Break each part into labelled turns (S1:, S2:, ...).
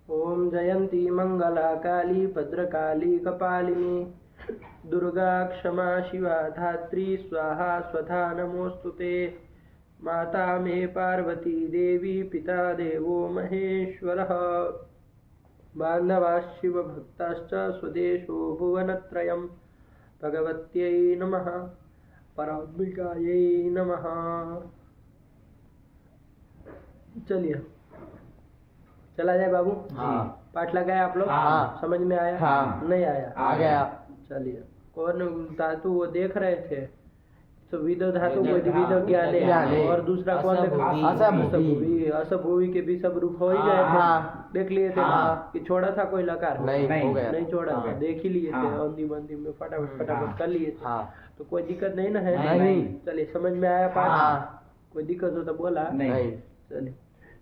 S1: ओम जयंती मंगला काली भद्रकाली कपालिनी दुर्गा क्षमा शिवा धात्री स्वाहा स्वधा नमोस्तुते। माता मे पार्वती देवी पिता देवो महेश्वरः। बान्धवाः शिवभक्ताश्च स्वदेशो भुवनत्रयम्। भगवत्यै नमः पराम्बिकायै नमः। चलिए चला जाए बाबू।
S2: हाँ।
S1: पाठ लगाए आप लोग?
S2: हाँ।
S1: समझ में आया?
S2: हाँ।
S1: नहीं आया?
S2: आ गया।
S1: चलिए कौन धातु वो देख रहे थे तो विदो धातु
S2: विदो,
S1: विदो
S2: हाँ,
S1: ज्ञाने
S2: ज्ञाने।
S1: और दूसरा कौन
S2: असभुवी।
S1: असभुवी। असभुवी के भी सब रूप हो ही गए थे।
S2: हाँ।
S1: देख लिए थे
S2: हाँ।
S1: कि छोड़ा था कोई लकार?
S2: नहीं, हो गया।
S1: नहीं छोड़ा था,
S2: हाँ।
S1: देख ही लिए थे
S2: हाँ।
S1: अंतिम अंतिम में फटाफट
S2: हाँ।
S1: कर लिए थे।
S2: हाँ।
S1: तो कोई दिक्कत नहीं ना है?
S2: नहीं।
S1: चलिए समझ में आया पाठ?
S2: हाँ।
S1: कोई दिक्कत हो तो बोला
S2: नहीं।
S1: चलिए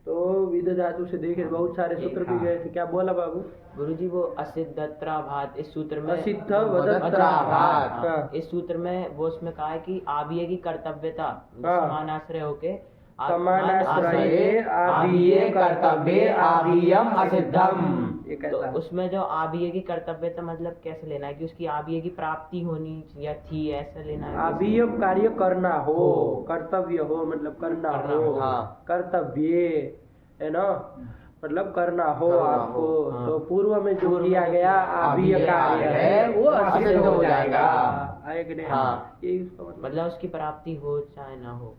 S1: तो विद धातु से देखे बहुत सारे सूत्र भी गए थे। क्या बोला बाबू?
S3: गुरुजी वो असिद्धत्राभात इस सूत्र में
S1: असिद्ध
S2: वदत्राभात।
S1: हाँ।
S3: इस सूत्र में वो उसमें कहा है कि आबिये की कर्तव्यता
S1: हाँ।
S3: समानाश्रय होके
S1: समानाश्रये आबिये
S2: कर्तव्ये आबियम असिद्धम।
S1: ये
S3: तो
S1: कहता है।
S3: उसमें जो आबिये की कर्तव्यता मतलब कैसे लेना है कि उसकी आबिये की प्राप्ति होनी या थी, ऐसा लेना है?
S1: आबिय कार्य करना हो, कर्तव्य हो मतलब करना हो।
S2: हाँ।
S1: कर्तव्य है ना, मतलब करना हो आपको।
S2: हाँ।
S1: तो पूर्व में जो किया गया आबिय कार्य है वो असिद्ध हो जाएगा। आए कि नहीं?
S2: हाँ।
S1: ये इसका मतलब
S3: मतलब उसकी प्राप्ति हो चाहे ना हो,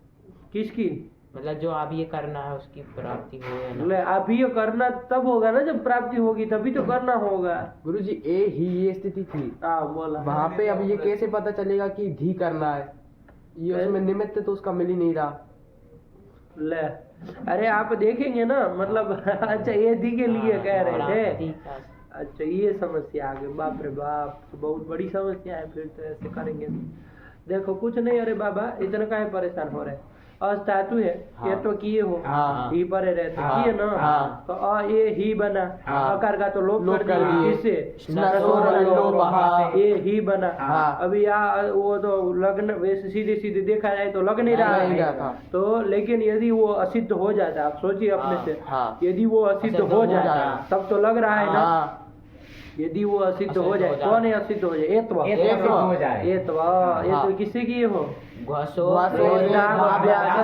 S1: किसकी?
S3: मतलब जो आबिये करना है उसकी प्राप्ति हो या ना
S1: मतलब अभिय करना तब होगा ना जब प्राप्ति होगी, तभी तो करना होगा।
S2: गुरुजी ए ही ये स्थिति थी
S1: हाँ बोला।
S2: वहाँ पे। अब ये कैसे पता चलेगा कि धी करना है? ये उसमें निमित्त तो उसका मिल ही नहीं रहा।
S1: ले अरे आप देखेंगे ना मतलब अच्छा ये धी के लिए कह रहे थे।
S3: प्राप्ति का
S1: अच्छा ये समस्या आ गई। बाप रे बाप, तो बहुत बड़ी समस्या है। फिर तो ऐसे करेंगे देखो कुछ नहीं। अरे बाबा इतना काहे परेशान हो रहे? अस्थातु है।
S2: हाँ।
S1: ये तो किए हो
S2: हाँ।
S1: ही परे रहते
S2: हाँ।
S1: किए ना।
S2: हाँ।
S1: तो अ ये ही बना।
S2: हाँ।
S1: अकार का तो लोप कर दिए।
S2: दिए।
S1: किससे?
S2: नसोर लोपः।
S1: ये ही बना।
S2: हाँ।
S1: अभी यहाँ वो तो लग्न वैसे सीधे सीधे देखा जाए तो लग नहीं रहा
S2: नहीं रहा
S1: है।
S2: था।
S1: तो लेकिन यदि वो असिद्ध हो जाता, आप सोचिए अपने से।
S2: हाँ।
S1: यदि वो असिद्ध हो जाता तब तो लग रहा है ना।
S2: हाँ।
S1: यदि वो असिद्ध हो जाए, कौन है असिद्ध हो जाए? एत्व।
S2: एत्व हो जाए।
S1: एत्व। ये तो किससे किए हो?
S3: घसो
S1: उससे कहा गया
S2: हाँ।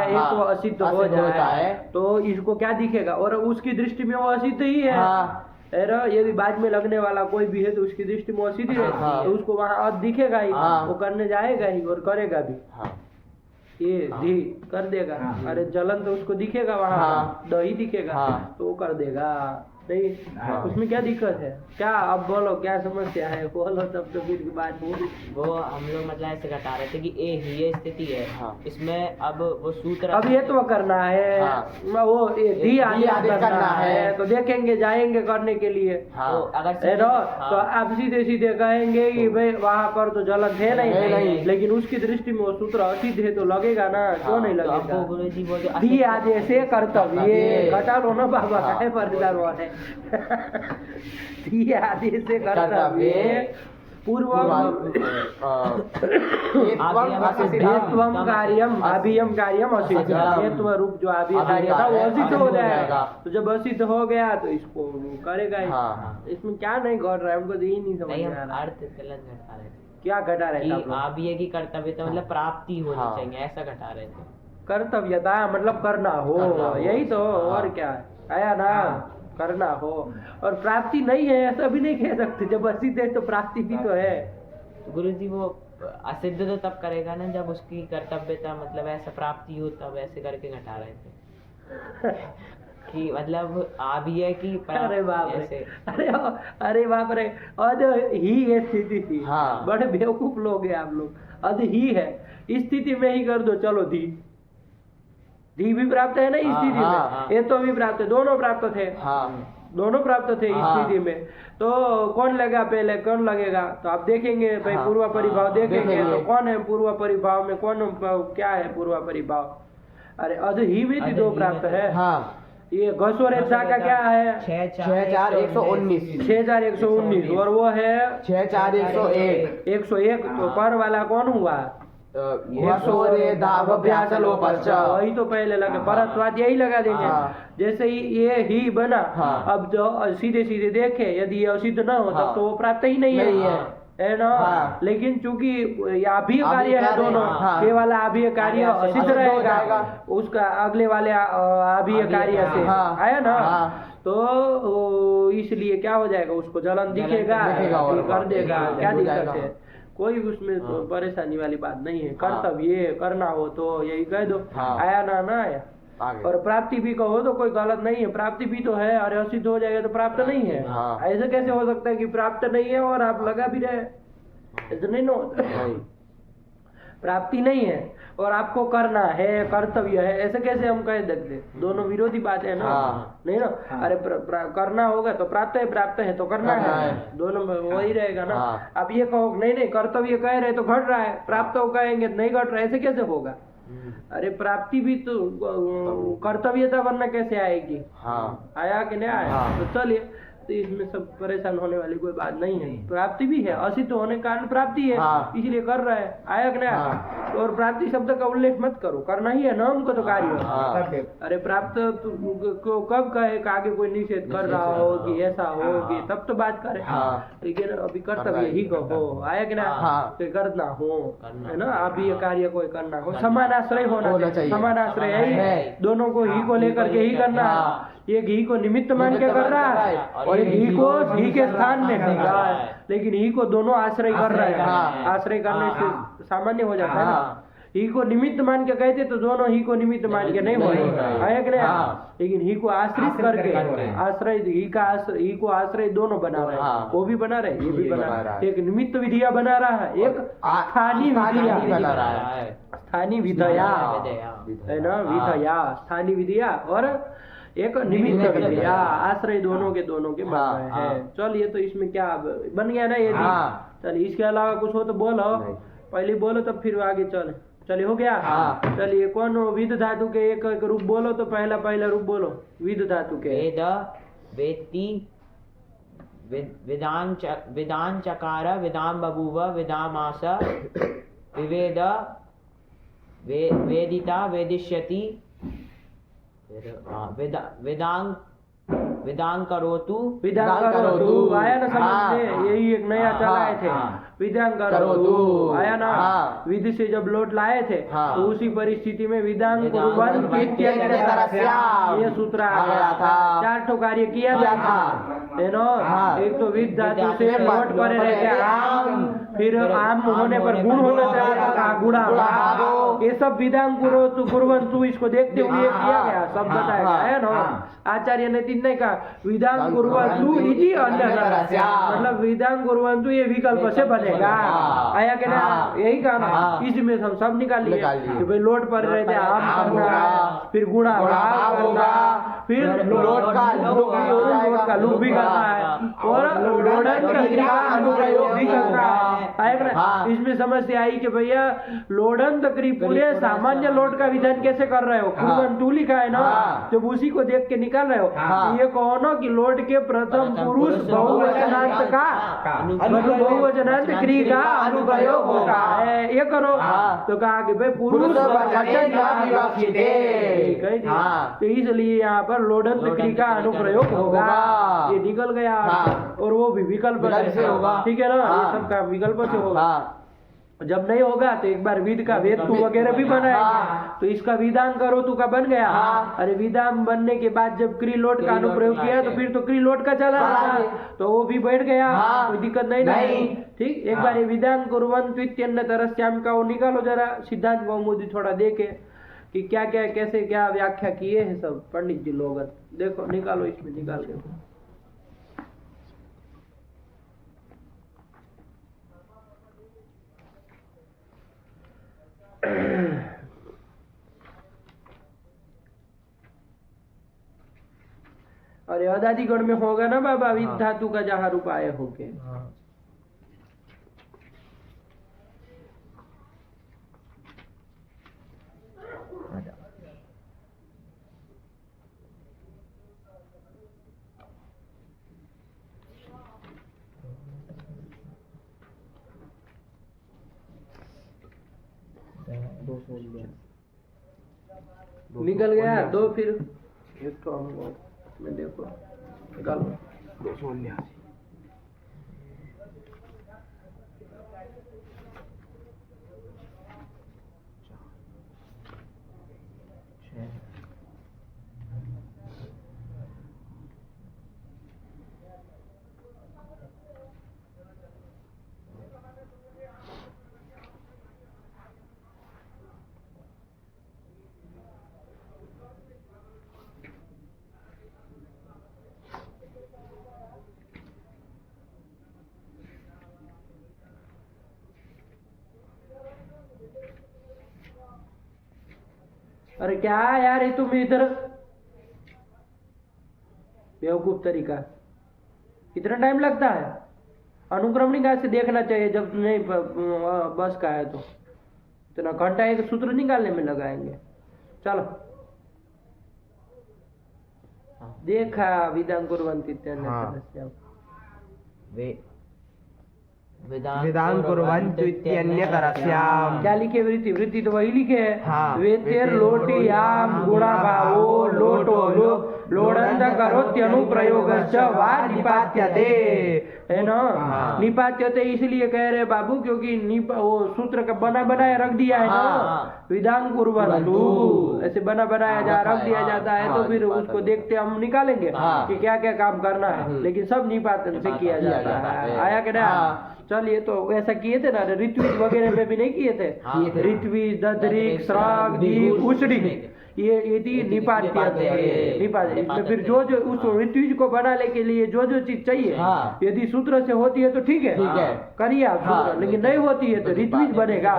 S1: एत्व असिद्ध हो
S2: असिद्ध होता
S1: जाए
S2: है।
S1: तो इसको क्या दिखेगा? और उसकी दृष्टि में वो असिद्ध ही है।
S2: हाँ।
S1: अरे यदि बाद में लगने वाला कोई भी है तो उसकी दृष्टि में असिद्ध ही है।
S2: हाँ।
S1: तो उसको वहाँ दिखेगा ही।
S2: हाँ।
S1: वो करने जाएगा ही और करेगा भी।
S2: हाँ।
S1: ये धी कर देगा। अरे जलन तो उसको दिखेगा वहाँ।
S2: हाँ।
S1: दही दिखेगा।
S2: हाँ।
S1: तो वो कर देगा। नहीं
S2: हाँ।
S1: उसमें क्या दिक्कत है? क्या अब बोलो क्या समस्या है? बोलो तब तो फिर बात होगी।
S3: वो हम लोग मतलब ऐसे घटा रहे थे कि ए ही ये स्थिति है।
S2: हाँ।
S3: इसमें अब वो सूत्र
S1: अब ये तो करना है।
S2: हाँ।
S1: वो ये धी आदेश
S2: आदेश
S1: करना है।
S2: है।
S1: तो देखेंगे जाएंगे करने के लिए।
S2: हाँ।
S3: तो अगर
S1: है ना?
S3: हाँ।
S1: तो आप सीधे सीधे कहेंगे कि भाई वहाँ पर तो जलन है
S2: है नहीं।
S1: नहीं, लेकिन उसकी दृष्टि में वो सूत्र असिद्ध है तो लगेगा ना। क्यों नहीं
S3: तो
S1: लगेगा?
S3: आपको गुरुजी वो जो
S1: धी आदेश से कर्तव्य घटा लो ना बाबा।
S2: हाँ।
S1: काहे परेशान हो रहे हैं? धी आदेश से कर्तव्य पूर्वम हेत्वम कार्यम अभियम कार्यम असिद्ध। हेत्व रूप जो अभिय कार्य था वो असिद्ध हो जाएगा। तो जब असिद्ध हो गया तो इसको करेगा ही।
S2: हाँ।
S1: इसमें क्या नहीं घट रहा है? हमको तो यही नहीं समझ
S3: नहीं,
S1: में आ
S3: हम
S1: रहा।
S3: अर्थ गलत घटा रहे थे
S1: क्या घटा रहे थे आप
S3: कि
S1: लोग?
S3: आबिये की कर्तव्यता मतलब प्राप्ति होनी
S2: हाँ।
S3: चाहिए, ऐसा घटा रहे थे।
S1: कर्तव्यता मतलब करना हो। यही तो। और क्या है? आया ना? करना हो और प्राप्ति नहीं है ऐसा भी नहीं कह सकते। जब असिद्ध है तो प्राप्ति भी तो है।
S3: गुरुजी वो असिद्ध तो तब करेगा ना जब उसकी कर्तव्यता मतलब ऐसा प्राप्ति हो, तब ऐसे करके घटा रहे थे कि मतलब आबिये की
S1: अरे बाप रे।
S3: ऐसे।
S1: अरे बाप रे। अद ही ये स्थिति थी।
S2: हाँ।
S1: बड़े बेवकूफ लोग हैं आप लोग। अद ही है इस स्थिति में ही कर दो। चलो धी भी प्राप्त है ना इस स्थिति
S2: हाँ।
S1: में। ये तो भी प्राप्त है। दोनों प्राप्त थे।
S2: हाँ।
S1: दोनों प्राप्त थे इस
S2: हाँ।
S1: स्थिति में। तो कौन लगा पहले? कौन लगेगा? तो आप देखेंगे भाई।
S2: हाँ।
S1: पूर्व परिभाव देखेंगे
S2: देखेंगे।
S1: तो कौन है पूर्व परिभाव में? कौन क्या है पूर्व परिभाव? अरे अध ही में भी दो प्राप्त है।
S2: हाँ।
S1: ये घसो रेखा का क्या है?
S2: 6,4,119
S1: 6,119 और वो है
S2: 6,4,101
S1: 101। तो पर वाला कौन हुआ?
S2: वसोरे धावभ्यास लोपश्च।
S1: वही तो पहले लगे, परत्वाद यही लगा देंगे।
S2: हाँ।
S1: जैसे ही ये ही बना,
S2: हाँ।
S1: अब जो सीधे सीधे देखे यदि ये असिद्ध न हो तब तो वो प्राप्त ही नहीं
S2: नहीं
S1: है, है ना।
S2: हाँ।
S1: लेकिन चूंकि ये अभिय कार्य है दोनों,
S2: हाँ।
S1: ये वाला अभिय कार्य असिद्ध
S2: असिद्ध हो
S1: रहेगा,
S2: जाएगा।
S1: उसका अगले वाले अभिय कार्य से
S2: हाँ।
S1: आया ना।
S2: हाँ।
S1: तो इसलिए क्या हो जाएगा, उसको जलन दिखेगा,
S2: दिखेगा और
S1: कर देगा,
S2: हाँ,
S1: क्या
S2: हो
S1: दिक्कत
S2: जाएगा।
S1: है। कोई उसमें तो परेशानी वाली बात नहीं है।
S2: हाँ।
S1: कर्तव्य करना हो तो यही कह दो,
S2: हाँ।
S1: आया ना ना आया।
S2: आगे।
S1: और प्राप्ति भी कहो तो कोई गलत नहीं है, प्राप्ति भी तो है। अरे असिद्ध हो जाएगा तो प्राप्त नहीं है,
S2: हाँ।
S1: ऐसे कैसे हो सकता है कि प्राप्त नहीं है और आप लगा भी रहे, ऐसे नहीं ना होता।
S2: नहीं।
S1: प्राप्ति नहीं है और आपको करना है, कर्तव्य है, ऐसे कैसे हम कह सकते। दोनों विरोधी बात है ना।
S2: हाँ।
S1: नहीं ना। अरे करना होगा तो प्राप्त है, प्राप्त है तो करना है, दोनों में वही रहेगा ना।
S2: हाँ।
S1: आप ये कहो नहीं नहीं कर्तव्य कह रहे तो घट रहा है, प्राप्त हो कहेंगे नहीं घट रहा है, ऐसे कैसे होगा। अरे प्राप्ति भी तो कर्तव्यता वरना कैसे आएगी।
S2: हाँ।
S1: आया कि नहीं आया।
S2: हाँ।
S1: तो चलिए, तो इसमें सब परेशान होने वाली कोई बात नहीं है। प्राप्ति भी है, असिद्ध होने के कारण प्राप्ति है,
S2: हाँ।
S1: इसलिए कर रहा है। आया कि नहीं आया।
S2: हाँ।
S1: और प्राप्ति शब्द का उल्लेख मत करो, करना ही है ना हमको तो कार्य।
S2: हाँ।
S1: अरे प्राप्त को कब कहे कि आगे कोई निषेध कर रहा हो कि ऐसा हो कि तब तो बात करे।
S2: हाँ।
S1: लेकिन अभी कर्तव्य ही कहो, आया कि ना।
S2: हाँ।
S1: कि करना हो, है ना। अभी ये कार्य कोई करना हो, समान आश्रय होना चाहिए। समान आश्रय है, दोनों को ही को लेकर के ही करना है। ये घी को निमित्त मान के कर रहा है और ये घी को घी के स्थान में कर रहा है, लेकिन घी को दोनों आश्रय कर रहा है।
S2: हाँ।
S1: आश्रय करने से सामान्य हो जाता है ना।
S2: हाँ।
S1: ही को निमित्त मान के कहते तो दोनों ही को निमित्त मान के नहीं होगा, है कि नहीं।
S2: हाँ।
S1: लेकिन ही को आश्रित करके आश्रय, ही का आश्रय, ही को आश्रय दोनों बना रहे हैं।
S2: हाँ।
S1: वो भी बना रहे, ये भी बना
S2: बना
S1: रहा
S2: रहा
S1: है।
S2: है।
S1: एक निमित्त विधिया बना रहा है, एक स्थानीय विधिया
S2: बना रहा है।
S1: स्थानीय विधया, है ना। विधया स्थानीय विधिया और एक निमित्त विधिया, आश्रय दोनों के बन रहे हैं। चलिए, तो इसमें क्या बन गया ना ये। चलिए, इसके अलावा कुछ हो तो बोलो, पहले बोलो तब फिर आगे चले। चलिए, हो गया।
S2: हाँ।
S1: चलिए, कौन विद धातु के एक एक रूप बोलो तो पहला रूप बोलो विद धातु के।
S3: वेद, वेत्ति, विदान चकार, विदाम बभूव, विदामास, विवेद, वेदिता, वेदिष्यति, विदांग करोतु,
S1: विधान करोतु। आया ना समझ में।
S2: हाँ।
S1: यही एक नया चलाए थे।
S2: हाँ।
S1: विधान करोतु आया ना।
S2: हाँ।
S1: विधि से जब लौट लाए थे
S2: हाँ।
S1: तो उसी परिस्थिति में विधान
S2: कुर्वन्तु इत्यन्यतरस्याम्
S1: ये सूत्र
S2: आ गया था।
S1: 4 ठो कार्य किया
S2: किया
S1: था, है ना।
S2: हाँ।
S1: एक तो विद धातु से लौट परे रहते आम, फिर आम होने पर गुण होना चाहिए था, गुणा भाव। ये सब विधान कुर्वन्तु इसको देखते हुए किया गया, सब बताया गया, है ना। आचार्य ने तीन ने कहा विधान कुर्वन्तु इति अन्यतरस्या, मतलब विधान कुर्वन्तु ये विकल्प से बनेगा। आया कि ना। यही कहा ना। इसमें हम सब निकाल लिए कि भाई लोट पर रहते आम करना, फिर गुणा भाव करना, फिर लोट का लूप भी करना है और लोडन क्रिया अनुप्रयोग भी करना है। आया कि ना। इसमें समस्या आई कि भैया लोडन क्रिया पूरे सामान्य लोट का विधान कैसे कर रहे हो, कुर्वन्तु लिखा है ना, जब उसी को देख के निकाल रहे हो। ये कौन कि लोट के प्रथम पुरुष बहुवचनांत का बहुवचनांत क्रिया का अनुप्रयोग होता है, ये करो। तो कहा कि भाई पुरुष वचन तो इसलिए यहाँ पर लोडंत क्रिया का अनुप्रयोग होगा, ये निकल गया। और वो भी विकल्प से होगा, ठीक है ना। ये सब का विकल्प से होगा। जब नहीं होगा तो एक बार विद का वेत्तु वगैरह भी बनाएंगे। तो इसका विधान करो तू का बन गया। अरे विधान बनने के बाद जब क्रिलोट का अनुप्रयोग किया तो फिर तो क्रिलोट का चला तो वो भी बैठ गया, कोई दिक्कत नहीं। ठीक, एक बार ये विधान कुर्वन्तु इत्यन्यतरस्याम् का वो निकालो जरा, सिद्धांत कौमुदी थोड़ा देखे कि क्या क्या कैसे क्या व्याख्या किए हैं सब पंडित जी लोग। देखो निकालो, इसमें निकाल के। और अदादिगण में होगा ना बाबा, विद धातु का जहाँ रूप आए होंगे। निकल गया दो फिर एक तो हमको में देखो निकालो 289 अरे क्या यार ये तुम इधर बेवकूफ तरीका इतना टाइम लगता है अनुक्रमणिका से देखना चाहिए जब नहीं बस का है तो इतना घंटा एक सूत्र निकालने में लगाएंगे चलो देखा विधान कुर्वन्ति
S2: विधान कुर्वन्तु इत्यन्यतरस्याम्।
S1: क्या लिखे वृत्ति वृत्ति तो वही लिखे है
S2: हाँ।
S1: वेतेर लोटियाम गुणा भावो लोटो लो लोडंत करोत्यनुप्रयोगश्च वा निपात्यते है ना
S2: हाँ।
S1: निपात्यते इसलिए कह रहे बाबू क्योंकि वो सूत्र का बना बनाया रख दिया है ना
S3: हाँ।
S1: विधान कुर्वन्तु ऐसे बना बनाया जा रख दिया जाता है तो फिर उसको देखते हम निकालेंगे कि क्या क्या काम करना है लेकिन सब निपातन से किया जाता है आया क्या ना चलिए तो ऐसा किए थे ना ऋत्विज वगैरह में भी नहीं किए थे ऋत्विज ददरिक श्राग दीप उचड़ी ये थी निपात्य इसमें फिर जो उस ऋत्विज को बनाने के लिए जो चीज चाहिए यदि सूत्र से होती है तो ठीक है करिए आप सूत्र लेकिन नहीं होती है तो ऋत्विज बनेगा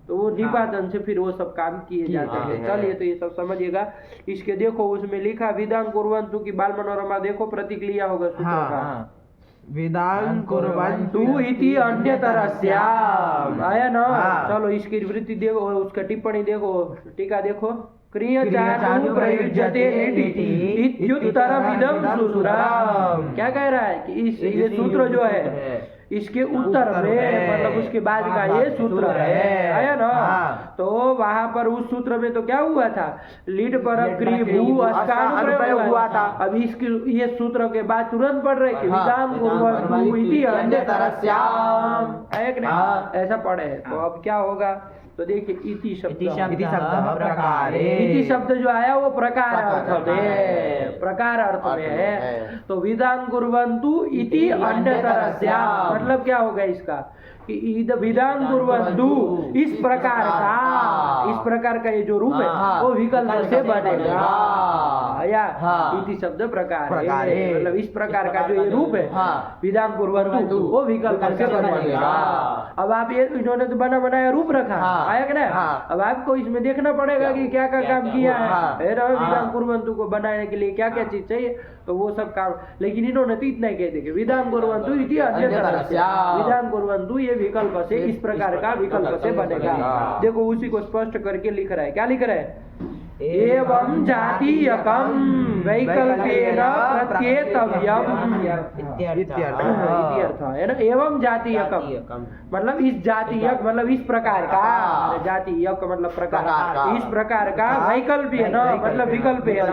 S1: तो वो निपातन से फिर वो सब काम किए जाते हैं चलिए तो ये सब समझिएगा इसके देखो उसमें लिखा विधान कुर्वन्तु की बाल मनोरमा देखो प्रतीक लिया होगा सूत्र का
S2: विधान कुर्वन्तु
S1: इति अन्यतरस्याम् आया ना चलो इसकी वृत्ति देखो उसका टिप्पणी देखो टीका देखो क्रियचानु प्रयुज्यते लिटि इत्युत्तरमिदं सूत्रम् क्या कह रहा है कि इस ये सूत्र जो है इसके उत्तर में मतलब उसके बाद का ये सूत्र है ना तो वहां पर उस सूत्र में तो क्या हुआ था लीड पर क्री भू अस्कानुप्रयोग हुआ था अब इसकी ये सूत्र के बाद तुरंत पढ़ रहे कि विधान कुर्वन्तु इति अन्यतरस्याम् ऐसा पढ़े तो अब क्या होगा तो देखिए इति शब्द
S2: प्रकारे
S1: इति शब्द जो आया वो प्रकार अर्थ में है तो विधान कुर्वन्तु इति अन्यतरस्याम् मतलब क्या होगा इसका कि विधान कुर्वन्तु इस प्रकार का ये जो रूप है वो विकल्प से बनेगा या इति शब्द प्रकार मतलब इस प्रकार का जो ये रूप है विधान कुर्वन्तु वो विकल्प से बनेगा अब आप ये इन्होंने तो बना बनाया रूप रखा आया क्या अब आपको इसमें देखना पड़ेगा कि क्या क्या काम किया है विधान कुर्वन्तु को बनाने के लिए क्या क्या चीज चाहिए तो वो सब काम लेकिन इन्होंने तो इतना ही कह दिया विधान कुर्वन्तु इति अन्यतरस्याम् विधान कुर्वन्तु ये विकल्प से इस प्रकार का विकल्प से बनेगा देखो उसी को स्पष्ट करके लिख रहा है क्या लिख रहा है एवं जातीयकम वैकल्पेन प्रत्येतव्यम इत्यर्थ है ना एवं जातीयकम मतलब इस जातीयक मतलब इस प्रकार का जातीयक मतलब प्रकार इस प्रकार का वैकल्पेन मतलब विकल्पेन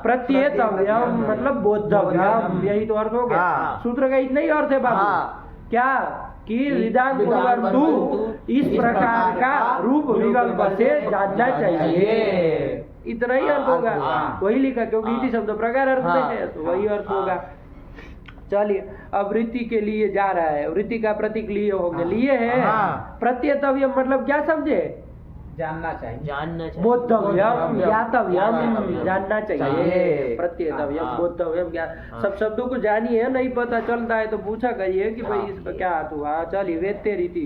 S1: प्रत्येतव्यम मतलब बोद्धव्यम यही तो अर्थ हो गया सूत्र का इतना ही अर्थ है बाबू क्या कि विधान कुर्वन्तु इस प्रकार का रूप विकल्प से जानना चाहिए इतना ही अर्थ होगा वही लिखा क्योंकि इति शब्द प्रकार अर्थ में है तो वही अर्थ होगा चलिए अब वृत्ति के लिए जा रहा है वृत्ति का प्रतीक लिए होंगे लिए है प्रत्येतव्यम मतलब क्या समझे
S2: जानना चाहिए
S1: बोद्धव्यम ज्ञातव्यम जानना चाहिए प्रत्येतव्यम बोद्धव्यम सब शब्दों को जानिए नहीं पता चलता है तो पूछा करिए कि भाई इसका क्या अर्थ हुआ चलिए वेत्ते रीति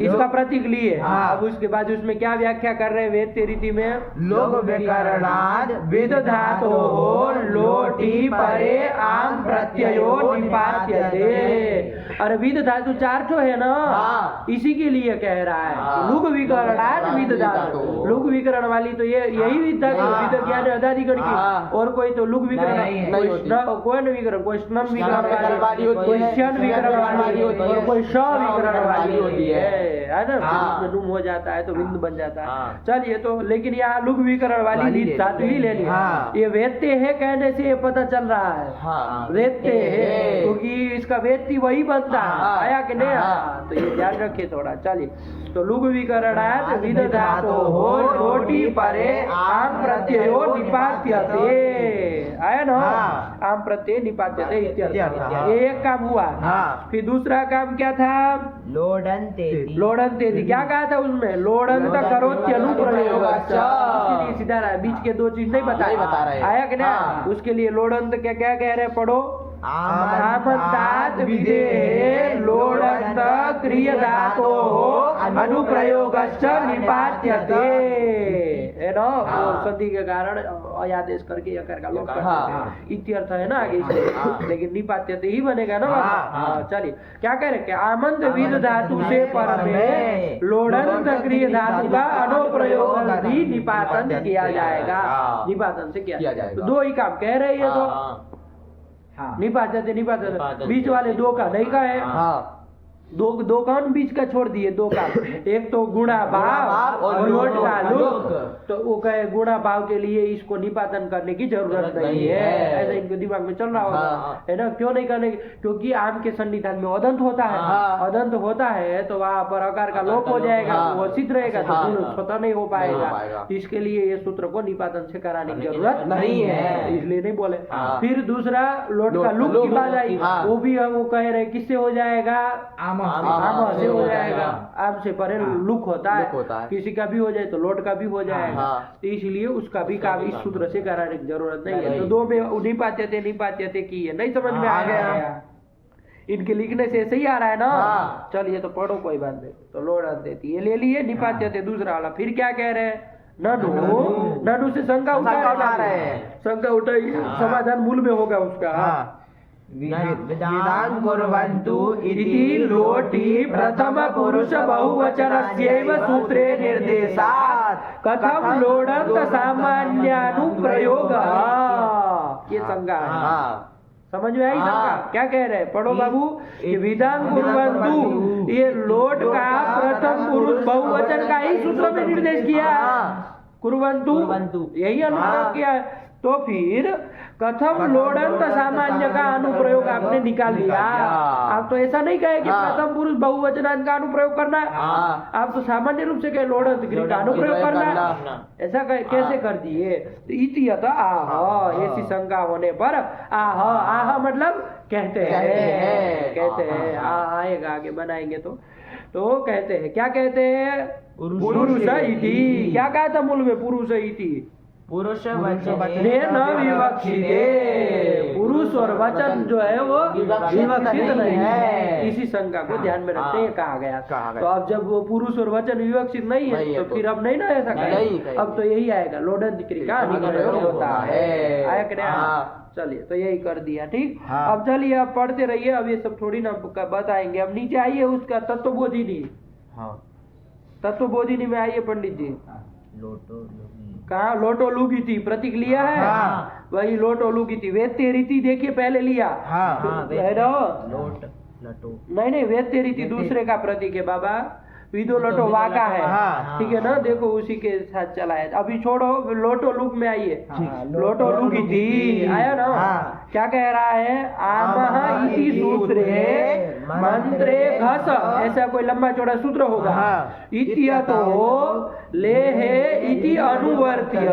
S1: इसका प्रतीक लिए अब उसके बाद उसमें क्या व्याख्या कर रहे हैं वेत्ते रीति में
S2: लोक व्याकरणाद
S1: वेद धातोः लोटि परे आम प्रत्ययो निपात्यते अरे विद धातु 4 ठो है ना,
S2: हाँ।
S1: इसी के लिए कह रहा है।
S2: हाँ।
S1: लुग विकरणात् विद धातु, लुग विकरण वाली तो ये यही विद धातु, विद ज्ञान अदाधिकरण की।
S2: हाँ।
S1: और कोई तो लुग विकरण
S2: नहीं होती।
S1: कोई न विकरण, कोई स्नम विकरण
S2: विकरण वाली होती
S1: कोई
S2: है,
S1: शन विकरण वाली होती है, और कोई श विकरण वाली होती है ना।
S2: हाँ।
S1: उसमें नुम हो जाता है तो विंद बन जाता है।
S3: हाँ।
S1: चलिए तो लेकिन यहाँ लुग विकरण वाली विद धातु ही लेनी है।
S2: हाँ।
S1: ये वेत्ते है कहने से ये पता चल रहा है,
S2: हाँ।
S1: वेत्ते है,
S2: है।
S1: क्योंकि इसका वेत्ती वही बनता है।
S2: हाँ।
S1: आया कि नहीं?
S2: हाँ।
S1: हाँ, तो ये ध्यान रखिए थोड़ा। चलिए तो लुग विकरणात् विद धातो हो लोटी परे आम प्रत्ययो निपात्यते। आया ना?
S2: हाँ।
S1: आम प्रत्यय निपात्यते इत्यर्थ।
S2: हाँ।
S1: ये एक काम हुआ।
S2: हाँ।
S1: फिर दूसरा काम क्या था?
S3: लोडन्तेति।
S1: लोडन्तेति। क्या कहा था उसमें? लोडन्त करोत्यनुप्रयोगश्च। उसके लिए सीधा रहा, बीच के दो चीज नहीं
S2: नहीं बता रहे।
S1: आया कि नहीं?
S2: हाँ।
S1: उसके लिए लोडन्त क्या क्या कह रहे हैं? पढ़ो। आमन्तात् विधेः लोडन्त क्रिय धातो अनुप्रयोगश्च निपात्यते। है ना? वो संधि के कारण अयादेश करके यकार का लोप करते
S2: हाँ।
S1: हैं। इत्यर्थ है ना आगे इसलिए, लेकिन निपात्यते ही बनेगा ना। हाँ, चलिए क्या कह रहे हैं? आमंत विद धातु से पर में लोडन्त क्रिय धातु का अनुप्रयोग भी निपातन किया जाएगा। निपातन से किया
S2: जाएगा।
S1: तो दो ही काम कह रहे हैं। तो निपात्यते बीच वाले दो का नहीं का है।
S2: हाँ।
S1: दो कौन बीच का छोड़ दिए? दो का एक तो गुणा भाव और लोट का लुक। तो वो कहे गुणा भाव के लिए इसको निपातन करने की जरूरत नहीं है, ऐसा इनके दिमाग में चल रहा होगा।
S2: हाँ।
S1: है ना? क्यों नहीं करने की? क्योंकि आम के सन्निधान में अदंत होता है।
S2: हाँ।
S1: अदंत होता है तो वहाँ पर आकार का लोप हो जाएगा।
S2: हाँ।
S1: तो वो सिद्ध रहेगा, तो
S2: हाँ।
S1: गुण स्वतः नहीं हो
S2: नहीं हो
S1: पाएगा।
S2: पाएगा।
S1: इसके लिए ये सूत्र को निपातन से कराने की जरूरत
S2: नहीं है।
S1: इसलिए नहीं बोले।
S2: हाँ।
S1: फिर दूसरा लोट का लुक की बात आई।
S2: हाँ।
S1: वो भी हम वो कह रहे किससे हो जाएगा? आम से हो जाएगा। आम से परे लुक होता
S2: लुक होता
S1: है,
S2: है।
S1: किसी का भी हो जाए तो लोट का भी हो जाएगा।
S2: हाँ।
S1: तो इसलिए उसका भी काम इस सूत्र से कराने की जरूरत नहीं है। तो दो में निपात्यते की है। नहीं समझ में आ गया? इनके लिखने से ऐसे ही आ रहा है ना।
S2: हाँ।
S1: चलिए तो पढ़ो, कोई बात नहीं। तो लोड देती ये ले लिए, निपात्यते दूसरा वाला। फिर क्या कह रहे हैं? ननु से शंका उठा रहे हैं। शंका उठाई, समाधान मूल में होगा उसका। हाँ।
S3: विदां कुर्वन्तु
S1: इति लोटी प्रथम पुरुष बहुवचनस्यैव सूत्रे निर्देशात् कथम लोडन्त सामान्यानुप्रयोगः। ये शंका है।
S2: हाँ।
S1: समझ में आई शंका?
S2: हाँ।
S1: क्या कह रहे हैं? पढ़ो बाबू। ये विधान कुर्वन्तु, ये लोट का प्रथम पुरुष बहुवचन का ही सूत्र में निर्देश किया। कुर्वन्तु यही अनुप्रयोग किया है। तो फिर कथम लोडन्त सामान्य का अनुप्रयोग आपने निकाल लिया। आप तो ऐसा नहीं कहे कि प्रथम पुरुष बहुवचनांत का अनुप्रयोग करना है। आप तो सामान्य रूप से कहे लोडन्त क्रिया का अनुप्रयोग करना है। ऐसा कैसे कर दिए? इतियत आह, ऐसी शंका होने पर आह, आह मतलब कहते हैं। आएगा आगे बनाएंगे तो कहते हैं। क्या कहते हैं? पुरुष इति। क्या कहा था मूल में? पुरुष इति।
S3: पुरुष वचन
S1: न विवक्षिते। पुरुष और वचन जो है वो विवक्षित नहीं है। इसी शंका को ध्यान में रखते हुए कहा गया। तो अब जब वो पुरुष और वचन विवक्षित नहीं है तो फिर अब नहीं ना ऐसा कहें। अब तो यही आएगा, लोडन्त क्रिया का अनुप्रयोग होता है। आया कि नहीं? चलिए तो यही कर दिया। ठीक। अब चलिए अब पढ़ते रहिए। अब ये सब थोड़ी ना बताएंगे। अब नीचे आइए उसका तत्वबोधिनी। तत्वबोधिनी में आइए पंडित जी। कहा? लोटो लुगिति प्रतीक लिया है। वही लोटो लुगिति। वेत्ते रीति देखिए पहले लिया है ना? नहीं वेत्ते रीति दूसरे का प्रतीक है बाबा। विदो लोटो वाका है। ठीक है ना? देखो उसी के साथ चला है। अभी छोड़ो, लोटो लुक में आइए। लोटो लुगिति आया ना? क्या कह रहा है? आमः इति सूत्रे मंत्रे घस। ऐसा कोई लंबा चौड़ा सूत्र होगा। इत्यतो लेहे इति अनुवर्त्य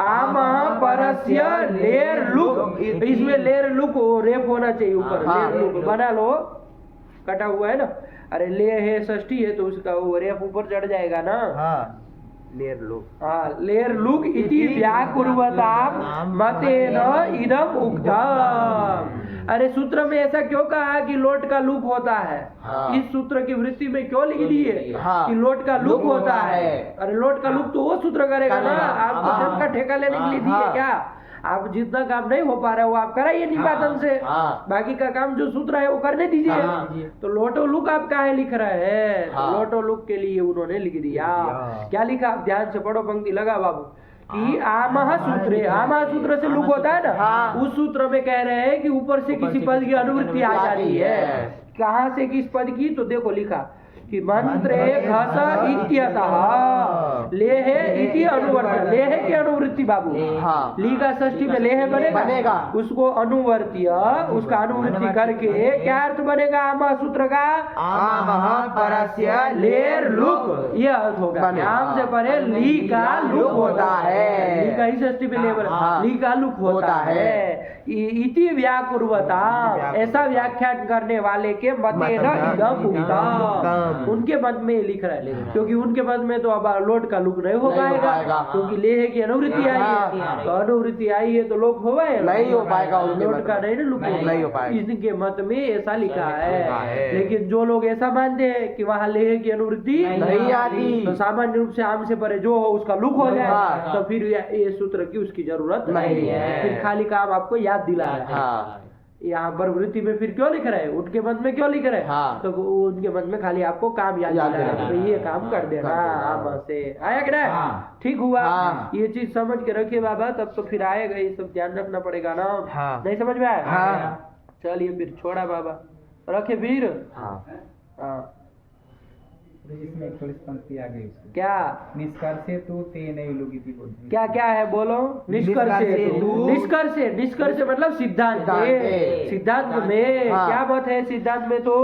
S1: आमः परस्य लेर लुक। इसमें लेर लुक रेप होना चाहिए ऊपर। लेर लुक बना लो, कटा हुआ है ना। अरे ले है षष्ठी है तो उसका वो रेफ ऊपर चढ़ जाएगा ना। लेर लुक इति व्याकुर्वतां मतेन इदम उक्तम्। अरे सूत्र में ऐसा क्यों कहा कि लोट का लुक होता है? इस सूत्र की वृत्ति में क्यों लिख दिए कि लोट का लुक होता है? अरे लोट का लुक तो वो सूत्र करेगा ना। आप तो का ठेका लेने के लिए दिए क्या? आप जितना काम नहीं हो पा रहा है वो आप कराइए निपातन से,
S2: हाँ।
S1: बाकी का काम जो सूत्र है वो करने दीजिए।
S2: हाँ।
S1: तो लोटो लुक आप काहे लिख रहे हैं?
S2: हाँ।
S1: लोटो लुक के लिए उन्होंने लिख दिया, क्या लिखा? आप ध्यान से पढ़ो, पंक्ति लगा बाबू कि आमह सूत्र, आमह सूत्र से लुक होता है ना,
S2: हाँ।
S1: उस सूत्र में कह रहे हैं कि ऊपर से किसी पद की अनुवृत्ति आ जाती है। कहाँ से किस पद की? तो देखो लिखा कि मंत्रे घस इत्यतः लेह इति अनुवर्त्य, लेह की अनुवृत्ति बाबू,
S2: हाँ।
S1: ली का षष्ठी में लेह बनेगा, उसको अनुवर्त्य, उसका अनुवृत्ति करके क्या अर्थ बनेगा आमा सूत्र का?
S2: आमः परस्य
S1: लेर लुक, ये अर्थ होगा। आम से परे ली का लुक होता है, ली का ही षष्ठी में ले
S2: हाँ।
S1: ली का लुक होता है। इति व्याकुर्वता, ऐसा व्याख्यान करने वाले के मते न इदम उक्तम, उनके मत में लिख रहा है, क्योंकि उनके मत में तो अब लोट का लुक नहीं हो पाएगा, क्योंकि लेह की अनुवृत्ति आई है, तो अनुवृत्ति आई है तो लोक हो
S2: नहीं हो पाएगा,
S1: लोट का नहीं ना लुक
S2: नहीं हो पाएगा।
S1: इनके मत में ऐसा लिखा है। लेकिन जो लोग ऐसा मानते हैं कि वहाँ लेह की अनुवृत्ति
S2: नहीं आती,
S1: तो सामान्य रूप से आम से परे जो हो उसका लुक हो जाए, तो फिर ये सूत्र की उसकी जरूरत नहीं है। फिर खाली काम आपको याद दिला रहा है।
S2: हाँ।
S1: यहाँ पर वृत्ति में फिर क्यों लिख रहे हैं? उनके मत में क्यों लिख रहे हैं?
S2: हाँ।
S1: तो उनके मत में खाली आपको काम याद दिला रहा है, तो ये काम कर देना आम से। आया कि नहीं? ठीक हुआ। ये चीज समझ के रखिए बाबा, तब तो फिर आएगा, ये सब ध्यान रखना पड़ेगा ना। नहीं समझ में आया? चलिए फिर छोड़ा बाबा, रखे फिर। हाँ
S4: इसमें एक थोड़ी पंक्ति आ गई उसकी।
S1: क्या?
S4: निष्कर्षे तो ते नहीं लोगी थी बोलते।
S1: क्या क्या है बोलो? निष्कर्षे, निष्कर्षे मतलब सिद्धांत, सिद्धांत में क्या मत है? सिद्धांत में तो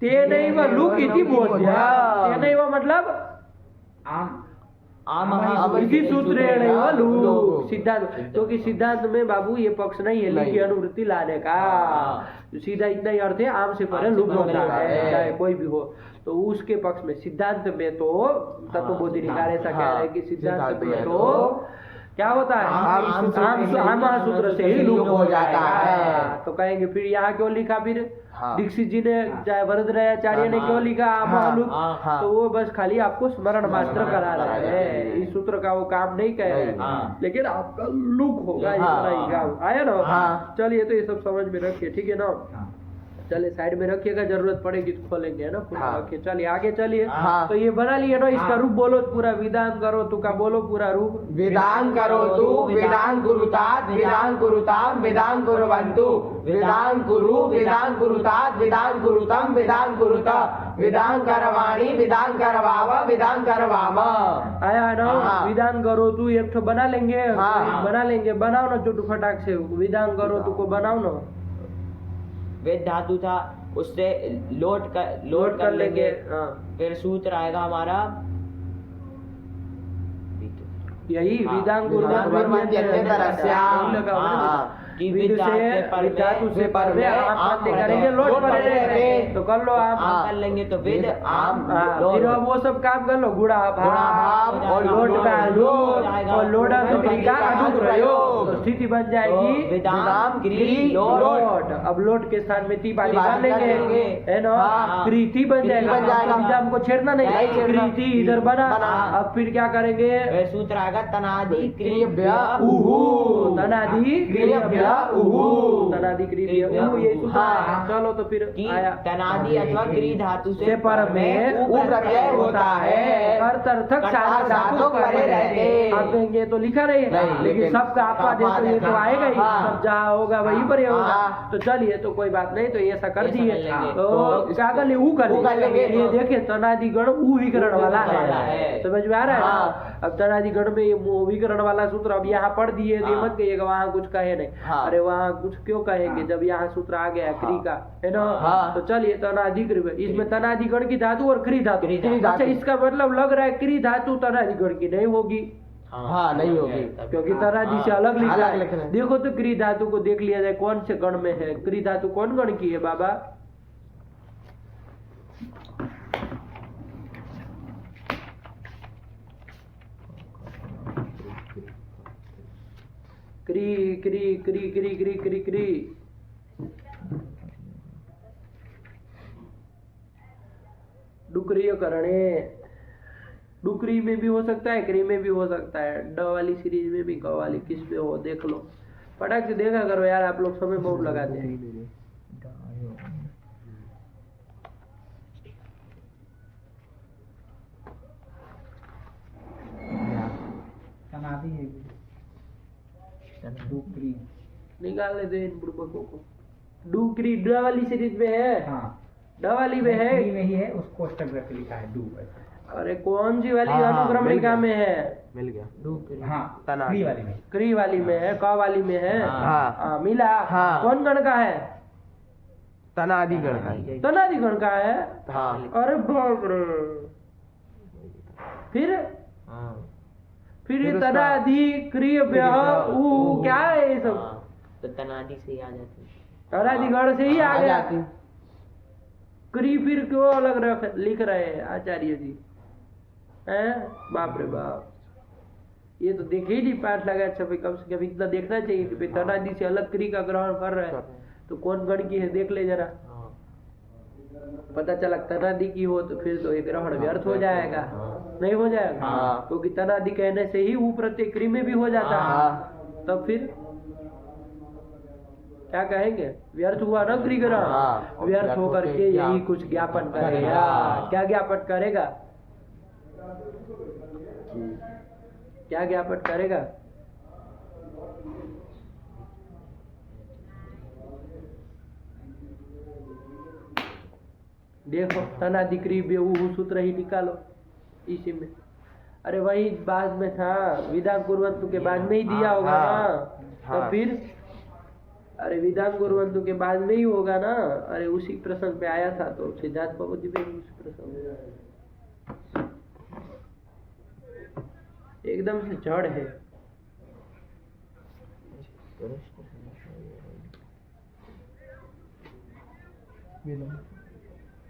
S1: ते नहीं व लुक इति बोध्य, ते नहीं व मतलब इसी सूत्रेण एव लुक, सिद्धांत, क्योंकि सिद्धांत में बाबू ये पक्ष नहीं है ली की अनुवृत्ति लाने का, सीधा इतना ही अर्थ है आम से परे लुक होता है, चाहे कोई भी हो। तो उसके पक्ष में सिद्धांत में तो तत्वबोधि निकार ऐसा कह रहे हैं कि सिद्धांत में तो क्या होता है? आम सूत्र से ही लुक हो जाता है। तो कहेंगे फिर यहाँ क्यों लिखा? फिर दीक्षित जी ने, चाहे वरदराचार्य ने क्यों लिखा आमालुक? तो वो बस खाली आपको स्मरण मात्र करा रहे हैं, इस सूत्र का वो काम नहीं कह रहे, लेकिन आपका लुक होगा इतना ही काम। आया ना? चलिए, तो ये सब समझ में रखिए, ठीक है ना? चलिए साइड में रखिएगा, जरूरत पड़ेगी तो खोलेंगे, है ना? रखिए, चलिए आगे चलिए। तो ये बना लिए ना, इसका रूप बोलो पूरा, विधान करो तू का बोलो पूरा रूप।
S2: विधान करो तू, विधान कुरुतात, विधान कुरुताम, विधान कुर्वन्तु, विधान कुरु, विधान कुरुतात, विधान कुरुतम, विधान कुरुता, विधान करवाणी, विधान करवावा, विधान करवामा।
S1: आया है ना? विधान करो तू एक बना लेंगे, बना लेंगे, बनाओ ना चुटू फटाक से, विधान करो तू को बनाओ ना।
S3: वेद धातु था, उससे लोट कर लेंगे। फिर सूत्र आएगा हमारा
S1: यही विधान
S3: कि धातु
S1: से पर में आम करेंगे, लोट करेंगे, तो कर लो आम
S3: कर लेंगे, तो वेद आम,
S1: फिर वो सब काम कर लो, गुड़ा भाव और लोट का लोट और लोडा का अदुक प्रयोग, स्थिति बन जाएगी
S3: विधान क्री
S1: लोट। अब लोट के स्थान में ती पाली डाल लेंगे, है ना? कृति बन जाएगा, विधान को छेड़ना नहीं, कृति इधर बना। अब फिर क्या करेंगे?
S3: सूत्र आएगा तनादि क्रिय
S1: तनादि क्रिय तनादि क्रिय ये सूत्र। चलो तो फिर आया
S3: तनादि अथवा क्री धातु
S1: से पर में
S2: उ प्रत्यय होता है,
S1: अर्थक साधक धातु परे रहते। आप कहेंगे तो लिखा रहे, लेकिन सबका आपका दे तो ये तो आएगा ही, सब जहाँ होगा वहीं पर होगा। तो चलिए, तो कोई बात नहीं, तो ऐसा कर दिए, तो क्या कर ले? ऊ कर लेंगे। ये देखे तनादि गण ऊ विकरण वाला है, समझ में आ रहा है? अब तनादि गण में ये विकरण वाला सूत्र अब यहाँ पढ़ दिए, मत कहिएगा वहाँ कुछ कहे नहीं। अरे वहाँ कुछ क्यों कहेंगे जब यहाँ सूत्र आ गया क्री का, है ना? तो चलिए, तनादि क्री, इसमें तनादि गण की धातु और क्री धातु। अच्छा, इसका मतलब लग रहा है क्री धातु तनादि गण की नहीं होगी।
S2: नहीं होगी,
S1: क्योंकि तनादि से अलग लिखा है। देखो तो क्री धातु को देख लिया जाए कौन से गण में है। क्री धातु कौन गण की है बाबा? क्री क्री क्री क्री क्री क्री क्री डुक्रिय करणे, डुकरी में भी हो सकता है, क्री में भी हो सकता है, ड वाली सीरीज में भी, क वाली किस में हो देख लो। फटाक से देखा करो यार, आप लोग समय बहुत लगाते हैं।
S4: तनादी है डुकरी।
S1: निकालने दो इन बुड़बकों को। डुकरी ड वाली सीरीज में है,
S4: हाँ
S1: ड वाली में है।
S4: डुकरी में ही है, उसको कोष्टक रख लिखा है डू ऐसा।
S1: अरे कौन सी वाली
S2: हाँ,
S1: अनुक्रमणिका
S2: मिल
S1: में है?
S2: मिल गया।
S4: हाँ
S2: तनादी।
S4: क्री वाली में।
S1: क्री वाली में है, क वाली में है।
S2: हाँ।
S1: हाँ, मिला।
S2: हाँ।
S1: कौन गण का है?
S2: तनादि गण का।
S1: तनादि गण का है।
S2: हाँ।
S1: अरे बाप रे। फिर
S3: हाँ
S1: फिर
S2: फिर
S1: ये
S2: उसका-
S1: तनादि क्रिय व्यह ऊ क्या है ये सब?
S3: हाँ, तो तनादि से ही आ जाती है।
S1: तनादि गण से ही आ गया।
S2: जाती।
S1: क्री फिर क्यों अलग लिख रहे हैं आचार्य जी? हैं? बाप रे बाप, ये तो देखे ही नहीं पाठ लगा। अच्छा भाई कम से कम इतना देखना चाहिए कि भाई तनादि से अलग क्री का ग्रहण कर रहे हैं तो कौन गण की है देख ले जरा।
S3: हाँ
S1: पता चला तनादि की हो तो फिर तो ये ग्रहण व्यर्थ हो जाएगा। नहीं हो जाएगा?
S2: हाँ।
S1: क्योंकि तनादि कहने से ही ऊ प्रत्यय क्री में भी हो जाता है।
S2: हाँ।
S1: तब फिर क्या कहेंगे? व्यर्थ हुआ ना क्री ग्रहण।
S2: हाँ।
S1: व्यर्थ होकर के यही कुछ ज्ञापन करेगा। क्या ज्ञापन करेगा? क्या ज्ञापन करेगा? देखो तनादि क्री बेऊ सूत्र ही निकालो इसी में। अरे वही बाद में था, विदांग कुर्वन्तु के बाद में ही दिया होगा
S2: हाँ,
S1: ना।
S2: हाँ।
S1: तो फिर अरे विदांग कुर्वन्तु के बाद में ही होगा ना। अरे उसी प्रसंग पे आया था तो सिद्धार्थ भगवती में भी उसी प्रसंग में एकदम से जड़ है।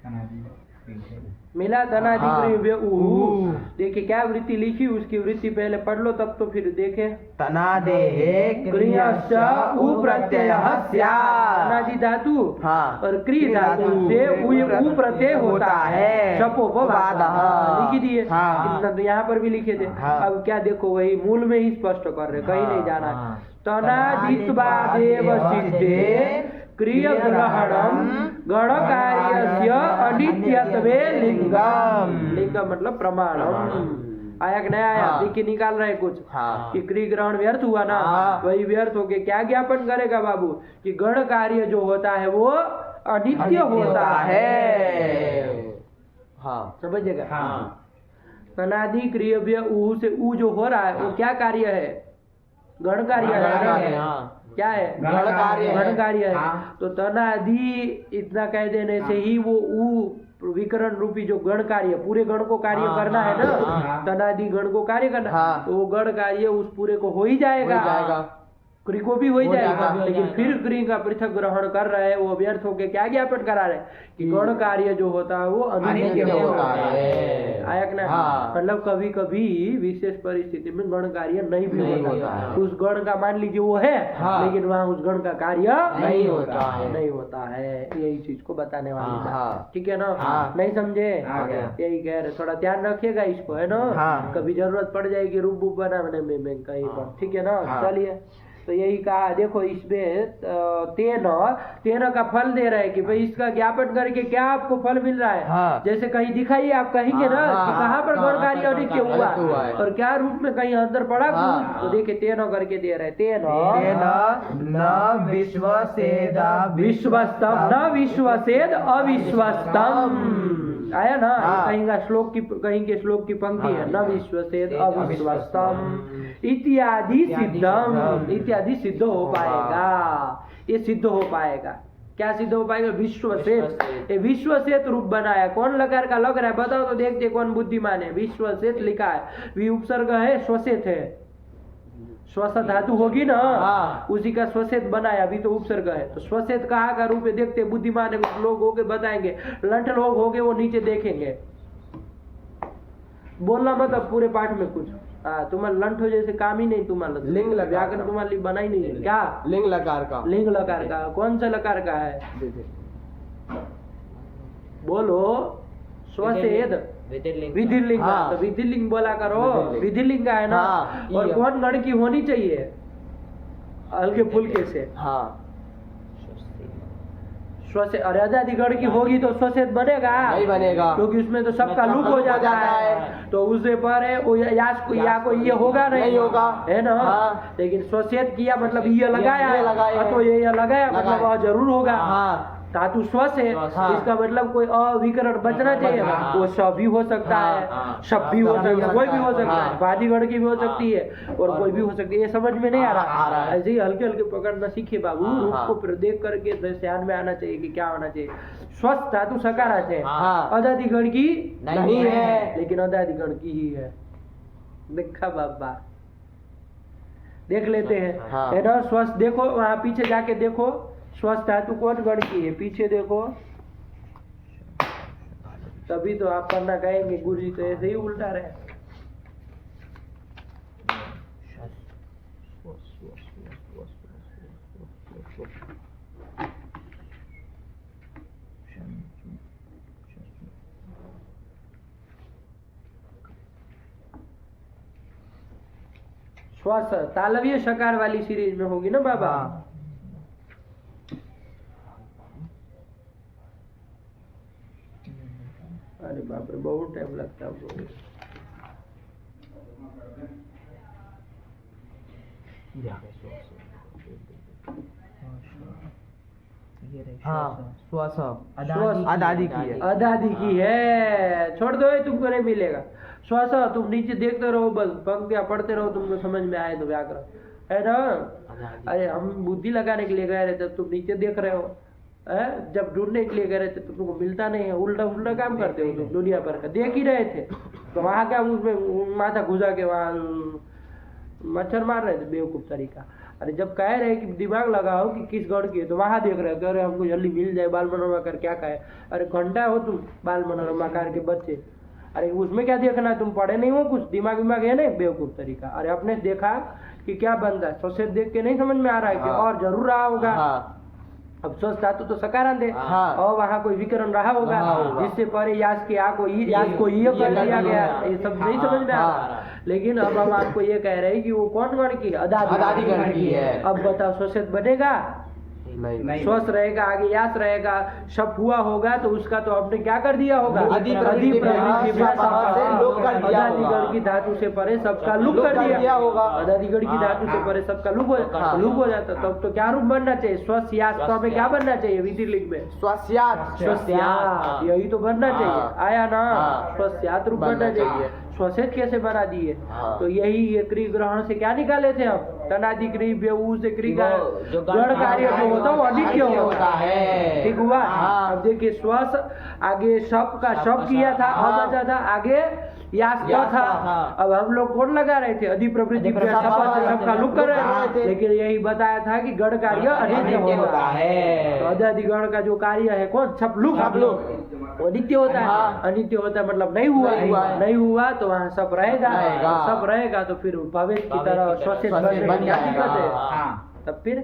S4: तनादी क्री है।
S1: मिला तनादि
S2: हाँ।
S1: क्री बेऊ।
S2: ऊ।
S1: देखिए क्या वृत्ति लिखी, उसकी वृत्ति पहले पढ़ लो तब तो फिर देखे।
S2: तनादेः
S1: क्रियश्च उ प्रत्ययः स्यात्। तनादि धातु
S2: हाँ।
S1: और क्री धातु से उ प्रत्यय होता है।
S2: शपोपवादः।
S1: लिख दिए।
S2: हाँ।
S1: इतना तो यहाँ पर भी लिखे थे।
S2: हाँ।
S1: अब क्या देखो वही मूल में ही स्पष्ट कर रहे, कहीं नहीं जाना।
S2: हाँ।
S1: तनादित्वादेव सिद्धे क्रिय ग्रहणम गण कार्यस्य अनित्यत्वे लिंगम। लिंगम मतलब प्रमाणम। आया कि नहीं आया?
S2: हाँ।
S1: देखिए निकाल रहे कुछ
S2: हाँ।
S1: कि क्री ग्रहण व्यर्थ हुआ ना।
S2: हाँ।
S1: वही व्यर्थ होके क्या ज्ञापन करेगा बाबू? कि गण कार्य जो होता है वो अनित्य होता है।
S2: हाँ।
S1: समझेगा?
S4: हाँ।
S1: तनादि क्रियव्य ऊ से ऊ जो हो रहा है वो क्या कार्य है? गण कार्य
S2: गण कार्य,
S1: है।
S2: हाँ।
S1: क्या है?
S2: गण कार्य है।
S1: गण कार्य है।
S4: हाँ।
S1: तो तनादि इतना कह देने से ही वो ऊ विकरण रूपी जो गण कार्य, पूरे गण को कार्य
S2: हाँ,
S1: करना है ना।
S4: हाँ।
S1: तनादि गण को कार्य करना।
S2: हाँ।
S1: तो वो गण कार्य उस पूरे को हो ही जाएगा।
S2: हो जाएगा।
S1: क्री को भी हो ही
S2: हो
S1: जाएगा।
S2: जाएगा।
S1: लेकिन फिर क्री का पृथक ग्रहण कर रहे हैं वो व्यर्थ होके क्या ज्ञापन करा रहे कि गण कार्य जो होता है वो अनित्य
S2: अनित्य
S1: होता
S2: होता
S1: है।
S2: है।
S1: आया कि नहीं?
S2: हाँ।
S1: मतलब कभी कभी विशेष परिस्थिति में गण कार्य नहीं भी
S2: नहीं
S1: होता
S2: होता है।
S1: उस गण का मान लीजिए वो है।
S2: हाँ।
S1: लेकिन वहाँ उस गण का कार्य
S2: नहीं होता है।
S1: नहीं होता है। यही चीज को बताने वाली
S2: हाँ,
S1: बात।
S2: हाँ।
S1: ठीक है ना?
S2: हाँ।
S1: नहीं समझे?
S4: आ गया।
S1: यही कह रहे, थोड़ा ध्यान रखिएगा इसको, है ना?
S2: हाँ।
S1: कभी जरूरत पड़ जाएगी रूप बुक बनाने में कहीं पर। ठीक है ना?
S2: हाँ।
S1: चलिए तो यही कहा। देखो इसमें तेन का फल दे रहे हैं कि भाई इसका ज्ञापन करके क्या आपको फल मिल रहा है।
S2: हाँ।
S1: जैसे कहीं दिखाइए, आप कहेंगे ना
S2: हाँ,
S1: कि
S2: हाँ,
S1: कहाँ पर
S2: हाँ,
S1: गण कार्य
S2: हाँ,
S1: अनित्य
S2: हाँ,
S1: हुआ
S2: अनित्य हुआ है।
S1: और क्या रूप में कहीं अंदर पड़ा
S2: हाँ,
S1: कुछ। तो देखिए तेन करके दे रहे हैं। तेन
S2: न विश्वसेद
S1: विश्वस्तम न विश्वसेद अविश्वस्तम। आया ना?
S2: हाँ।
S1: कहीं के श्लोक की पंक्ति है, न विश्वसेद अविश्वस्तम इत्यादि सिद्धम। इत्यादि सिद्ध हो पाएगा। ये सिद्ध हो पाएगा। क्या सिद्ध हो पाएगा? विश्वसेत। ये विश्वसेत रूप बनाया। कौन लकार का लग रहा है बताओ तो देखते कौन बुद्धिमान है। विश्वसेत लिखा है, वि उपसर्ग है, श्वसेत है। श्वस धातु होगी ना,
S2: हाँ।
S1: उसी का श्वसेत बनाया, अभी तो उपसर्ग है। तो श्वसेत कहाँ का रूप है देखते, बुद्धिमान है कुछ लोग होके बताएंगे, लंठ लोग होगे वो नीचे देखेंगे। बोलना मत अब पूरे पाठ में कुछ। हाँ, तुम्हारा लंठ हो जैसे काम ही नहीं तुम्हारा।
S2: लिंग लकार
S1: व्याकरण
S2: का।
S1: तुम्हारे लिए बना ही नहीं है क्या?
S2: लिंग लकार का।
S1: लिंग लकार का। कौन सा लकार का है? बोलो। श्वसेद
S3: विधिलिंग।
S1: विधिलिंग।
S2: हाँ।
S1: तो विधिलिंग बोला करो।
S2: विधिलिंग।
S1: विधिलिंग का है ना।
S2: हाँ,
S1: और
S2: ये।
S1: कौन गण की होनी चाहिए? हल्के फुल्के से।
S2: हाँ
S1: स्वसे अरे अदादिगण की होगी तो स्वसेत बनेगा
S2: नहीं बनेगा,
S1: क्योंकि उसमें तो सबका लुक हो जाता है, तो उससे पर है वो या को ये होगा
S2: नहीं होगा,
S1: है ना।
S2: हाँ।
S1: लेकिन स्वसेत किया मतलब ये लगाया
S2: ये लगाया
S1: हाँ, तो ये लगाया मतलब
S2: लगाया।
S1: वह जरूर होगा।
S2: हाँ
S1: धातु स्वस्थ है
S2: हाँ।
S1: इसका मतलब कोई अविकरण बचना चाहिए,
S2: हाँ।
S1: वो श भी हो सकता
S2: हाँ,
S1: है,
S3: हाँ।
S1: शब भी हो सकता है, कोई भी हो सकता है,
S2: हाँ।
S1: बादीगण की भी हो सकती है और कोई भी हो सकती है। ये समझ में नहीं आ
S2: आ रहा
S1: रहा
S2: है।
S1: ऐसे ही हल्के हल्के पकड़ना सीखिए बाबू।
S2: हाँ,
S1: रूप
S2: हाँ।
S1: को फिर देख करके ध्यान में आना चाहिए कि क्या होना चाहिए। स्वस्थ धातु सकारात है,
S2: हाँ।
S1: अदादिगण की
S2: नहीं है,
S1: लेकिन अदादिगण की ही है। देखा बाबा, देख लेते हैं
S2: हाँ।
S1: है ना। स्वस्थ देखो वहां पीछे जाके देखो, स्वस्थ धातु कौन गण की है, पीछे देखो, तभी तो आप पढ़ना कहेंगे गुरुजी तो ऐसे ही उल्टा रहे। श्वास तालव्य शकार वाली सीरीज में होगी ना बाबा। अरे बाप रे बहुत टाइम लगता है।
S2: हाँ श्वास
S1: श्वास
S2: अदादि की है,
S1: अदादि की है, छोड़ दो ये तुमको नहीं मिलेगा। श्वास तुम नीचे देखते रहो, बस पंक्तियां पढ़ते रहो, तुमको समझ में आए तो व्याकरण है ना। अरे हम बुद्धि लगाने के लिए गए रहते, तुम नीचे देख रहे हो है? जब ढूंढने के लिए गए रहते तो तुमको मिलता नहीं है, उल्टा उल्टा काम करते हो तुम दुनिया भर का। देख ही रहे थे तो वहां क्या उसमें माथा घुसा के वहां मच्छर मार रहे थे बेवकूफ तरीका। अरे जब कह रहे कि दिमाग लगाओ कि किस गढ़ की है तो वहां देख रहे हो, अरे हमको जल्दी मिल जाए बाल मनोरमा कर, क्या कहे। अरे घंटा हो तुम बाल मनोरमा कर के बच्चे, अरे उसमें क्या देखना है, तुम पढ़े नहीं हो, कुछ दिमाग विमाग है नहीं, बेवकूफ तरीका। अरे अपने देखा कि क्या बनता है, सोचे देख के नहीं समझ में आ रहा है कि और जरूर रहा होगा।
S2: हाँ
S1: अब स्वस्थ धातु तो सकारांत है
S2: हाँ।
S1: और वहाँ कोई विकरण रहा होगा जिससे परे यास के आ को यास को ये कर दिया गया, ये सब नहीं समझ में आ रहा। लेकिन अब हम आपको ये कह रहे हैं कि वो कौन गण की है,
S2: अदादि गण की है।
S1: अब बताओ स्वसेत बनेगा
S2: नहीं,
S1: स्वस्थ रहेगा, आगे यास रहेगा, शब हुआ होगा तो उसका तो आपने क्या कर दिया होगा,
S2: अधि प्रवृत्ति में लोक कर दिया होगा।
S1: अदादिगण की धातु से परे सबका लुक कर दिया होगा। अदादिगण की धातु से परे सबका लुक हो जाता। तब तो क्या रूप बनना चाहिए, स्वस्यात। तो हमें क्या बनना चाहिए विधिलिंग में,
S2: स्वस्यात,
S1: स्वस्यात, यही तो बनना चाहिए। आया ना, स्वस्यात रूप बनना चाहिए। स्वसेत कैसे बना दिए, तो यही ये क्री ग्रहण से क्या निकाले थे हम, तनादि क्री बेऊ से क्री गण कार्य जो होता है वो अनित्य होता है। ठीक हुआ। अब देखिए श्वास आगे शब का शब किया था, बचा था, आगे यास था। अब हम लोग कौन लगा रहे थे, अधि प्रवृत्ति सबका लुक कर रहे थे, लेकिन यही बताया था कि गण कार्य अनित्य होता है। तो अदादिगण का जो कार्य है कौन, छप लुक वो नित्य होता है। अनित्य होता है मतलब नहीं हुआ तो वहाँ सब रहेगा, सब रहेगा तो फिर भविष्य की तरह स्वसेत बन क्या दिक्कत है। तब फिर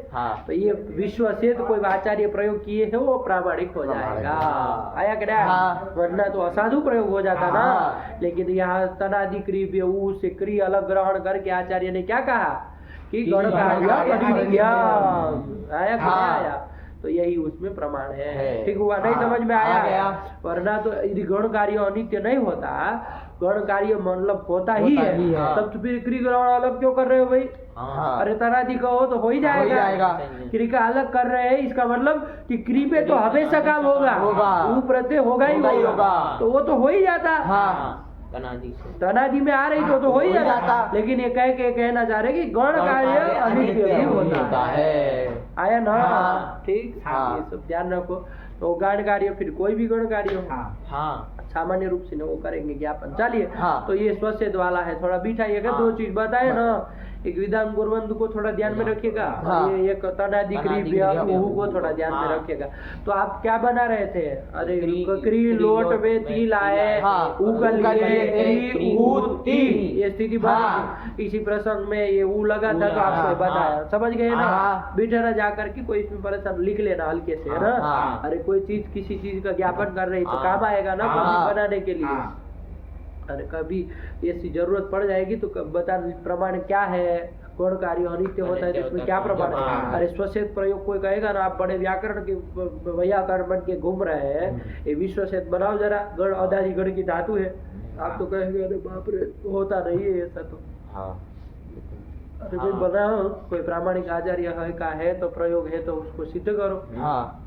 S1: तो ये विश्व से तो कोई आचार्य प्रयोग किए है वो प्रामाणिक हो जाएगा। आया क्या, वरना तो असाधु प्रयोग हो जाता ना। लेकिन यहाँ तनादि क्री बेऊ से क्री अलग ग्रहण करके आचार्य ने क्या कहा कि गण कार्य आया क्या आया, तो यही उसमें प्रमाण है। ठीक हुआ, नहीं समझ में आया। वरना तो यदि गण कार्य अनित्य नहीं होता, गण कार्य मतलब होता ही है, तब तो फिर क्री ग्रहण अलग क्यों कर रहे हो भाई। अरे तनादि कहो तो हो ही जाएगा। क्री का अलग कर रहे हैं, इसका मतलब कि क्री पे तो हमेशा काम होगा, वो प्रत्यय होगा ही होगा, तो वो तो हो ही जाता। तनादि में आ रही तो हो ही जाता। लेकिन ये कह के कहना चाह रहे कि गण कार्य अनित्य भी होता है। आया ना, ठीक। ये सब ध्यान रखो। तो गण कार्य फिर कोई भी गण कार्य हो, सामान्य रूप से न वो करेंगे ज्ञापन। चलिए, तो ये स्वसेत वाला है, थोड़ा बिठाइए। दो चीज बताए ना, एक विधान गुरबंधु को थोड़ा ध्यान में रखिएगा, ये एक तनादि क्री को थोड़ा ध्यान में रखिएगा। तो आप क्या बना रहे थे, अरे क्री लोट में ती लाए, ये स्थिति बनी। इसी प्रसंग में ये ऊ लगा था तो आपको बताया, समझ गए ना। बिठा जाकर के कोई इसमें परेशान लिख लेना हल्के से, है ना। अरे कोई चीज किसी चीज का ज्ञापन कर रही तो काम आएगा ना बनाने के लिए। अरे कभी ऐसी जरूरत पड़ जाएगी तो बता प्रमाण क्या है, गौण कार्य अनित्य होता है तो इसमें क्या प्रमाण है?
S3: हाँ।
S1: अरे स्वसेत प्रयोग कोई कहेगा ना, आप बड़े व्याकरण के वैयाकरण बन के घूम रहे हैं, ये विश्वसेत बनाओ जरा, गण अदारी गण की धातु है, आप तो कहेंगे अरे बाप रे होता नहीं है ऐसा तो।
S2: हाँ
S1: अरे भाई बनाओ, कोई प्रामाणिक आचार्य है का है तो प्रयोग है तो उसको सिद्ध करो।
S2: हाँ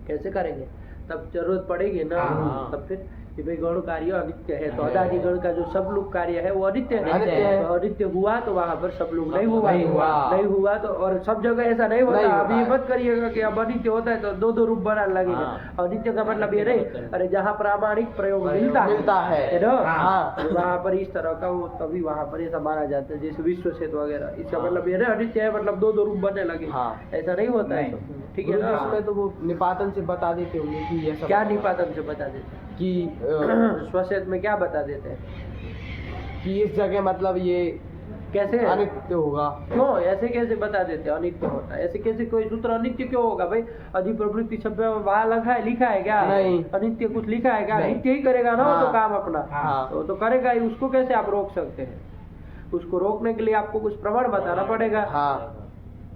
S1: कैसे करेंगे? तब जरूरत पड़ेगी ना,
S3: हाँ।
S1: तब फिर कि भाई गौण कार्य अनित्य है तो अदादि गण का जो सब लोग कार्य है वो अनित्य है।
S2: अनित्य है।
S1: तो अनित्य हुआ तो वहां पर सब लोग नहीं हुआ,
S2: नहीं हुआ।
S1: तो और सब जगह ऐसा नहीं होता।
S2: नहीं होता
S1: अभी
S2: है।
S1: मत करिएगा कि अब अनित्य होता है तो दो दो रूप बनाने लगेगा।
S3: हाँ।
S1: अनित्य का मतलब ये नहीं, अरे जहाँ प्रामाणिक प्रयोग मिलता
S2: है।
S1: ना,
S2: हाँ।
S1: वहाँ पर इस तरह का वो तभी वहाँ पर ऐसा माना जाता है, जैसे विश्वसेत वगैरह। इसका मतलब ये नहीं अनित्य है मतलब दो दो रूप बनने लगे,
S2: हाँ।
S1: ऐसा नहीं होता है। ठीक है ना?
S2: उसमें तो वो निपातन से बता देते होंगे कि ये सब
S1: क्या निपातन से बता देते
S2: कि
S1: स्वसेत में क्या बता देते हैं?
S2: कि इस जगह मतलब ये
S1: कैसे
S2: अनित्य होगा।
S1: क्यों ऐसे कैसे बता देते हैं अनित्य होता है? ऐसे कैसे कोई सूत्र अनित्य क्यों होगा भाई? अधिप्रवृत्ति शब्द में वहाँ लिखा है क्या?
S2: नहीं।
S1: अनित्य कुछ लिखा है क्या?
S2: नहीं।
S1: नित्य ही करेगा ना वो तो
S2: हाँ।
S1: काम अपना।
S2: हाँ।
S1: तो करेगा ही, उसको कैसे आप रोक सकते हैं? उसको रोकने के लिए आपको कुछ प्रमाण बताना पड़ेगा।
S2: हाँ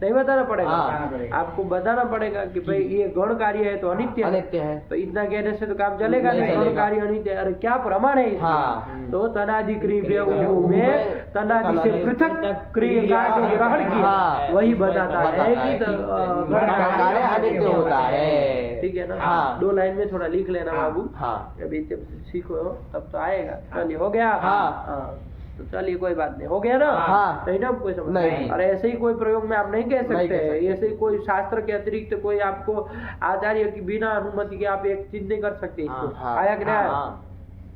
S1: नहीं बताना पड़ेगा?
S2: हाँ।
S1: आपको बताना पड़ेगा कि भाई ये गौण कार्य है तो अनित्य है।
S2: अनित्य है।
S1: तो इतना कहने से तो काम चलेगा
S2: नहीं
S1: नहीं, गौण
S2: चलेगा।
S1: कार्य अनित्य है। अरे क्या प्रमाण है इसमें?
S2: हाँ।
S1: तो तनादि क्रिय में तनादि से पृथक क्रिया का जो ग्रहण किया
S2: हाँ।
S1: वही बताता है कि
S2: गण कार्य अनित्य होता है।
S1: ठीक है ना?
S2: हाँ।
S1: 2 लाइन में थोड़ा लिख लेना बाबू।
S2: हाँ।
S1: अभी जब सीखो तब तो आएगा। चलिए हो गया।
S2: हाँ।
S1: तो चलिए कोई बात नहीं, हो गया ना?
S2: हाँ।
S1: नहीं ना कोई समझ?
S2: नहीं।
S1: अरे ऐसे ही कोई प्रयोग में आप नहीं कह
S2: नहीं
S1: सकते।
S2: कह सकते।
S1: ऐसे ही कोई शास्त्र के अतिरिक्त कोई आपको आचार्य की बिना अनुमति के आप एक चीज नहीं कर सकते इसको।
S2: हाँ।
S1: आया कि नहीं आया?
S2: हाँ।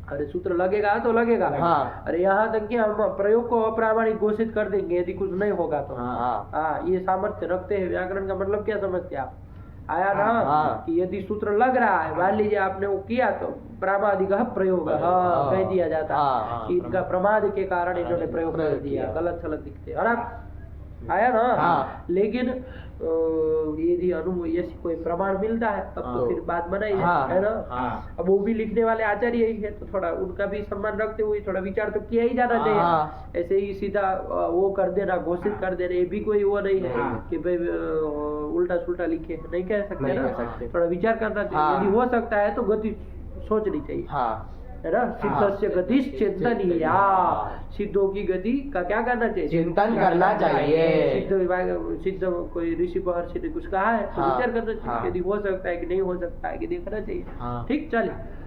S1: अरे सूत्र लगेगा तो लगेगा।
S2: हाँ।
S1: अरे यहाँ तक कि हम प्रयोग को अप्रामाणिक घोषित कर देंगे यदि कुछ नहीं होगा तो।
S2: हाँ।
S1: हाँ, ये सामर्थ्य रखते हैं। व्याकरण का मतलब क्या समझते हैं आप? आया ना?
S2: हाँ।
S1: कि यदि सूत्र लग रहा है, मान लीजिए आपने वो किया तो प्रामादिक प्रयोग हाँ कह दिया जाता है
S2: हाँ।
S1: कि इनका प्रमाद के कारण इन्होंने प्रयोग कर दिया, गलत सलत दिखते है ना? आया ना?
S2: हाँ।
S1: लेकिन यदि ऐसी कोई प्रमाण मिलता है तब तो
S2: हाँ।
S1: फिर बात बनाई
S2: हाँ।
S1: है ना?
S3: हाँ।
S1: अब वो भी लिखने वाले आचार्य ही है तो थोड़ा उनका भी सम्मान रखते हुए थोड़ा विचार तो किया ही जाना चाहिए।
S2: हाँ।
S1: ऐसे ही सीधा वो कर देना, घोषित कर देना, ये भी कोई वो नहीं है
S2: हाँ।
S1: कि भाई उल्टा सुल्टा लिखे, नहीं कह सकते
S2: नहीं
S1: ना?
S2: कह सकते।
S1: थोड़ा विचार करना चाहिए।
S2: हाँ।
S1: यदि हो सकता है तो गति सोचनी चाहिए,
S2: हाँ।
S1: है ना? सिद्धस्य गति चिंतनीया, सिद्धों की गति का क्या करना चाहिए?
S2: चिंतन करना चाहिए।
S1: सिद्ध कोई ऋषि महर्षि ने कुछ कहा है तो
S2: हाँ।
S1: विचार करना चाहिए।
S2: हाँ।
S1: यदि हो सकता है कि नहीं हो सकता है कि देखना चाहिए।
S2: हाँ।
S1: ठीक, चलिए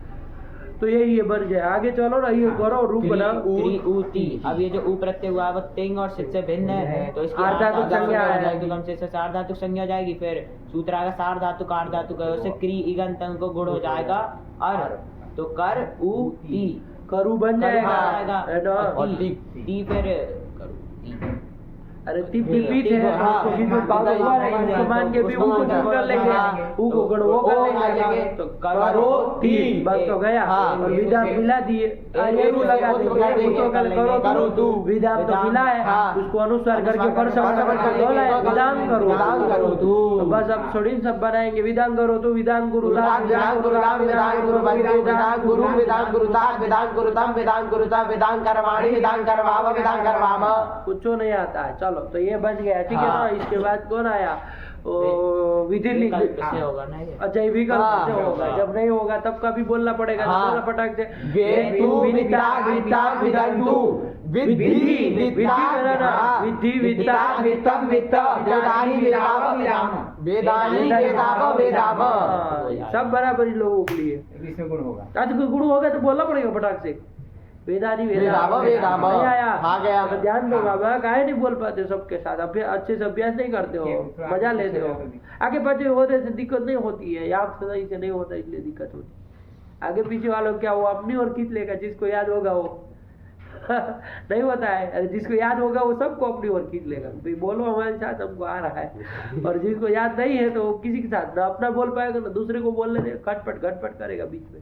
S1: तो यही ये बन गया। आगे चलो ना, ये करो रूप बना।
S3: ऊती। अब ये जो ऊ प्रत्यय हुआ वो तिंग और सिद्ध से भिन्न है तो इसकी
S1: आर्धातुक संज्ञा है।
S3: तो कम से सार्धातुक संज्ञा हो जाएगी। फिर सूत्र आएगा सार्धातुक आर्धातुक है, उससे क्री इगंत को गुण हो जाएगा अर, तो कर ऊ ती
S1: करू बन जाएगा, है ना?
S3: और ती फिर करू ती।
S1: अरे तिप पीठ है
S2: हाँ।
S1: उसको भी तो बाबा हुआ है, उसको मान के भी ऊ को गुण कर लेंगे, ऊ को गुण वो कर लेंगे तो करो ती बस तो गया।
S2: हाँ।
S1: और विधान मिला दिए, ये रू लगा देंगे, उसको करो तू, विधान तो मिला है
S2: हाँ।
S1: उसको अनुसार करके पर समझ कर दो है विधान करो
S2: तू।
S1: तो बस अब थोड़ी सब बनाएंगे। विधान करो तू, विधान गुरु
S2: विधान गुरु राम विधान गुरु बंधु विधान गुरु विधान गुरु दास विधान गुरु तम विधान गुरु तम विधान करवाणी विधान करवाव विधान करवाम।
S1: कुछ नहीं आता है। चलो तो ये बन गया, ठीक है ना?
S2: हाँ।
S1: इसके बाद कौन आया? विधि
S3: विकल्प से होगा ना ये।
S1: अच्छा, ये विकल्प
S2: हाँ।
S1: से होगा। जब नहीं होगा तब का भी बोलना पड़ेगा।
S2: हाँ।
S1: बोलना पटक से
S2: वेतु विद्या विद्या विदंतु विद्धि विद्या
S1: विद्धि विद्या
S2: वित्तम वित्त वेदानि वेदाव विदाम वेदानि वेदाव वेदाम।
S1: सब बराबर ही लोगों के लिए।
S4: इसमें गुण होगा।
S1: आज कोई गुण होगा तो बोलना पड़ेगा पटाख से। वेदानी
S2: वेदाव वेदाम।
S1: नहीं आया?
S2: आ गया।
S1: तो ध्यान दो बाबा, काहे नहीं बोल पाते सबके साथ? अच्छे से अभ्यास नहीं करते हो, मजा लेते हो। आगे पीछे होने से दिक्कत नहीं होती है, याद सही से नहीं होता इसलिए दिक्कत होती। आगे पीछे वालों क्या वो अपनी और खींच लेगा, जिसको याद होगा वो नहीं होता है। अरे जिसको याद होगा वो सबको अपनी ओर खींच लेगा, भाई बोलो हमारे साथ, हमको आ रहा है। और जिसको याद नहीं है तो वो किसी के साथ ना अपना बोल पाएगा ना दूसरे को बोलने दे, खटपट करेगा बीच में।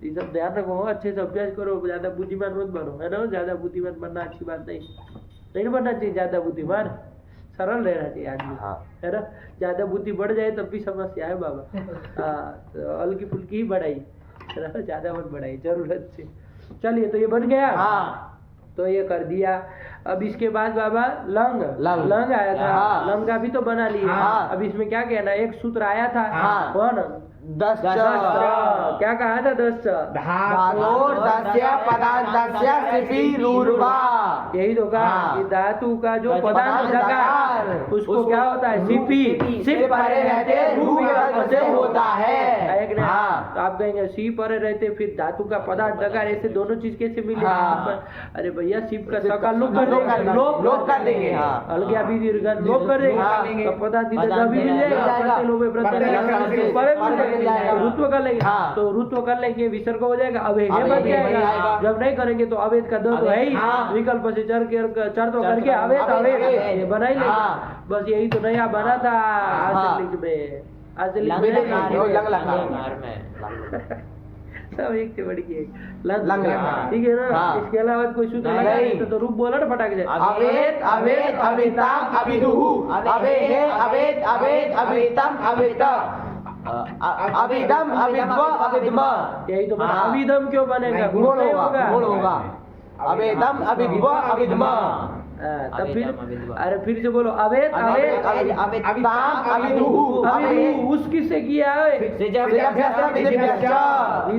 S1: ये सब ध्यान रखो, अच्छे से अभ्यास करो, ज्यादा बुद्धिमान मत बनो, है ना? ज्यादा बुद्धिमान बनना अच्छी बात नहीं बनना चाहिए। ज्यादा बुद्धिमान, सरल रहना चाहिए आदमी, है ना? ज्यादा बुद्धि बढ़ जाए तब भी समस्या है बाबा। हाँ, तो हल्की फुल्की ही बढ़ाई, ज्यादा मत बढ़ाई जरूरत से। चलिए तो ये बन गया।
S2: हाँ।
S1: तो ये कर दिया। अब इसके बाद बाबा लंग
S2: लंग।
S1: लंग आया था,
S2: हाँ।
S1: लंग का भी तो बना लिया।
S2: हाँ।
S1: अब इसमें क्या कहना, एक सूत्र आया था
S2: हाँ।
S1: कौन,
S2: दस
S1: क्या कहा था, दस
S2: धातोर दस्य पदार्थस्य सिपि रूर्वा।
S1: यही तो कहा
S2: हाँ।
S1: कि धातु का जो
S2: पदार्थ
S1: पदार्थ
S2: दकार,
S1: दकार उसको क्या होता है, सीपी
S2: सिप परे रहते रू विकल्प से होता है।
S1: है कि नहीं?
S2: हाँ।
S1: तो आप कहेंगे सी परे रहते, फिर धातु का पदार्थ दकार, ऐसे दोनों चीज कैसे मिले?
S2: हाँ।
S1: अरे भैया सिप का सकार लोप कर देंगे,
S2: लोप कर देंगे। हाँ।
S1: अलग भी दीर्घ लोप कर देंगे,
S2: हाँ।
S1: तो पदार्थ भी मिल जाएगा, प्रत्यय लोपे प्रत्यय परे मिल जाएगा, रुत्व कर लेंगे।
S2: हाँ।
S1: तो रुत्व कर लेंगे, विसर्ग हो जाएगा, अवैध
S2: अवैध
S1: बच
S2: बन
S1: जाएगा।
S2: जाएगा।
S1: जब नहीं करेंगे तो अवैध का दो तो है ही,
S2: हाँ।
S1: विकल्प से चर तो करके अवैध
S2: अवैध।
S1: ये बना ही लेंगे।
S2: हाँ।
S1: बस यही तो नया बना था आंसलिक में, आंसलिक में
S3: लंग में
S1: सब एक से बढ़ के एक लंग
S2: लंग।
S1: ठीक है ना?
S2: हाँ।
S1: इसके अलावा कोई सूत्र
S2: नहीं।
S1: लगा नहीं तो रूप बोला ना फटाक से।
S2: अवेद अवेद अविताम अविदुहु अवेहे अवेद अवेद अवितम अवित अविदम अविद्व अविद्म।
S1: यही तो बना।
S2: हाँ।
S1: अविदम क्यों बनेगा,
S2: गुण
S1: नहीं
S2: होगा, गुण होगा। अवेदम अविद्व अविद्म।
S1: तब फिर
S3: अवेदम, अविद्व।
S1: अरे फिर से बोलो, अवेद अवेद
S2: अविताम अविदुहु
S1: अभी उस किससे किया है, विद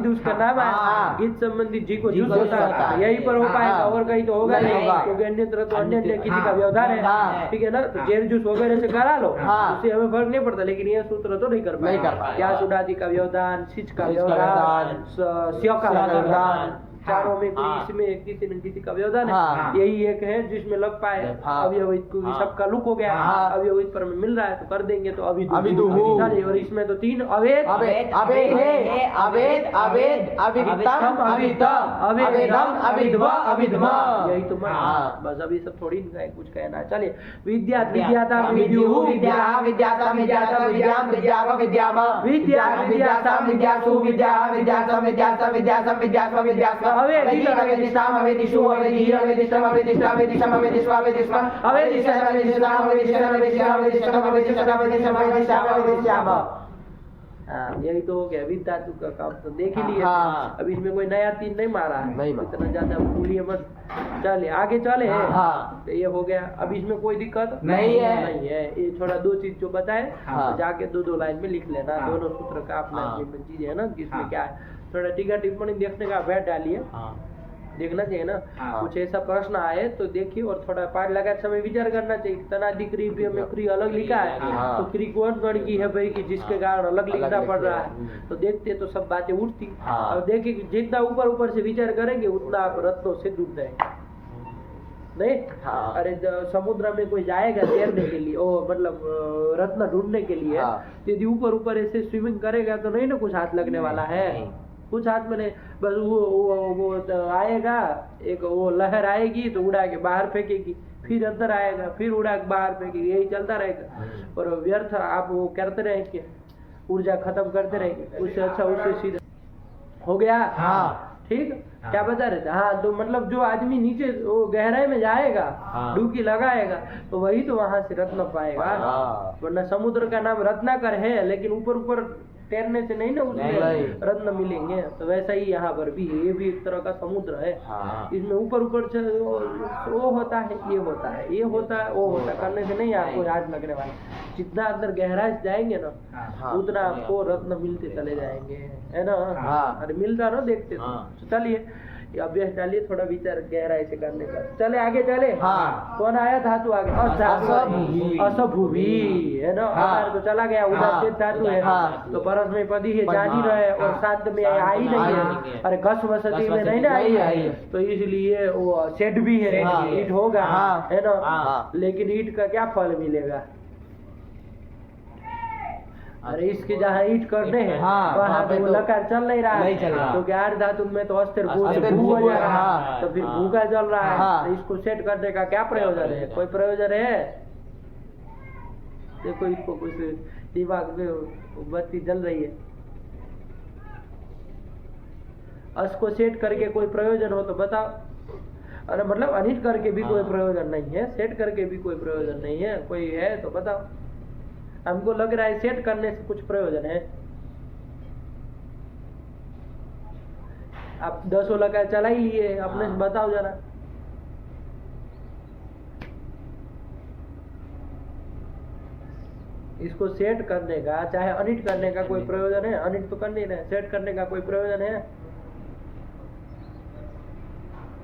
S1: उसका नाम है।
S2: हाँ।
S1: गीत संबंधित जी को
S2: जी
S1: जुस
S2: को
S1: होता
S2: होता
S1: है,
S2: है।
S1: यही पर हो पाएगा,
S2: हाँ।
S1: और कहीं तो होगा
S2: नहीं
S1: नहीं,
S2: होगा।
S1: क्योंकि अन्यत्र तो अन्य किसी का
S4: हाँ।
S1: व्यवधान है।
S2: हाँ।
S1: ठीक है ना? तो जेल जूस वगैरह से करा लो,
S2: हाँ।
S1: उससे हमें फर्क नहीं पड़ता, लेकिन ये सूत्र तो नहीं कर
S2: नहीं कर
S1: पाएगा।
S2: पाएगा।
S1: क्या सुडादी का व्यवधान, सिच का
S2: सिच का
S1: व्यवधान,
S2: व्यवधान,
S1: स्यो का
S2: स्यो का
S1: व्यवधान,
S2: व्यवधान।
S1: चारों में कोई
S3: हाँ।
S1: इसमें किसी न किसी का व्यवधान है।
S2: हाँ।
S1: यही एक है जिसमें लग पाए।
S2: हाँ।
S1: अव्यवहित क्योंकि
S3: हाँ।
S1: सबका लुक हो गया,
S2: हाँ।
S1: अव्यवहित पर हमें मिल रहा है तो कर देंगे, तो
S2: अभिदुहु।
S1: चलिए, और इसमें तो तीन अवेद
S2: अवेद अवेहे अवेद अवेद अवितम अवित अवेदम अविद्व अविद्म।
S1: यही तो मैं
S2: हाँ।
S1: बस अभी सब थोड़ी कुछ कहना है। चलिए, विद्याता
S2: विद्युः विद्या विद्यातं विद्यातं विद्यां विद्याव विद्याम
S1: विद्या
S2: विद्यासां विद्यासु विद्या विद्यासं विद्यासं विद्यासं विद्यास्व विद्यास्व अवेदिष्टाम अवेदिषु अवेदिः अवेदिष्टम अवेदिष्टा अवेदिष्टम अवेदिष्व अवेदिष्म अवेदिष्टम अवेदिष्टाम अवेदिष्टम अवेदिष्टम अवेदिष्टम अवेदिष्टम अवेदिष्टम अवेदिष्टाम अवेदिष्याम।
S1: यही तो हो गया विद धातु का काम, तो देख ही लिए।
S2: हाँ।
S1: अब इसमें कोई नया तीन नहीं मारा है,
S2: नहीं मारा।
S1: इतना ज्यादा भूलिए मत। चले आगे चले।
S2: हाँ।
S1: तो ये हो गया। अब इसमें कोई दिक्कत
S2: नहीं है।
S1: नहीं है। ये थोड़ा दो चीज जो बताए,
S2: हाँ।
S1: तो जाके दो लाइन में लिख लेना।
S4: हाँ।
S1: दोनों सूत्र का अपना
S3: हाँ।
S1: चीज है ना, किसमें
S4: हाँ।
S1: क्या है। थोड़ा टीका टिप्पणी देखने का अभ्यास डालिए, देखना चाहिए ना।
S4: हाँ।
S1: कुछ ऐसा प्रश्न आए तो देखिए, और थोड़ा पाठ लगाते समय विचार करना चाहिए। तनादि क्रिय भी हमें क्रिय अलग लिखा है,
S2: हाँ।
S1: तो क्रिय कौन गण की है भाई, कि जिसके कारण अलग लिखना
S2: अलग
S1: पड़ रहा
S2: लिखना
S1: है।
S2: है।
S1: तो देखते तो सब बातें उठती।
S2: हाँ।
S1: अब देखिए कि जितना ऊपर से विचार करेंगे उतना आप रत्नों से जुड़ जाएंगे। नहीं?
S2: हाँ।
S1: अरे समुद्र में कोई जाएगा तैरने के लिए, ओ मतलब रत्न ढूंढने के लिए,
S2: हाँ।
S1: तो यदि ऊपर ऐसे स्विमिंग करेगा तो नहीं ना कुछ हाथ लगने वाला है। कुछ हाथ में नहीं, बस वो तो आएगा, एक वो लहर आएगी तो उड़ा के बाहर फेंकेगी, फिर अंदर आएगा, फिर उड़ा के बाहर फेंकेगी, यही चलता रहेगा। और व्यर्थ आप वो करते रहेंगे, ऊर्जा खत्म करते रहेंगे। उससे अच्छा उससे सीधा हो गया।
S2: हाँ।
S1: ठीक। क्या बता रहे थे? हाँ, तो मतलब जो आदमी नीचे वो गहराई में जाएगा,
S3: हाँ।
S1: डुबकी लगाएगा, तो वही तो वहां से रत्न पाएगा।
S2: हाँ।
S1: वरना समुद्र का नाम रत्नाकर है, लेकिन ऊपर तैरने से नहीं ना उसमें
S2: नहीं।
S1: रत्न मिलेंगे। तो वैसा ही यहाँ पर भी है, ये भी एक तरह का समुद्र है।
S2: हाँ।
S1: इसमें ऊपर से वो होता है, ये होता है, ये होता है, वो होता है, करने से नहीं आपको याद लगने वाला। जितना अंदर गहराई से जाएंगे ना,
S2: हाँ।
S1: उतना आपको रत्न मिलते चले जाएंगे, है ना?
S2: हाँ।
S1: अरे मिलता ना, देखते तो।
S3: हाँ।
S1: चलिए, ये अभ्यास डालिए, थोड़ा विचार गहराई से करने का। चले आगे चले।
S2: हाँ।
S1: कौन आया धातु आगे?
S2: असभुवी।
S1: असभुवी है ना?
S2: हाँ।
S1: हमारे तो चला गया, उदात्त धातु है।
S2: हाँ।
S1: तो परस में पदी है, जान ही रहे, और
S2: हाँ।
S1: शांत में आई नहीं
S3: आई
S1: है।
S3: नहीं है।
S1: अरे घस वसती में नहीं ना
S2: नहीं
S1: आई
S2: आई
S1: है,
S2: है।
S1: तो इसलिए वो सेट भी है,
S2: हाँ।
S1: ईट होगा,
S2: हाँ।
S1: है ना?
S2: हाँ।
S1: लेकिन ईट का क्या फल मिलेगा? अरे इसके जहाँ ईट करने हैं,
S2: हाँ,
S1: वहाँ
S2: वहाँ पे
S1: तो
S2: तो
S1: लकार चल नहीं रहा है।
S2: नहीं चल रहा।
S1: क्योंकि आठ धातु में तो अस्थिर भू से
S2: अस्थिर
S1: भू
S2: भू
S1: हो जा
S2: है,
S1: रहा है,
S2: हाँ।
S1: तो फिर
S3: हाँ।
S1: भू का चल रहा है।
S2: हाँ।
S1: तो इसको सेट करने का क्या प्रयोजन है? कोई प्रयोजन है? देखो, इसको कुछ दिमाग में बत्ती जल रही है। अस को सेट करके कोई प्रयोजन हो तो बताओ। अरे मतलब अनिट करके भी कोई प्रयोजन नहीं है, सेट करके भी कोई प्रयोजन नहीं है। कोई है तो बताओ। हमको लग रहा है सेट करने से कुछ प्रयोजन है। आप 10 लगा चला ही लिए, अपने से बताओ जरा। इसको सेट करने का, चाहे अनिट करने का कोई प्रयोजन है? अनिट तो कर नहीं रहे, सेट करने का कोई प्रयोजन है?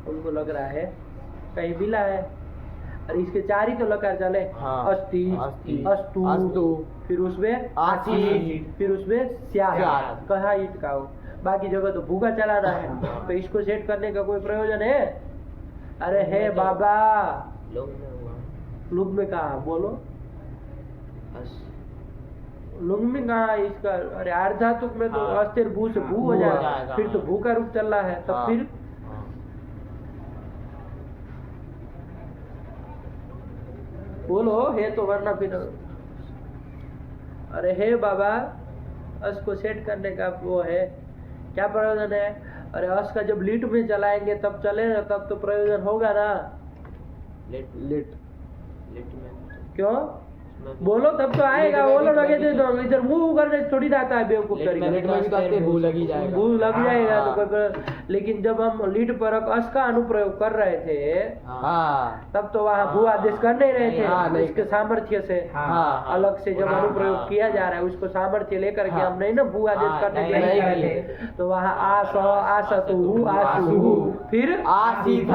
S1: उनको लग रहा है कहीं मिला है। और इसके 4 ही तो लकार चले।
S2: हाँ।
S1: अस्ति,
S2: अस्ति,
S1: अस्तु,
S2: अस्तु,
S1: फिर उसमें
S2: आसीत,
S1: फिर उसमें स्यात्।
S2: स्यात्।
S1: कहा ईट का हो, बाकी जगह तो भूखा चलाना है। तो इसको सेट करने का कोई प्रयोजन है? अरे है बाबा,
S3: लोग में हुआ
S1: लुग में कहा बोलो,
S3: अस
S1: लुंग में कहा इसका? अरे आर्धातुक में तो
S3: हाँ।
S1: अस्थिर भू से भू हो
S3: भू हो
S1: जाएगा,
S3: जाएगा,
S1: फिर तो
S3: हाँ।
S1: भू का रूप चल रहा है। तब
S2: हाँ।
S1: फिर
S3: हाँ।
S1: बोलो है तो, वरना फिर अरे हे बाबा, अस को सेट करने का वो है, क्या प्रयोजन है? अरे अस का जब लीट में चलाएंगे तब चलेगा, तब तो प्रयोजन होगा ना।
S3: लिट
S2: लिट,
S3: लिट में
S1: क्यों?
S3: उसमें भी-
S1: बोलो तब तो आएगा।
S2: लिट में
S1: बोलो
S2: भी-
S1: लगे तो इधर मुंह करने से थोड़ी जाता है बेवकूफ
S3: लिट में
S1: तरीका।
S2: लिट में भी तो अस्थिर भू लगी जाएगा।
S1: भू लग जाएगा तो
S2: हाँ।
S1: कोई लेकिन जब हम लीट पर अस का अनुप्रयोग कर रहे थे
S2: हाँ,
S1: तब तो वहाँ भू आदेश कर नहीं रहे थे।
S2: हाँ, नहीं।
S1: इसके सामर्थ्य से
S2: हाँ,
S1: अलग से जब
S3: हाँ,
S1: अनुप्रयोग
S3: हाँ।
S1: किया जा रहा है, उसको सामर्थ्य लेकर के
S2: हाँ।
S1: हम नहीं ना भू आदेश
S3: हाँ,
S1: करने
S3: नहीं,
S1: के लिए
S2: नहीं,
S1: करते। तो वहाँ आस आसतु आसु फिर
S2: आसीत,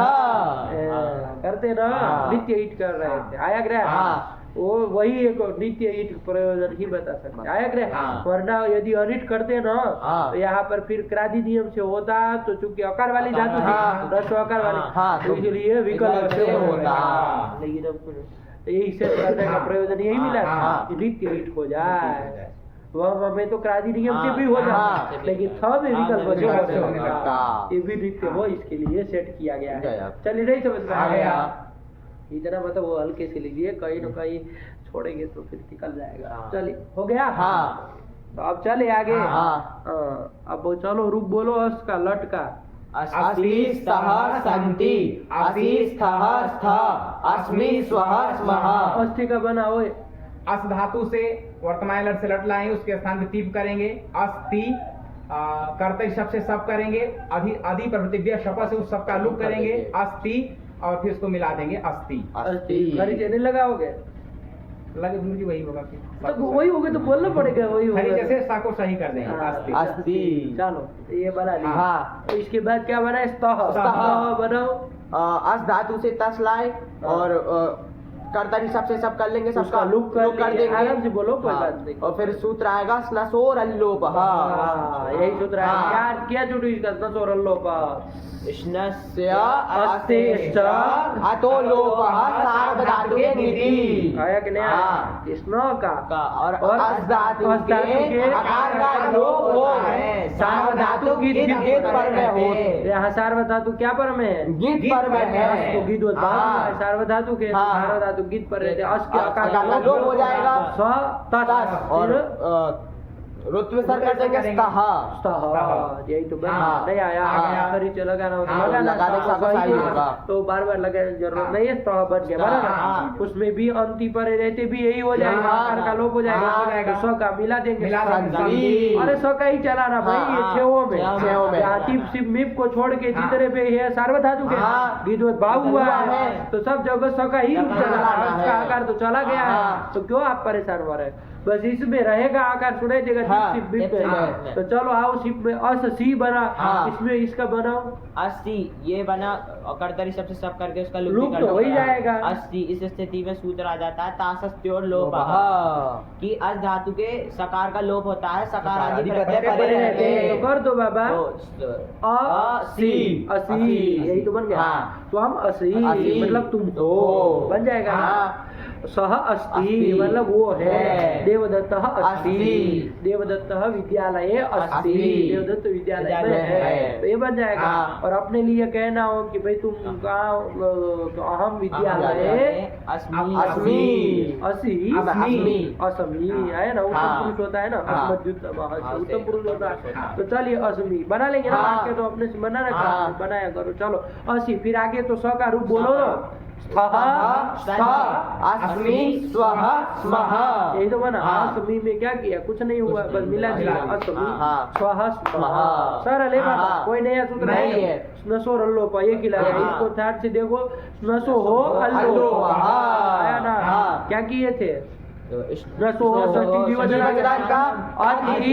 S1: करते ना,
S2: हाँ।
S1: नित्य ईट कर रहे थे। आया ग्रह?
S2: हाँ।
S1: वो वही एक नित्य ईट प्रयोजन ही बता सकते। आया ग्रह?
S2: हाँ।
S1: वरना यदि अनिट करते ना
S2: हाँ।
S1: तो यहाँ पर फिर क्रादि नियम से होता, तो चूंकि अकार वाली धातु
S2: हाँ।
S1: थी, रस्व अकार वाली,
S2: हाँ,
S1: तो इसलिए विकल्प से होता।
S2: हाँ।
S1: लेकिन अब तो यही सेट करने का प्रयोजन यही मिला
S2: हाँ।
S1: कि नित्य ईट हो जाए। वह हमें तो क्रादि नियम से भी हो
S2: हाँ।
S1: जाए, लेकिन था में
S3: हाँ,
S1: विकल्प से
S2: विकल्प से
S1: होने
S2: होने
S1: लगता।
S2: लगता।
S1: ये भी नित्य हो, इसके लिए सेट किया गया
S2: गया।
S1: है। चलिए नहीं समझ में
S2: आ गया।
S1: इतना मतलब वो हल्के से लीजिए, कहीं न कहीं छोड़ेंगे तो फिर निकल जाएगा।
S3: हाँ।
S1: चलिए हो गया।
S2: हाँ।
S1: तो अब चले आगे।
S2: हाँ।
S1: अब वो चलो रूप बोलो अस का, लट का।
S2: अस्ति स्तः सन्ति, असि स्थः स्थ, अस्मि स्वः स्मः।
S1: अस्थि का बना ओए।
S4: अस धातु से वर्तमान लट से लट लाएंगे, उसके स्थान पे तीप करेंगे। अस्ति कर्तव्य शब्द से सब करेंगे, अधि प्रवृत्ति शब्द से उस सब का लुक करेंगे, अस्ति, और फिर उसको मिला देंगे अस्ति।
S1: अस्थि खरी चेने लगाओगे
S4: लगे गुरु जी वही होगा कि
S1: तो वही होगा, तो बोलना पड़ेगा वही
S4: खरी
S1: होगा।
S4: जैसे सा को सही कर देंगे।
S1: हाँ,
S4: अस्ति।
S2: अस्ति।
S1: चलो ये बना लिया।
S2: हाँ।
S1: तो इसके बाद क्या बना? स्तः।
S4: स्तः।
S1: स्तः बनाओ।
S2: अस धातु से तस लाए और कर्तरी सब से सब कर लेंगे,
S1: उसका
S2: सबका
S1: लुक कर लेंगे। आराम से बोलो, कोई
S2: हाँ।
S1: बात नहीं।
S2: और फिर सूत्र आएगा स्नसोर अल्लोप।
S1: हाँ, यही सूत्र है।
S2: हाँ।
S1: क्या क्या जुटू इसका? स्नसोर अल्लोप।
S2: स्नस्य अस्तेश्च अतो लोपः सार्वधातुके नीति।
S1: आया कि नहीं?
S2: हाँ।
S1: स्न का
S2: और अस धातु के आकार का लोप हो, सार्वधातु की गीत पर में हो।
S1: यहाँ सार्वधातु क्या पर में है?
S2: गीत पर में है।
S1: तो गीत
S2: हाँ।
S1: सार्वधातु के
S2: हाँ।
S1: सार्वधातु गीत पर रहते। अस के आकार
S2: का लोप हो जाएगा।
S1: स तस
S2: और रुत्व सर कर देंगे स्तः।
S1: स्तः। यही तो बना।
S2: हाँ।
S1: नहीं आया?
S2: हाँ।
S1: खरी से लगाना हो तो
S2: हाँ,
S1: लगाना।
S2: लगाने से आपको सही होगा।
S1: तो बार बार लगाने की जरूरत नहीं है। स्तः बन गया, बना
S2: हाँ।
S1: ना? उसमें भी अंति पर रहते भी यही हो जाएगा,
S2: हाँ।
S1: आकार का लोप हो जाएगा।
S2: हाँ।
S1: तो स का मिला देंगे।
S4: मिला देंगे।
S2: संधि।
S1: अरे स का ही चलाना भाई, ये
S2: हाँ।
S1: छेवों में।
S2: छेवों में।
S1: यहाँ टिप सिप मिप को छोड़ के जितने पे है सार्वधातु के
S2: हाँ।
S1: विद्वत भाव हुआ
S2: हुआ
S1: है,
S2: है।
S1: तो सब जगह स का ही रूप चला रहा है।
S2: चलाना
S1: उसका
S2: है।
S1: आकार तो चला गया है,
S2: हाँ।
S1: तो क्यों आप परेशान हो रहे हैं? बस इसमें रहेगा आकार, सुनाई देगा
S2: हाँ।
S1: सिप बिप में।
S3: हाँ।
S1: तो चलो आओ सिप में अस सी बना।
S2: हाँ।
S1: इसमें इसका बनाओ।
S3: अस्ति ये बना, और कर्तरी शब्द से सब करके उसका लुक
S1: लुक
S3: भी
S1: तो
S3: कर
S1: हो ही
S3: देंगे।
S1: जाएगा।
S3: अस्ति इस स्थिति में सूत्र आ जाता है तासस्त्योर लोप।
S2: हाँ।
S3: कि अस धातु के सकार का लोप होता है, सकार आदि
S2: आदि
S3: प्रत्यय
S2: प्रत्यय
S3: परे
S2: परे
S3: रहते
S2: रहते
S3: हैं।
S1: तो कर दो बाबा।
S2: असी।
S1: असी यही तो बन गया।
S2: हाँ।
S1: तो हम असी
S2: असी।
S1: मतलब तुम हो,
S2: ओ।
S1: बन जाएगा ना?
S2: हाँ।
S1: सह अस्ति
S2: अस्ति
S1: मतलब वो है।
S2: है।
S1: देवदत्तः अस्ति।
S2: अस्ति।
S1: देवदत्तः विद्यालये अस्ति।
S2: अस्ति।
S1: देवदत्त विद्यालय में
S2: विद्यालय
S1: है।
S2: है।
S1: तो ये बन जाएगा।
S2: हाँ।
S1: और अपने लिए कहना हो कि भाई तुम कहाँ, तो अहम विद्यालये
S3: अस्मि
S2: अस्मि।
S1: असि
S2: अस्मि।
S1: असमी है ना? उत्तम
S2: हाँ।
S1: पुरुष होता है ना?
S2: हाँ।
S1: अस्मद्युत्तम उत्तम पुरुष होता है।
S2: हाँ।
S1: तो चलिए असमी बना लेंगे ना?
S2: हाँ।
S1: आगे तो अपने से बनाना
S2: हाँ।
S1: बनाया करो। चलो असी, फिर आगे तो स का रूप बोलो ना।
S2: अस्मि स्वः स्मः।
S1: यही तो बना।
S2: हाँ।
S1: असमी में क्या किया? कुछ नहीं हुआ, बस मिला दिया। असमी
S2: हाँ।
S1: स्वः स्मः। सरल है बाबा,
S2: हाँ।
S1: कोई नया सूत्र
S2: नहीं है।
S1: स्नसो अल्लोप ये खिला है।
S2: हाँ।
S1: इसको ध्यान से देखो। स्नसो हो अल्लोप।
S2: अल्लोप। हाँ।
S1: आया ना?
S2: हाँ।
S1: क्या किए थे? स्नसो षष्ठी द्विवचन
S2: का
S1: अति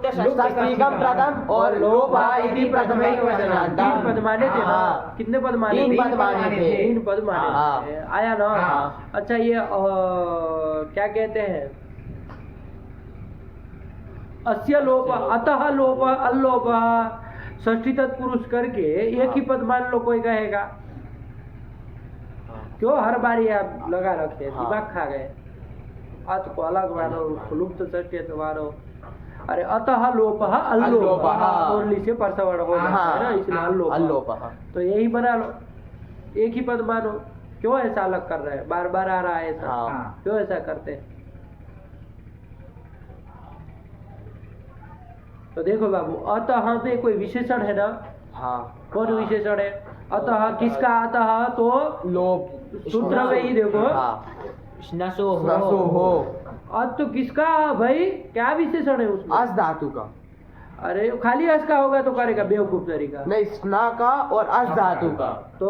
S2: षष्टिकम प्रथम और लोप इति प्रथमैकवचनान्त।
S1: तीन पद माने थे ना?
S2: हाँ।
S1: कितने पद माने
S2: तीन
S1: थे?
S2: पद माने थे।
S1: तीन पद माने
S2: हाँ।
S1: थे। आया ना?
S2: हाँ।
S1: अच्छा ये क्या कहते हैं, अस्य लोप अतः लोप अल्लोप षष्ठी तत्पुरुष करके एक ही पद मान लो कोई कहेगा, क्यों हर बारी आप लगा रखे हैं, दिमाग खा गए। अत को अलग मानो, लुप्त षष्ठी तो मानो। अरे अतः लोप अल्लोप ओनली से परसवर्ण हो जाता है ना, इसलिए अल्लोप। तो यही बना लो, एक ही पद मानो। क्यों ऐसा अलग कर रहे हैं, बार बार आ रहा है ऐसा?
S2: हाँ।
S1: क्यों ऐसा करते हैं? तो देखो बाबू, अतः में कोई विशेषण है ना?
S2: हाँ।
S1: कौन विशेषण है? अतः किसका अतः? तो
S2: लोप
S1: सूत्र में ही देखो,
S2: हाँ।
S3: स्नसो
S2: स्नसो हो।
S1: अत तो किसका भाई, क्या विशेषण है उसमें?
S2: अस धातु का।
S1: अरे खाली अस का होगा तो करेगा बेवकूफ तरीका।
S2: नहीं, स्ना का और अस धातु का।
S1: तो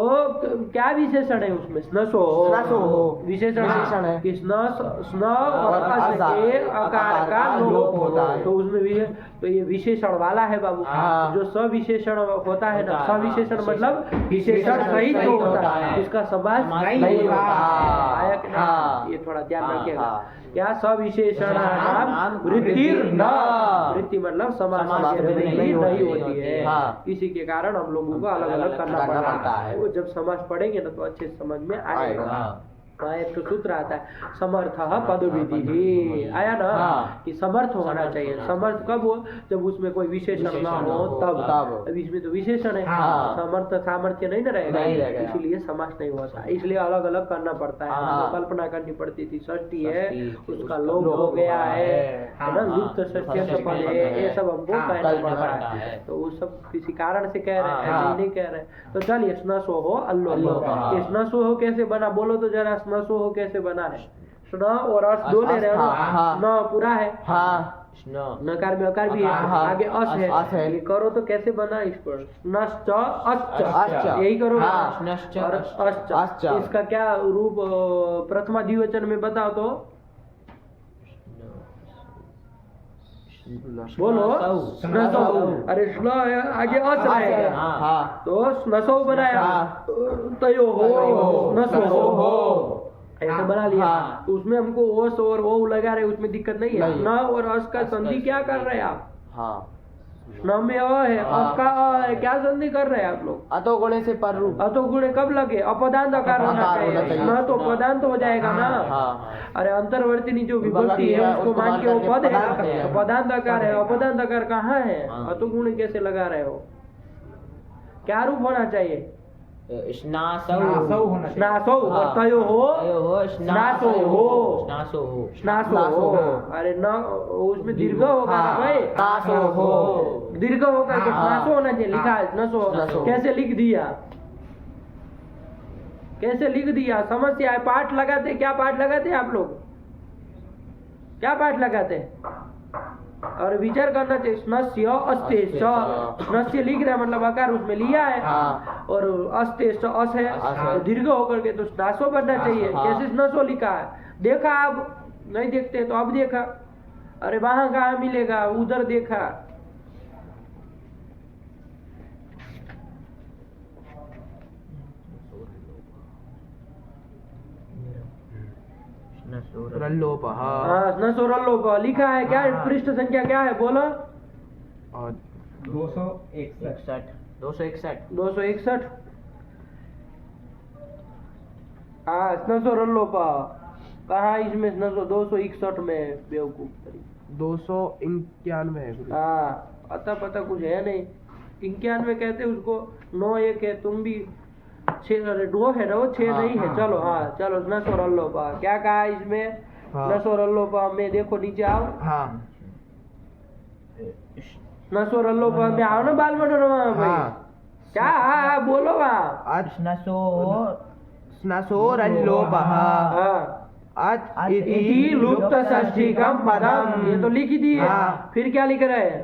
S1: क्या विशेषण है उसमें? स्नसो
S2: स्नसो हो।
S1: विशेषण
S2: है
S1: कि स्न और अस के आकार का लोप होता है। तो उसमें तो ये विशेषण वाला है बाबू।
S2: हाँ।
S1: जो सविशेषण होता है ना, सविशेषण मतलब विशेषण सहित जो होता है, उसका समास नहीं होता। आया कि नहीं?
S2: हाँ।
S1: ये थोड़ा ध्यान
S2: हाँ,
S1: रखिएगा।
S2: हाँ।
S1: क्या सविशेषण नाम वृत्ति न, वृत्ति मतलब समास की वृत्ति नहीं होती है।
S2: हाँ।
S1: इसी के कारण हम लोगों को अलग अलग करना पड़ता है। वो जब समास पढ़ेंगे ना तो अच्छे समझ में आएगा। एक तो सूत्र आता है समर्थ पद विधि, आया ना?
S2: हाँ।
S1: कि समर्थ होना चाहिए। समर्थ कब हो? जब उसमें कोई विशेषण ना हो तब। अब इसमें तो विशेषण है।
S2: हाँ।
S1: समर्थ सामर्थ्य नहीं ना
S2: नहीं रहेगा।
S1: रहेगा, इसलिए समास नहीं होता, इसलिए अलग अलग करना पड़ता है।
S2: हाँ।
S1: हमें कल्पना करनी पड़ती थी षष्ठी है,
S3: षष्ठी,
S1: उसका लोप हो गया है ना, लुप्त षष्ठी पद है, ये सब हमको
S4: हाँ,
S1: कहना
S3: कल्पना
S1: पड़ता
S3: पड़ता
S1: है।
S3: है।
S1: तो वो सब किसी कारण से कह रहे हैं,
S2: हाँ।
S1: ऐसे नहीं कह रहे। तो चलिए स्नसो हो अल्लोप।
S3: अल्लोप, हाँ।
S1: स्नसो हो कैसे बना, बोलो तो जरा। स्नसो हो कैसे बना है? स्न और अस दो ले रहे हो ना?
S2: हाँ।
S1: स्न पूरा है,
S2: हाँ।
S1: नकार में अकार भी है,
S2: हाँ।
S1: आगे अस
S2: अस
S1: है।
S2: है।
S1: ये करो तो कैसे बना इस पर? स्नश्च अश्च,
S2: अश्च।
S1: यही करो।
S2: हाँ।
S3: स्नश्च
S1: और
S2: अश्च।
S1: अश्च, इसका क्या रूप प्रथमा द्विवचन में बताओ तो? बोलो। स्नसो। अरे स्न आगे अस रहेगा,
S2: हाँ।
S1: तो स्नसो बनाया।
S2: हाँ।
S1: तयो हो स्नसो
S2: स्नसो
S1: हो,
S2: हो।
S1: ऐसे बना लिया।
S2: हाँ।
S1: तो उसमें हमको ओस और ओ लगा रहे, उसमें दिक्कत नहीं है।
S2: नहीं।
S1: न और अस का संधि क्या कर रहे हैं आप?
S2: हाँ।
S1: न में अ है, अस का अ है, क्या संधि कर रहे हैं आप लोग?
S2: अतो गुणे से पर रूप।
S1: अतो गुणे कब लगे? अपदांत आकार होना
S2: अकार होना
S1: चाहिए।
S2: चाहिए।
S1: न तो पदांत हो जाएगा ना।
S2: हाँ।
S1: अरे अंतर्वर्तीनी जो विभक्ति है उसको मान के वो पद है, तो पदांत आकार है। अपदांत आकार कहाँ है? अतो गुणे कैसे लगा रहे हो? क्या रूप होना चाहिए?
S3: स्नासौ
S4: होना चाहिए।
S1: स्नासो और तयो हो स्नासो हो।
S3: स्नासो हो।
S1: स्नासो हो। अरे न उसमें दीर्घ होगा ना भाई?
S2: तासो हो।
S1: दीर्घ होकर के स्नासो होना चाहिए। लिखा है स्नासो।
S2: स्नासो।
S1: कैसे लिख दिया? कैसे लिख दिया? समस्या है। पाठ लगाते, क्या पाठ लगाते आप लोग? क्या पाठ लगाते? और विचार करना चाहिए। स्नस्य अस्ते स्नस्य लिख रहा है मतलब आकार उसमें लिया है।
S2: हाँ।
S1: और अस्ते अस है, तो दीर्घ होकर के तो स्नासो बनना चाहिए।
S2: हाँ।
S1: कैसे स्नसो लिखा है? देखा अब? नहीं देखते तो अब देखा। अरे वहां कहाँ मिलेगा, उधर देखा।
S2: रल्लोप।
S1: हाँ स्नसो रल्लोप लिखा है। क्या है? पृष्ठ संख्या क्या है बोलो?
S4: 261।
S3: 261।
S1: 261। हाँ स्नसो रल्लोप कहाँ? इसमें स्नसो 261 में बेवकूफ।
S2: 291 है।
S1: हाँ अता पता कुछ है नहीं। 91 कहते उसको। 91 है, तुम भी 6 है ना, वो 6 नहीं है। चलो हाँ चलो स्नसो रल्लोप क्या कहा इसमें? स्नसो रल्लोप में देखो नीचे आओ।
S2: हाँ।
S1: स्नसो रल्लोप में आओ ना बाल मनोरमा में भाई। क्या? हाँ बोलो वहाँ।
S2: स्नसो रल्लोप।
S1: इति लुप्त षष्ठिकम पदम, ये तो लिख ही दिए।
S2: हाँ।
S1: फिर क्या लिख रहे हैं?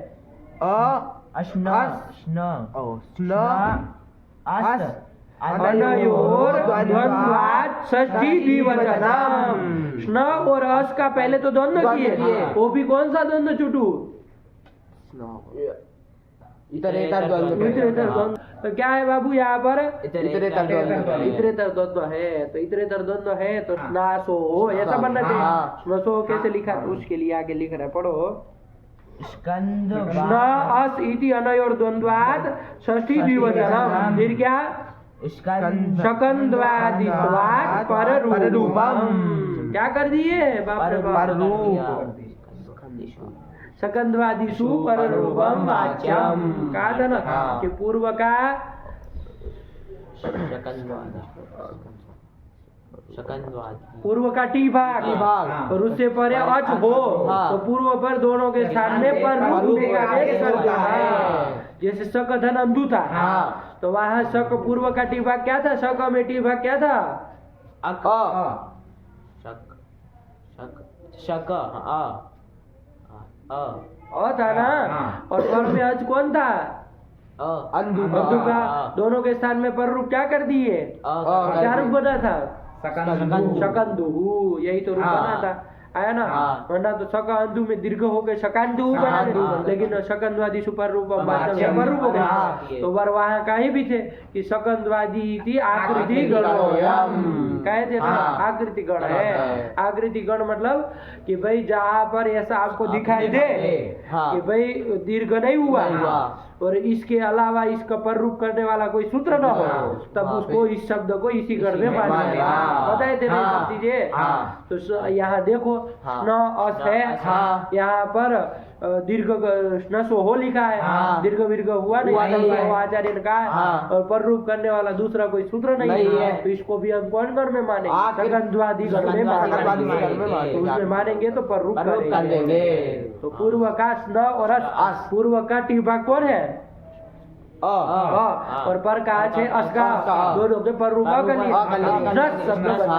S1: अनयोर द्वंद्वात् षष्ठी द्विवचनम। स्न और अस का पहले तो द्वंद्व किए, वो भी कौन सा द्वंद्व चुटू?
S2: इतरेतर द्वंद्व।
S1: इतरेतर द्वंद्व। तो क्या है बाबू यहाँ पर?
S2: इतरेतर द्वंद्व।
S1: इतरेतर द्वंद्व है, तो इतरेतर द्वंद्व है तो स्नासो हो ऐसा बनना चाहिए। स्नसो कैसे लिखा? उसके लिए आगे लिख रहे हैं, पढ़ो। न अस इति अनयोर द्वंद्वात् षष्ठी द्विवचनम। फिर क्या? शकंद्वादित्वात् पररूपम। क्या कर दिए बाप रे बाप? शकंद्वादिषु पररूपम वाच्यम। कहा था ना कि पूर्व का पूर्व का टी भाग और उससे परे अच हो तो पूर्व पर दोनों के स्थान में पर रूप का आदेश कर दिया है। जैसे शक धन अंधु था तो वहाँ शक पूर्व का टी भाग क्या था? शक में टी भाग क्या था? अ था ना। और पर में अच कौन था? अंधु का। दोनों के स्थान में पर रूप क्या कर दिए? क्या रूप बना था? शकंदु। यही तो रूप बना था, आया ना। वरना तो शक अंधु में दीर्घ हो गए शकंदु बना दे, लेकिन शकंद्वादी सुपर रूप पर रूप हो गए। तो वर वहाँ कहीं भी थे कि शकंद्वादी थी आकृति गणोयम, कहे थे ना आकृति गण है। आकृति गण मतलब कि भाई जहाँ पर ऐसा आपको दिखाई दे कि भाई दीर्घ नहीं हुआ और इसके अलावा इसका पर रूप करने वाला कोई सूत्र न हो, तब उसको इस शब्द को इसी गण में मानेगा। बताए थे ना सब चीजें। तो यहाँ देखो न अस है, यहाँ पर दीर्घ स्नसो हो लिखा है, दीर्घ वीर्घ हुआ नहीं, आचार्य ने कहा। और पर रूप करने वाला दूसरा कोई सूत्र नहीं है, तो इसको भी हम कौन गण में मानेंगे? शकंद्वादी गण में मानेंगे। तो उसमें मानेंगे तो पर रूप करेंगे। तो पूर्व का स्न और अस, पूर्व का टी भाग कौन है? और पर का है अस का, दोनों के पर रूप कर लिए शब्द बना।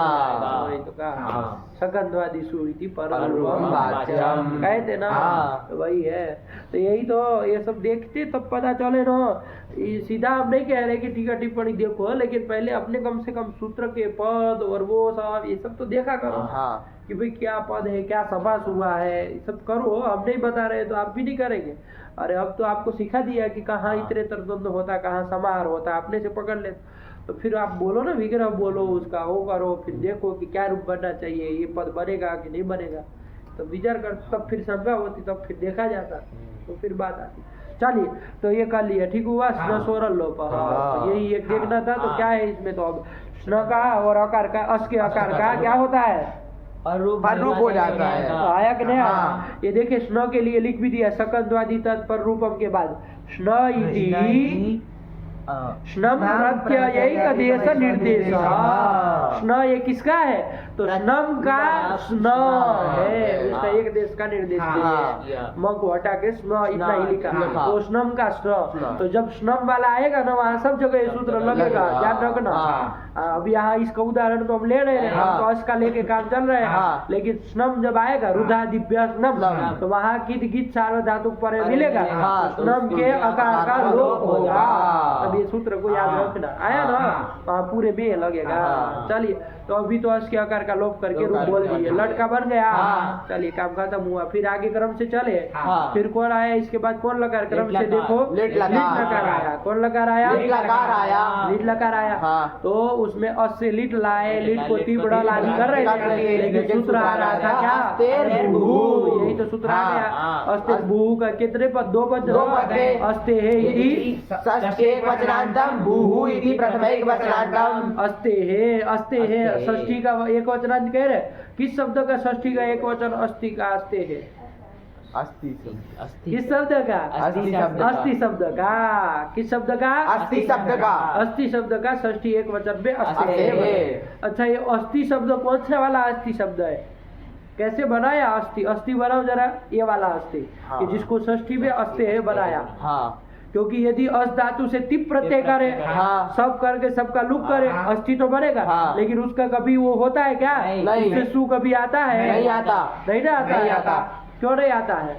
S1: शकंद्वादिषु इति पररूपम वाच्यम कहे थे ना। तो वही है। तो यही तो ये सब देखते तब पता चले ना। सीधा हम नहीं कह रहे कि टीका टिप्पणी देखो, लेकिन पहले अपने कम से कम सूत्र के पद और वो सब ये सब तो देखा करो कि भाई क्या पद है, क्या समास हुआ है, ये सब करो। हम नहीं बता रहे तो आप भी नहीं करेंगे। अरे अब तो आपको सिखा दिया कि कहाँ इतरेतर द्वंद्व होता, कहाँ समाहार होता, अपने से पकड़ ले। तो फिर आप बोलो ना, विग्रह बोलो उसका, वो करो, फिर देखो कि क्या रूप बनना चाहिए, ये पद बनेगा कि नहीं बनेगा। तो विचार कर, तब फिर शंका होती, तब फिर देखा जाता, तो फिर बात आती। चलिए, तो ये कर लिया, ठीक हुआ। स्न सोरल लोप, तो यही एक देखना था। तो क्या है इसमें? तो अब स्न का और आकार का, अस के आकार का क्या होता है?
S2: पर रूप हो जाता है।
S1: आया कि नहीं? ये देखिए स्न के लिए लिख भी दिया, शकंद्वादी तत्पर रूपम के बाद स्न इति स्नम प्रत्ययैक देश निर्देश। स्न ये किसका है? तो स्नम का स्न है, उसका एक देश का निर्देश है। म को हटा के स्न इतना ही लिखा, तो स्नम का स्न। तो जब स्नम वाला आएगा ना, वहाँ सब जगह ये सूत्र लगेगा, याद रखना। अब यहाँ इसका उदाहरण तो हम ले रहे हैं, हम तो अस का लेके काम चल रहे हैं, लेकिन स्नम जब आएगा रुधा दिव्य स्नम, तो वहाँ कित गीत सार्वधातुक पर मिलेगा, स्नम के आकार का लोप होगा। अब ये सूत्र को याद रखना, आया ना? वहाँ पूरे में लगेगा। चलिए, तो अभी तो अस के आकार का लोप करके रूप बोल दिए, लटका बन गया। चलिए, काम खत्म हुआ। फिर आगे क्रम से चले। फिर कौन आया इसके बाद? कौन लकार? क्रम से देखो, लिट लकार आया। कौन लकार आया? लिट लकार आया। तो उसमें अस से लिट लाए, लिट को तीव्र लानी कर रहे थे, लेकिन सूत्र आ रहा था क्या? यही तो सूत्र आ गया। अस्ते भू का कितने पद? दो पद। अस्ते है इति
S2: षष्ठेक वचनांतम, भूः इति प्रथमैक वचनांतम।
S1: अस्ते है षष्ठी का एक वचनांत कह रहे। किस शब्द का षष्ठी का एक वचन? अस्ति का अस्ते है। किस शब्द का? अस्थि शब्द का। किस शब्द का?
S2: अस्थि शब्द का।
S1: अस्थि शब्द का षष्ठी एक वचन पे अस्ति है। अच्छा, ये अस्थि शब्द कौन से वाला अस्थि शब्द है? कैसे बनाया अस्थि? अस्थि बनाओ जरा, ये वाला अस्थि, कि जिसको षष्ठी में अस्ते है बनाया। क्योंकि यदि अस धातु से तिप प्रत्यय करे, सब करके सबका लुक करे, अस्थि तो बनेगा। लेकिन उसका कभी वो होता है क्या? उससे सु कभी आता है?
S2: नहीं आता।
S1: नहीं ना आता। क्यों नहीं आता है?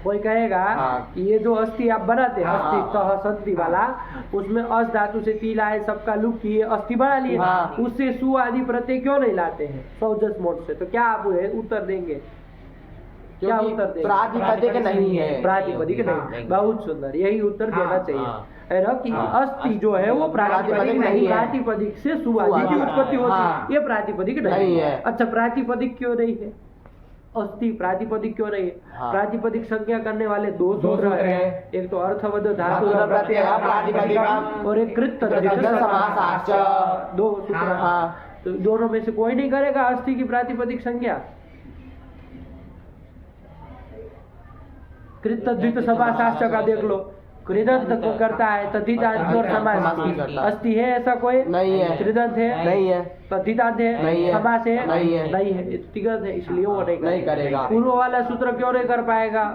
S1: कोई कहेगा
S2: हाँ।
S1: कि ये जो अस्थि आप बनाते हैं,
S2: हाँ।
S1: अस्थि तह संधि वाला, उसमें अस धातु से ती लाए, सबका लुक किए, अस्थि बना लिए,
S2: हाँ।
S1: उससे सु आदि प्रत्यय क्यों नहीं लाते हैं सौजस मोड से? तो क्या आप उत्तर देंगे? क्या
S2: क्योंकि
S1: उत्तर देंगे?
S2: प्रातिपदिक नहीं है।
S1: प्रातिपदिक नहीं। बहुत सुंदर, यही उत्तर देना
S4: हाँ,
S1: चाहिए,
S3: हाँ।
S1: है ना? कि
S2: हाँ।
S1: अस्थि जो है वो प्रातिपदिक
S2: प्रातिपदिक
S1: नहीं
S2: नहीं
S1: है।
S2: है।
S1: प्रातिपदिक से सुआदि की उत्पत्ति होती
S2: हाँ।
S1: है, ये प्रातिपदिक
S2: नहीं
S1: नहीं
S2: है।
S1: अच्छा, प्रातिपदिक क्यों नहीं है? अस्थि प्रातिपदिक क्यों नहीं है?
S2: हाँ।
S1: प्रातिपदिक संज्ञा करने वाले दो सूत्र
S4: सूत्र
S1: हैं,
S4: हैं।
S1: एक तो अर्थवद धातु
S2: धातु प्रत्यय प्रातिपदिकम
S1: और एक कृत
S2: कृत समासाश्च।
S1: दो सूत्र हैं।
S2: हाँ।
S1: तो दोनों में से कोई नहीं करेगा अस्थि की प्रातिपदिक संज्ञा? कृत द्वित समासाश्च का देख लो, कृदंत को करता है, तद्धितांत और समास
S2: समास करता है।
S1: अस्थि है ऐसा कोई?
S2: नहीं है।
S1: कृदंत है?
S2: नहीं है।
S1: तद्धितांत है?
S2: नहीं है।
S1: समास है?
S2: नहीं है।
S1: नहीं है, ये तिगत है, इसलिए वो नहीं
S2: करेगा।
S1: पूर्व वाला सूत्र क्यों नहीं कर पाएगा?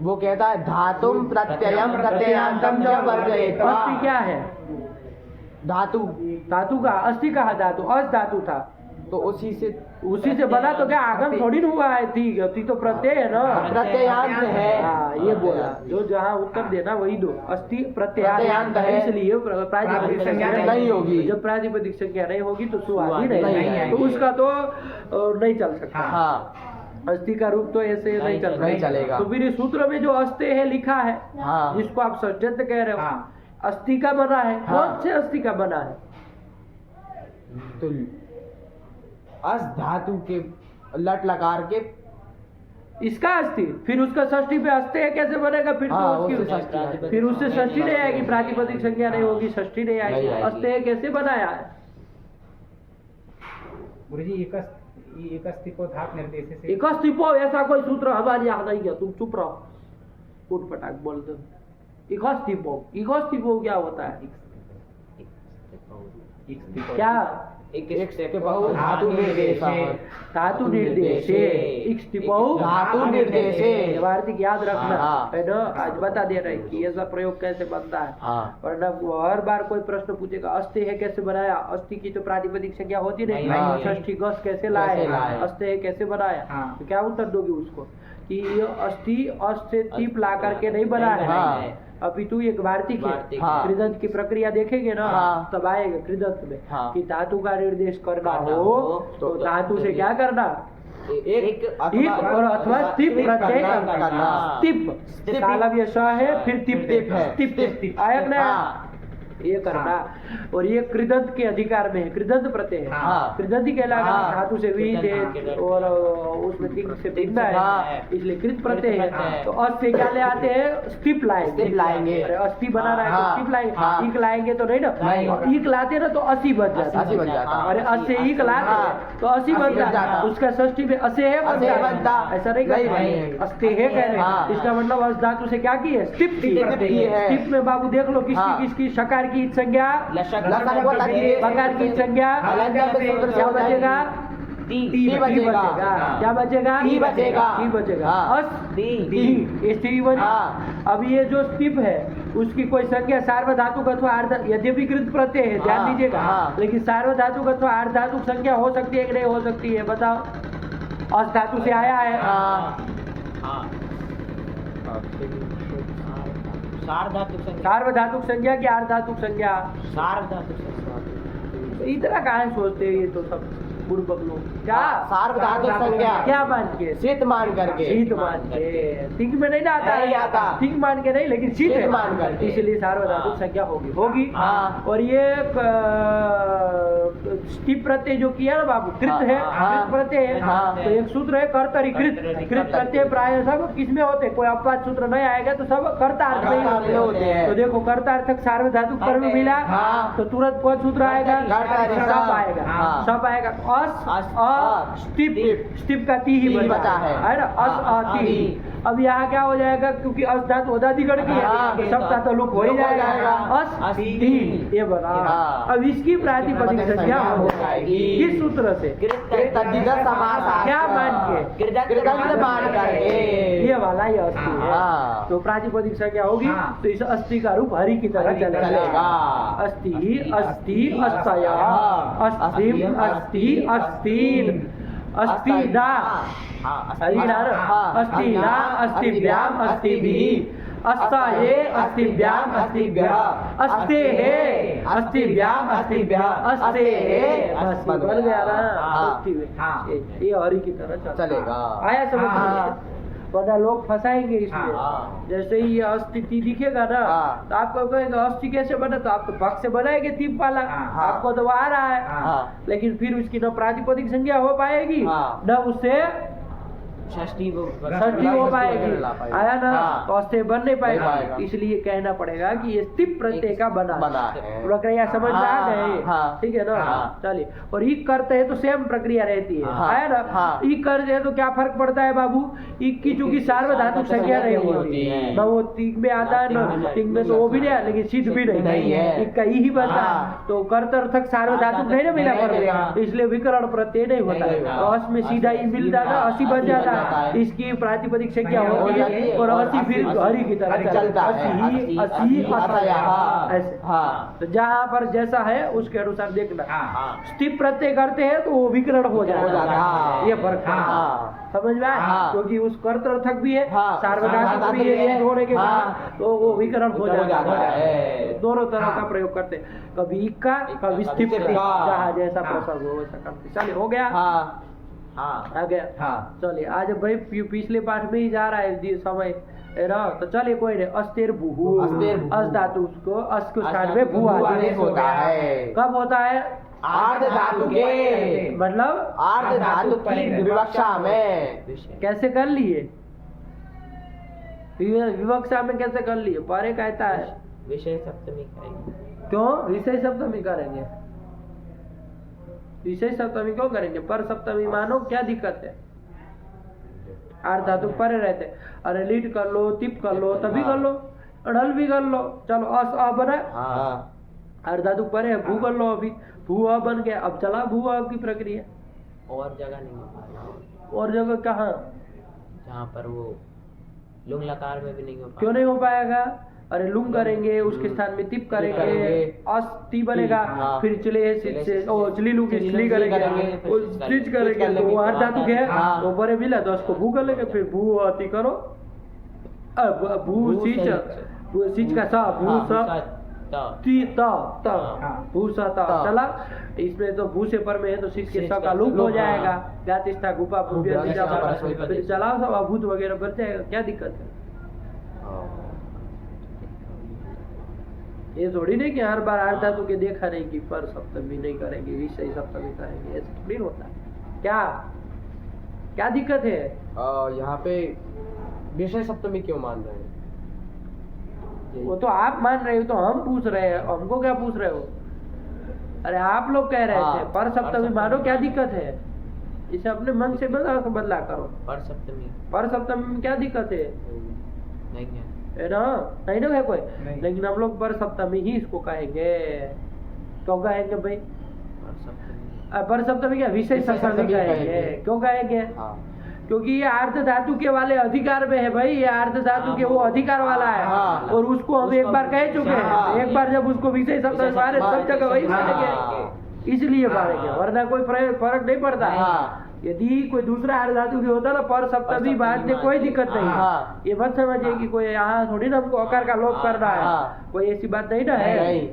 S2: वो कहता है धातुम प्रत्ययम प्रत्ययांतम च वर्जयेत्।
S1: अस्थि क्या है?
S2: धातु।
S1: धातु का अस्थि कहा, धातु अस धातु था,
S2: तो उसी से
S1: बना तो क्या आगम थोड़ी ना हुआ है? थी अति तो प्रत्यय है ना,
S2: प्रत्ययांत है।
S1: हाँ ये बोला, जो जहाँ उत्तर देना वही दो, अस्थि
S2: प्रत्ययांत है।
S1: इसलिए प्रातिपदिक संज्ञा
S2: नहीं होगी।
S1: जब प्रातिपदिक संज्ञा नहीं होगी तो सुआदि नहीं
S2: नहीं
S1: है,
S2: आएगी।
S1: तो उसका तो नहीं चल सकता।
S2: हाँ।
S1: अस्थि का रूप तो ऐसे नहीं चल
S2: नहीं चलेगा।
S1: तो फिर इस सूत्र में जो अस्ते है लिखा है,
S2: हाँ।
S1: जिसको आप सज्जत कह रहे हो,
S4: हाँ।
S1: अस्थि का बना है,
S2: हाँ।
S1: कौन से अस्थि का बना है?
S2: तो अस धातु के लट लकार के।
S1: इसका अस्थि, फिर उसका षष्ठी पे अस्ते है कैसे बनेगा? फिर
S2: हाँ,
S1: तो
S2: उससे
S1: उसकी
S2: षष्ठी आएगी।
S1: फिर उससे षष्ठी नहीं आएगी, प्रातिपदिक संज्ञा नहीं होगी, षष्ठी नहीं आएगी।
S2: नहीं आएगी।
S1: अस्ते है कैसे बनाया है?
S4: गुरुजी एक अस्थि को धात निर्देश से
S1: एक अस्तित्व ऐसा कोई सूत्र हमारे यहाँ नहीं है, तुम चुप रहो, उठ पटाक बोल दो। एक अस्तित्व क्या होता है? क्या?
S3: एक
S2: के बहु धातु निर्देशः।
S1: धातु निर्देशे इक्ष्तिपौ
S2: धातु निर्देशे।
S1: वार्तिक याद रखना,
S2: हाँ।
S1: है ना? आज बता दे रहे हैं कि ऐसा प्रयोग कैसे बनता है।
S2: हाँ।
S1: वरना हर बार कोई प्रश्न पूछेगा अस्ते है कैसे बनाया, अस्थि की तो प्रातिपदिक संज्ञा होती नहीं,
S4: नहीं।
S1: षष्ठी गस कैसे लाए,
S2: कैसे लाए?
S1: अस्ते है कैसे बनाया,
S4: हाँ।
S1: तो क्या उत्तर दोगे उसको कि ये अस्थि अस्त से टीप ला करके नहीं बना है,
S2: हाँ।
S1: अपितु एक वार्तिक है।
S3: वार्तिक।
S2: हाँ।
S1: कृदंत की प्रक्रिया देखेंगे ना,
S2: हाँ।
S1: तब आएगा कृदंत में
S2: हाँ।
S1: कि धातु का निर्देश करना हो तो
S2: तो
S1: धातु से क्या करना?
S2: एक
S1: एक और अथवा स्तिप प्रत्यय
S2: करना।
S1: स्तिप,
S2: स्तिप।
S1: तालव्य श है, फिर तिप
S2: तिप है।
S1: स्तिप आया कि नहीं?
S2: हाँ।
S1: ये करना। और ये कृदंत के अधिकार में है, कृदंत प्रत्यय है।
S2: हाँ।
S1: कृदंत ही कहलाएगा,
S2: हाँ।
S1: धातु से विहित है और उसमें तिंग से भिन्न
S2: हाँ।
S1: है, इसलिए कृत प्रत्यय है।
S3: हाँ।
S1: तो अस से क्या ले आते हैं? स्तिप लाएंगे।
S2: स्तिप लाएंगे।
S1: अरे अस्थि बना रहा है तो
S2: हाँ।
S1: स्तिप लाएंगे,
S2: हाँ।
S1: ईक लाएंगे तो नहीं ना,
S2: नहीं।
S1: और ईक लाते ना तो असी बन जाता।
S2: असी बन जाता।
S1: अरे अस से ईक लाते
S2: हाँ।
S1: तो असी बन
S2: असी बन
S1: जाता,
S2: जाता।
S1: उसका षष्ठी में असे है
S2: असे बनता।
S1: ऐसा नहीं
S2: नहीं
S1: करता,
S2: बनेगा।
S1: अस्ते है कह रहे
S2: हाँ।
S1: हैं। इसका मतलब अस धातु से क्या की है? स्तिप की
S2: स्तिप की है।
S1: स्तिप में बाबू देख लो किसकी
S2: हाँ।
S1: किसकी शकार की संज्ञा,
S3: लशक
S2: लसक व तद्धिरेश।
S1: बकार की संज्ञा,
S2: हलंत पे सूत्र
S1: क्या
S2: से
S1: बचेगा?
S3: ती
S2: टी बचेगा।
S1: क्या बचेगा?
S2: टी बचेगा।
S1: टी बचेगा।
S2: हाँ।
S1: अस
S3: ती
S1: ये स्त्री बनी।
S2: हाँ।
S1: अब ये जो स्तिप है उसकी कोई संज्ञा सार्वधातुक अथवा अर्ध, यद्यपि कृत प्रत्यय है, ध्यान
S2: हाँ,
S1: दीजिएगा,
S2: हाँ।
S1: लेकिन सार्वधातुक अथवा अर्धातुक संज्ञा हो सकती है कि नहीं हो सकती है? बताओ। अस धातु से आया है,
S2: हाँ।
S3: हाँ सार्वधातुक संज्ञा
S1: सार्वधातुक संज्ञा की अर्धातुक संज्ञा?
S3: सार्वधातुक संज्ञा
S1: इतना कहाँ सोचते हैं ये तो सब बुड़बक लोग। क्या
S2: सार्वधातुक संज्ञा
S1: क्या मान के?
S2: शीत मान करके।
S1: शीत मान के। थिंक में नहीं ना आता है?
S2: नहीं आता।
S1: थिंक मान के नहीं, लेकिन शीत
S2: शीत
S1: है।
S2: मान करके।
S1: इसलिए सार्वधातुक
S2: हाँ।
S1: संज्ञा होगी।
S2: हाँ।
S1: और ये स्टिप प्रत्यय जो किया ना बाबू, कृत
S2: हाँ,
S1: है,
S2: हाँ,
S1: कृत प्रत्यय है।
S2: हाँ।
S1: तो एक सूत्र है कर्तरी कृत। कृत प्रत्यय प्राय सब किसमें होते हैं? कोई अपवाद सूत्र नहीं आएगा तो सब कर्तार्थ में ही
S2: कर्तार्थ में होते हैं।
S1: तो देखो कर्तार्थक सार्वधातुक कर्म मिला,
S2: हाँ।
S1: तो तुरंत कौन सूत्र आएगा?
S2: कर्तार्थ।
S1: सब आएगा।
S2: हाँ।
S1: सब आएगा। स्टिप,
S2: स्टिप।
S1: स्टिप का ती ही
S2: ती
S1: बचा
S2: बचा
S1: है
S2: है।
S1: ना? अस अति। अब यहाँ क्या हो जाएगा? क्योंकि अस धातु उदादिगण की है,
S2: हाँ।
S1: तो सब का तो लुक हो ही
S2: लुक हो
S1: जाएगा।
S2: जाएगा।
S1: अस
S3: अति।
S1: ती, ये बना।
S2: हाँ।
S1: अब इसकी प्रातिपदिक संज्ञा हो जाएगी किस सूत्र से?
S2: तद्धित समास।
S1: क्या मान के?
S2: कृदंत मान करके।
S1: ये वाला ही अस्थि है।
S2: हाँ।
S1: तो प्रातिपदिक संज्ञा होगी,
S4: हाँ।
S1: तो इस अस्थि का रूप हरि की तरह चलेगा।
S2: चलेगा।
S1: अस्थि अस्थि अस्थया, अस्थिम अस्थि अस्तीन, अस्थिदा,
S3: हाँ
S1: अधिकार
S2: हाँ,
S1: अस्ति ना अस्तिभ्याम अस्तिभिः अस्ता ये अस्तिभ्याम अस्तिभ्यः अस्ते है अस्तिभ्याम अस्तिभ्यः अस्ते है, बस बन गया ना।
S2: हाँ,
S1: अस्ति में।
S4: हाँ।
S1: ये हरि की तरह
S2: चलेगा।
S1: आया समझ
S4: हाँ।
S1: में? वरना लोग फंसाएंगे इसमें।
S3: हाँ।
S1: जैसे ही ये अस्थिति दिखेगा ना,
S2: हाँ।
S1: तो आपको कहेंगे अस्थि कैसे बना, तो आप तो भक्त से बनाएंगे तीप वाला,
S4: हाँ।
S1: आपको तो वो आ रहा है।
S2: हाँ।
S1: लेकिन फिर उसकी न प्रातिपदिक संज्ञा हो पाएगी,
S2: हाँ।
S1: न उससे
S3: षष्ठी को
S1: षष्ठी हो पाएगी।
S2: ला पाएगी।
S1: आया ना,
S2: हाँ।
S1: तो अस्थे बन नहीं
S2: पाएगा।
S1: पाएगा। इसलिए कहना पड़ेगा कि ये स्थिप प्रत्यय का बना
S2: है।
S1: प्रक्रिया समझ में आ
S2: हाँ,
S1: गए।
S2: हाँ।
S1: ठीक है ना।
S2: हाँ।
S1: चलिए, और ई करते हैं तो सेम प्रक्रिया रहती है।
S2: हाँ।
S1: आया ना।
S2: हाँ।
S1: ई करते हैं तो क्या फर्क पड़ता है बाबू, ई की चूंकि सार्वधातुक संज्ञा नहीं होती
S2: है।
S1: न वो तिग में आता है, न तिग में तो वो भी नहीं है, लेकिन सिद्ध भी नहीं
S2: है।
S1: इक्का ही बचा।
S2: हाँ।
S1: तो कर्तर्थक सार्वधातुक नहीं ना मिला पर, इसलिए विकरण प्रत्यय नहीं होता। तो अस में सीधा ई मिलता था, असी बन जाता। इसकी प्रातिपदिक संज्ञा होती है और असी फिर हरि की तरह
S2: चलता है।
S1: असी असी
S2: हाँ।
S1: ऐसे।
S2: हाँ।
S1: तो जहाँ पर जैसा है उसके अनुसार देखना।
S4: हाँ।
S1: स्थिप प्रत्यय करते हैं तो वो विकरण हो
S2: हो जाता
S1: जाता
S2: है।
S1: है। ये फर्क है।
S2: हाँ।
S1: समझ में आया?
S2: हाँ।
S1: क्योंकि उस कर्तर्थक भी है,
S2: हाँ।
S1: सार्वधातुक भी है, ये होने के
S2: हाँ।
S1: बाद तो वो विकरण हो जाता
S2: है।
S1: दोनों तरह
S4: हाँ।
S1: का प्रयोग करते हैं, कभी इक्का कभी स्थिप
S2: स्थिप।
S1: जहाँ जैसा
S4: हाँ।
S1: प्रसंग हो वैसा करते। चलिए, हो गया।
S2: हाँ।
S3: हाँ
S1: आ गया।
S4: हाँ।
S1: चलिए, आज भाई पिछले पाठ में ही जा रहा है समय है ना, तो चलिए कोई नहीं। अस्तेर भू,
S2: अस्तेर भू।
S1: अस धातु उसको अस के स्थान में भू आदेश
S2: होता है।
S1: कब होता है?
S2: आर्ध धातु के,
S1: मतलब
S2: आर्ध धातु की विवक्षा में।
S1: कैसे कर लिए? विवक्षा में कैसे कर लिए? पारे कहता है
S3: विषय सप्तमी करेंगे।
S1: क्यों विषय सप्तमी करेंगे? विषय सप्तमी क्यों करेंगे? पर सप्तमी मानो, क्या दिक्कत है? आर्ध धातु परे रहते। अरे लीट कर लो, तिप कर लो, तभी कर लो, अड़ल भी कर लो। चलो अस अ बना,
S2: हाँ।
S1: आर्ध धातु परे है, भू कर लो। अभी भू अ बन गया, अब चला भू अ की प्रक्रिया।
S3: और जगह नहीं हो पाएगा,
S1: और जगह कहाँ?
S3: जहाँ पर वो लुंग लकार में भी नहीं हो
S1: क्यों
S3: पाएगा।
S1: नहीं हो पाएगा? अरे लुंग करेंगे, उसके स्थान में तिप करेंगे,
S2: करेंगे।
S1: अस्ति बनेगा।
S2: हाँ।
S1: फिर चले से ओ चली लुंग की चली करेंगे,
S3: करेंगे,
S1: वो स्टिच करेंगे, तो वो आर्ध धातु है।
S2: हाँ।
S1: तो परे मिला तो उसको भू कर लेंगे, फिर भू अति करो। अब भू सिच का सा भू
S2: हाँ,
S1: सा ती ता ता
S4: हाँ।
S1: भू सा ता
S2: ता।
S1: चला। इसमें तो भू से पर में है तो सिच के सा का लुक हो
S2: लुक,
S1: जाएगा।
S2: हाँ।
S1: व्यातिष्ठा गुपा भूभ्य
S2: भूभ्य,
S1: सिचा पर,
S2: सिचा,
S1: फिर चलाओ सब अभूत वगैरह बन जाएगा। क्या दिक्कत है? ये थोड़ी नहीं कि हर बार आर्ध धातु के देखा नहीं कि पर सप्तमी नहीं करेंगे, विषय सप्तमी करेंगे, ऐसा थोड़ी होता है। क्या क्या दिक्कत है?
S2: यहाँ पे विषय सप्तमी क्यों मान रहे हैं?
S1: वो तो आप मान रहे हो, तो हम पूछ रहे हैं, हमको क्या पूछ रहे हो? अरे आप लोग कह रहे थे
S2: हाँ,
S1: पर सप्तमी मानो, क्या दिक्कत है? इसे अपने मन से बदला करो।
S3: पर सप्तमी
S1: पर सप्तमी में क्या दिक्कत है?
S3: नहीं है।
S1: ना नहीं ना है कोई,
S4: नहीं।
S1: लेकिन हम लोग पर सप्तमी ही इसको कहेंगे। क्यों कहेंगे भाई?
S3: पर सप्तमी
S1: पर सप्तमी क्या विषय
S2: विषय
S1: सप्तमी
S2: सप्तमी
S1: कहेंगे।
S2: कहेंगे।
S1: क्यों कहेंगे?
S2: हाँ।
S1: क्योंकि ये अर्ध धातु के वाले अधिकार में है भाई, ये अर्ध धातु के वो अधिकार वाला है।
S2: हाँ।
S1: और उसको हम एक बार कह चुके हैं।
S2: हाँ।
S1: एक बार जब उसको विषय सप्तमी मारे, सब जगह वही
S2: हाँ।
S1: मारेंगे, इसलिए मारेंगे, वरना कोई फर्क नहीं पड़ता है।
S2: हाँ।
S1: यदि कोई दूसरा अर्ध धातु भी होता ना पर सप्तमी बात में कोई दिक्कत नहीं है।
S2: हाँ।
S1: ये मत समझिए कि कोई यहाँ थोड़ी ना हमको आकार का लोप करना है,
S2: हाँ।
S1: कोई ऐसी बात नहीं ना है।
S2: नहीं।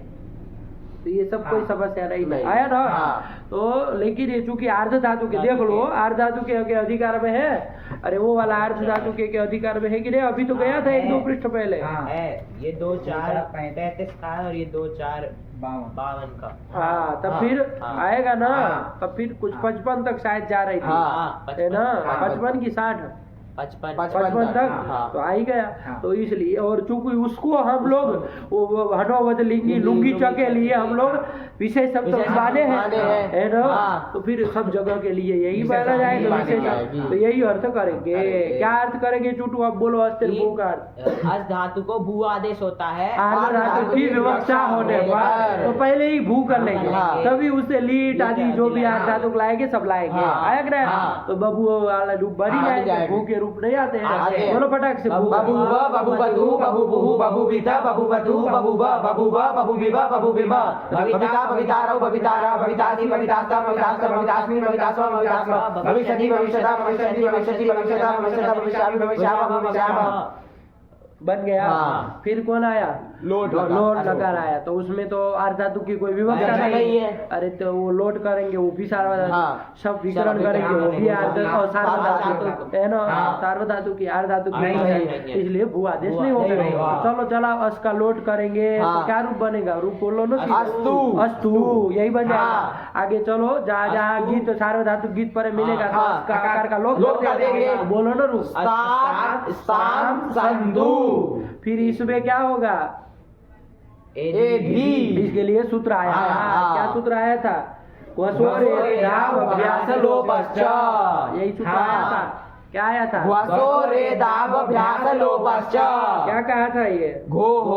S1: तो ये सब कोई समस्या नहीं
S2: नहीं।
S1: आया ना।
S2: हाँ।
S1: तो लेकिन ये चूंकि अर्ध धातु के देख लो, अर्ध धातु के अधिकार में है। अरे वो वाला अर्ध धातु के अधिकार में है कि नहीं? अभी तो गया था एक दो पृष्ठ पहले।
S4: हाँ।
S3: है ये 2 4 35 का है और ये 2 4 52 का।
S1: हाँ, तब
S2: हाँ।
S1: फिर
S3: हाँ।
S1: आएगा ना।
S4: हाँ।
S1: तब फिर कुछ 55 तक शायद जा रही थी,
S2: हाँ।
S1: है ना?
S3: 55
S1: 55 की 60
S3: 55
S1: 55 तक
S2: हाँ।
S1: तो आ ही गया।
S4: हाँ।
S1: तो इसलिए, और चूंकि उसको हम लोग वो हनोवत लिंगी लुंगी च के लिए हम लोग विषय शब्द
S2: विषय शब्द
S1: माने
S2: माने
S1: हैं,
S2: हैं।
S1: है ना?
S2: हाँ।
S1: तो फिर सब जगह के लिए यही
S4: विषय
S1: माना
S4: शब्द
S1: जाएगा
S4: माने
S1: विषय शब्द।
S2: जाएगी।
S1: तो यही अर्थ करेंगे।
S2: करेंगे।
S1: क्या अर्थ करेंगे चूटू? अब बोलो अस्तिर भू का अर्थ।
S3: अस धातु को भू आदेश होता है।
S1: आर्ध धातु की विवक्षा होने पर तो पहले ही भू कर लेंगे,
S2: हाँ।
S1: तभी उससे लीट आदि जो भी आर्ध धातु लाएंगे सब लाएंगे।
S2: हाँ।
S1: आया कि नहीं?
S2: हाँ।
S1: तो बबू वाला रूप बन ही
S2: हाँ, बन
S1: जाएगा,
S2: जाएगा।
S1: भू के रूप नहीं आते
S2: आते
S1: हैं?
S2: हैं।
S1: बोलो फटाक से
S2: बबूव बबूवधू बबूबुहु बबूवित बबूवधू बबूव बबूव बबूविव बबूविम भविता भवितारौ भवितारा भवितासि भवितास्ता भवितास्त भवितास्मि भवितास्म भवितास्म भविष्यति भविष्यता भविष्यति भविष्यति भविष्यता भविष्यता भविष्यामि भविष्यामः भविष्यामः।
S1: बन गया।
S2: हाँ।
S1: फिर कौन आया?
S2: लोट
S1: लोट लकार आया। तो उसमें तो अर्ध धातु की कोई विवक्षा नहीं है। अरे तो वो लोट करेंगे वो भी सार्वधातु,
S2: हाँ।
S1: सब विकरण करेंगे वो भी अर्ध और सार्वधातु है ना, सार्वधातु की अर्ध धातु की
S3: नहीं।
S1: इसलिए भू आदेश नहीं
S3: नहीं
S1: होगा।
S3: होगा।
S1: चलो चला अस का लोट करेंगे
S2: हाँ।
S1: तो क्या रूप बनेगा? रूप बोलो ना।
S2: अस्तु।
S1: अस्तु यही बन जाएगा।
S2: हाँ।
S1: आगे चलो जहाँ जहाँ गीत सार्वधातु गीत पर मिलेगा तो
S2: हाँ।
S1: अस का आकार का लोट
S2: कर देंगे।
S1: बोलो ना रूप।
S2: स्तात् स्तां संधु।
S1: फिर इसमें क्या होगा?
S2: एधी।
S1: इसके लिए सूत्र आया था।
S2: हाँ।
S1: क्या सूत्र आया था? अभ्यास
S2: लोपश्च।
S1: यही सूत्र आया था। क्या आया था?
S2: वसोरेदाभ्यास लोपश्च।
S1: क्या कहा था ये?
S2: घोः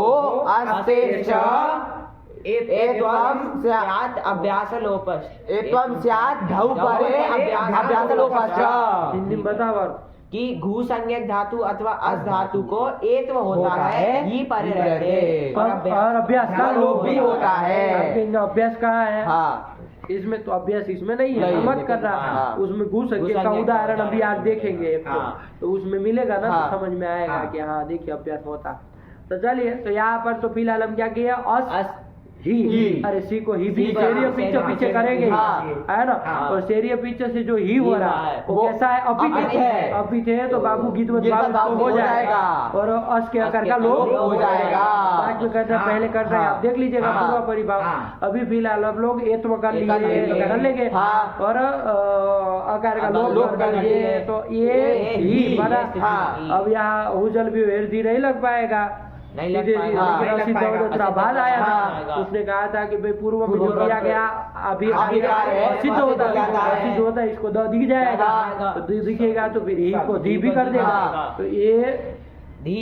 S2: अस्तेश्च एत्वं स्यात्
S3: अभ्यास लोपश्च।
S2: एत्वं स्यात् धौ परे अभ्यास लोपश्च।
S1: हिंदी में बताओ।
S3: कि घू संज्ञक धातु अथवा अस धातु को एत्व होता है, ही परे रहते हैं।
S1: और अभ्यास का लोप
S2: भी होता है।
S1: अभ्यास कहाँ है?
S2: हाँ।
S1: इसमें तो अभ्यास इसमें नहीं है,
S2: नहीं
S1: तो
S2: है,
S1: मत करना।
S2: हाँ।
S1: उसमें घुस
S3: घुस
S1: का
S3: संज्ञक
S1: उदाहरण
S3: होता
S1: अभी
S3: है।
S1: आज देखेंगे एक को।
S3: हाँ।
S1: तो उसमें मिलेगा ना
S2: हाँ।
S1: तो समझ में आएगा
S2: हाँ।
S1: कि हाँ देखिए अभ्यास होता। तो चलिए तो यहाँ पर तो फिलहाल हम क्या किया? अस ही। अरे सी को ही भी
S2: ही
S1: शेरीय
S2: का,
S1: पीछे पीछे करेंगे
S2: हाँ।
S1: है ना।
S3: हाँ।
S1: और शेरीय पीछे से जो ही हो रहा है वो
S2: वो
S1: कैसा है?
S2: अपित है।
S1: अपित है तो बाबू गीत
S2: गीत
S1: बाबू हो जाएगा। और अस के आकार का लोप
S2: हो जाएगा।
S1: बाद में करना
S4: हाँ।
S1: पहले करना है। आप देख लीजिएगा
S2: हाँ।
S1: पूर्व परिभाव।
S4: हाँ।
S1: अभी फिलहाल अब लोग एत्व कर लिए कर लेंगे
S2: हाँ।
S1: और आकार का लोप कर लिए तो ये ही बना।
S2: हाँ।
S1: अब यहाँ हुजल भी हेरदी नहीं लग पाएगा।
S3: नहीं लग
S1: सीधे
S3: पाएगा।
S1: सीधे
S4: नहीं लग
S1: रसिद
S4: पाएगा।
S1: दौड़ थोड़ा बाद आया
S2: हाँ।
S1: था। उसने कहा था कि भाई पूर्व में जो किया गया अभी
S2: अभिकार है,
S1: सिद्ध होता
S2: जाता है।
S1: सिद्ध होता है इसको द दिख जाएगा।
S2: हाँ।
S1: तो दिखेगा तो फिर ही को धी भी कर देगा।
S2: हाँ।
S1: तो ये
S2: धी।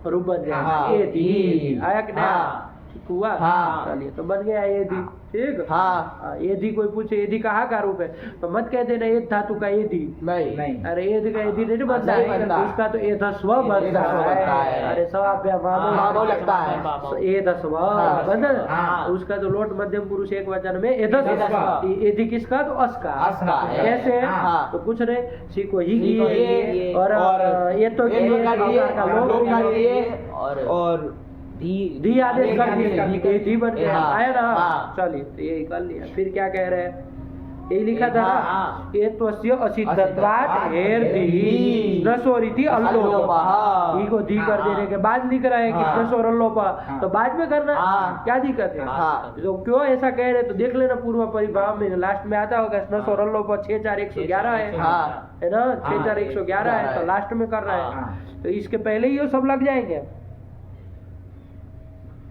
S1: रूप बन जाएगा।
S2: हाँ।
S1: ये धी आया कि नहीं?
S2: हाँ।
S1: ठीक हुआ।
S2: हाँ।
S1: चलिए तो बन गया ये धी। ठीक।
S2: हाँ।
S1: ये धी कोई पूछे ये धी कहाँ का रूप है तो मत कह देना ये धातु का ये धी।
S2: नहीं।
S1: अरे ये का ये नहीं बनता
S2: नहीं
S1: है।
S2: बनता।
S1: उसका तो ये धस्व बनता
S2: बनता
S1: है।
S2: है।
S1: अरे सवाभ्या
S2: भावो लगता है।
S1: ये दसव
S2: हाँ।
S1: बनता है।
S4: हाँ।
S1: उसका तो लोट मध्यम पुरुष एक वचन में ये
S4: एधस्व।
S1: ये किसका? तो अस का।
S2: अस का है।
S1: कैसे?
S2: हाँ।
S1: तो कुछ नहीं सी को ही
S2: सी को
S1: किए
S2: ये,
S1: और ये तो
S2: ये
S1: किए,
S2: कर लिए,
S1: आकार का
S2: लोप कर लिए
S3: और
S1: धी आदेश कर दिए। ये धी बन गया।
S2: हाँ।
S1: आया ना।
S2: हाँ।
S1: चलिए तो यही कर लिया। फिर क्या कह रहे हैं? यही लिखा था ना।
S3: हाँ।
S1: एत्वस्य असिद्धत्वात् हेर्धि नसोरिति अल्लोप।
S2: अल्लोपः।
S1: ई को धी कर देने के बाद लिख रहे हैं कि
S2: हाँ।
S1: नसोर अल्लोप। तो बाद में करना
S2: हाँ।
S1: क्या दिक्कत है?
S2: हाँ।
S1: तो क्यों ऐसा कह रहे तो देख लेना पूर्व परिभाव में लास्ट में आता होगा नसोर अल्लोप 64111 है।
S2: हाँ।
S1: है ना 64111 है तो लास्ट में कर रहा है।
S4: हाँ।
S1: तो इसके पहले ही ये सब लग जाएंगे।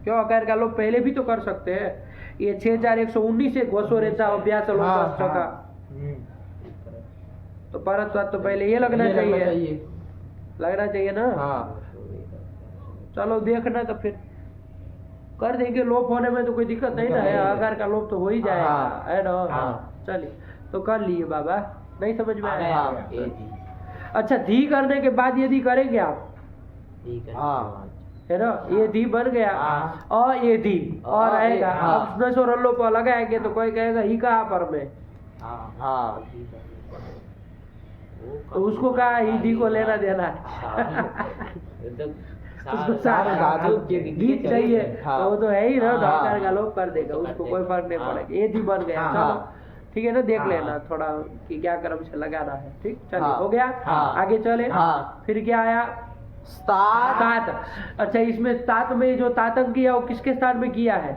S1: क्यों आकार का लोग पहले भी तो कर सकते हैं। ये 6119 से घोषो रहता अभ्यास लोग
S2: हाँ,
S1: का। तो परत्वाद तो पहले ये लगना
S2: ये लगना
S1: चाहिए। लगना चाहिए ना।
S2: हाँ।
S1: चलो देखना तो फिर कर देंगे। लोप होने में तो कोई दिक्कत नहीं ना है। आकार का लोप तो हो ही जाएगा।
S2: हाँ।
S1: है ना।
S2: हाँ।
S1: चलिए तो कर लिए बाबा। नहीं समझ में आया?
S2: हाँ।
S1: अच्छा धी करने के बाद यदि करेंगे आप
S2: हाँ।
S1: है ना ये धी बन गया।
S2: हाँ।
S1: और ये धी और
S2: हाँ,
S1: आएगा।
S2: हाँ।
S1: अब नसो रल्लो पर लगाएंगे तो कोई कहेगा ही कहाँ पर में।
S2: हाँ।
S1: तो उसको कहा ही धी को लेना देना है। उसको सारा
S2: धातु
S1: गीत चाहिए।
S2: हाँ।
S1: तो वो तो है ही ना। तो
S2: हाँ।
S1: आकार का लोप कर देगा। उसको कोई फर्क नहीं
S3: हाँ।
S1: पड़ेगा। ये धी बन गया।
S4: हाँ।
S1: चलो ठीक है ना। देख
S4: हाँ।
S1: लेना थोड़ा कि क्या क्रम से लगाना है। ठीक चलिए
S2: हाँ।
S1: हो गया।
S2: हाँ।
S1: आगे चले।
S2: हाँ।
S1: फिर क्या आया?
S2: स्तात्।
S1: तात। अच्छा इसमें तात में जो तातंक किया वो किसके स्थान में किया है?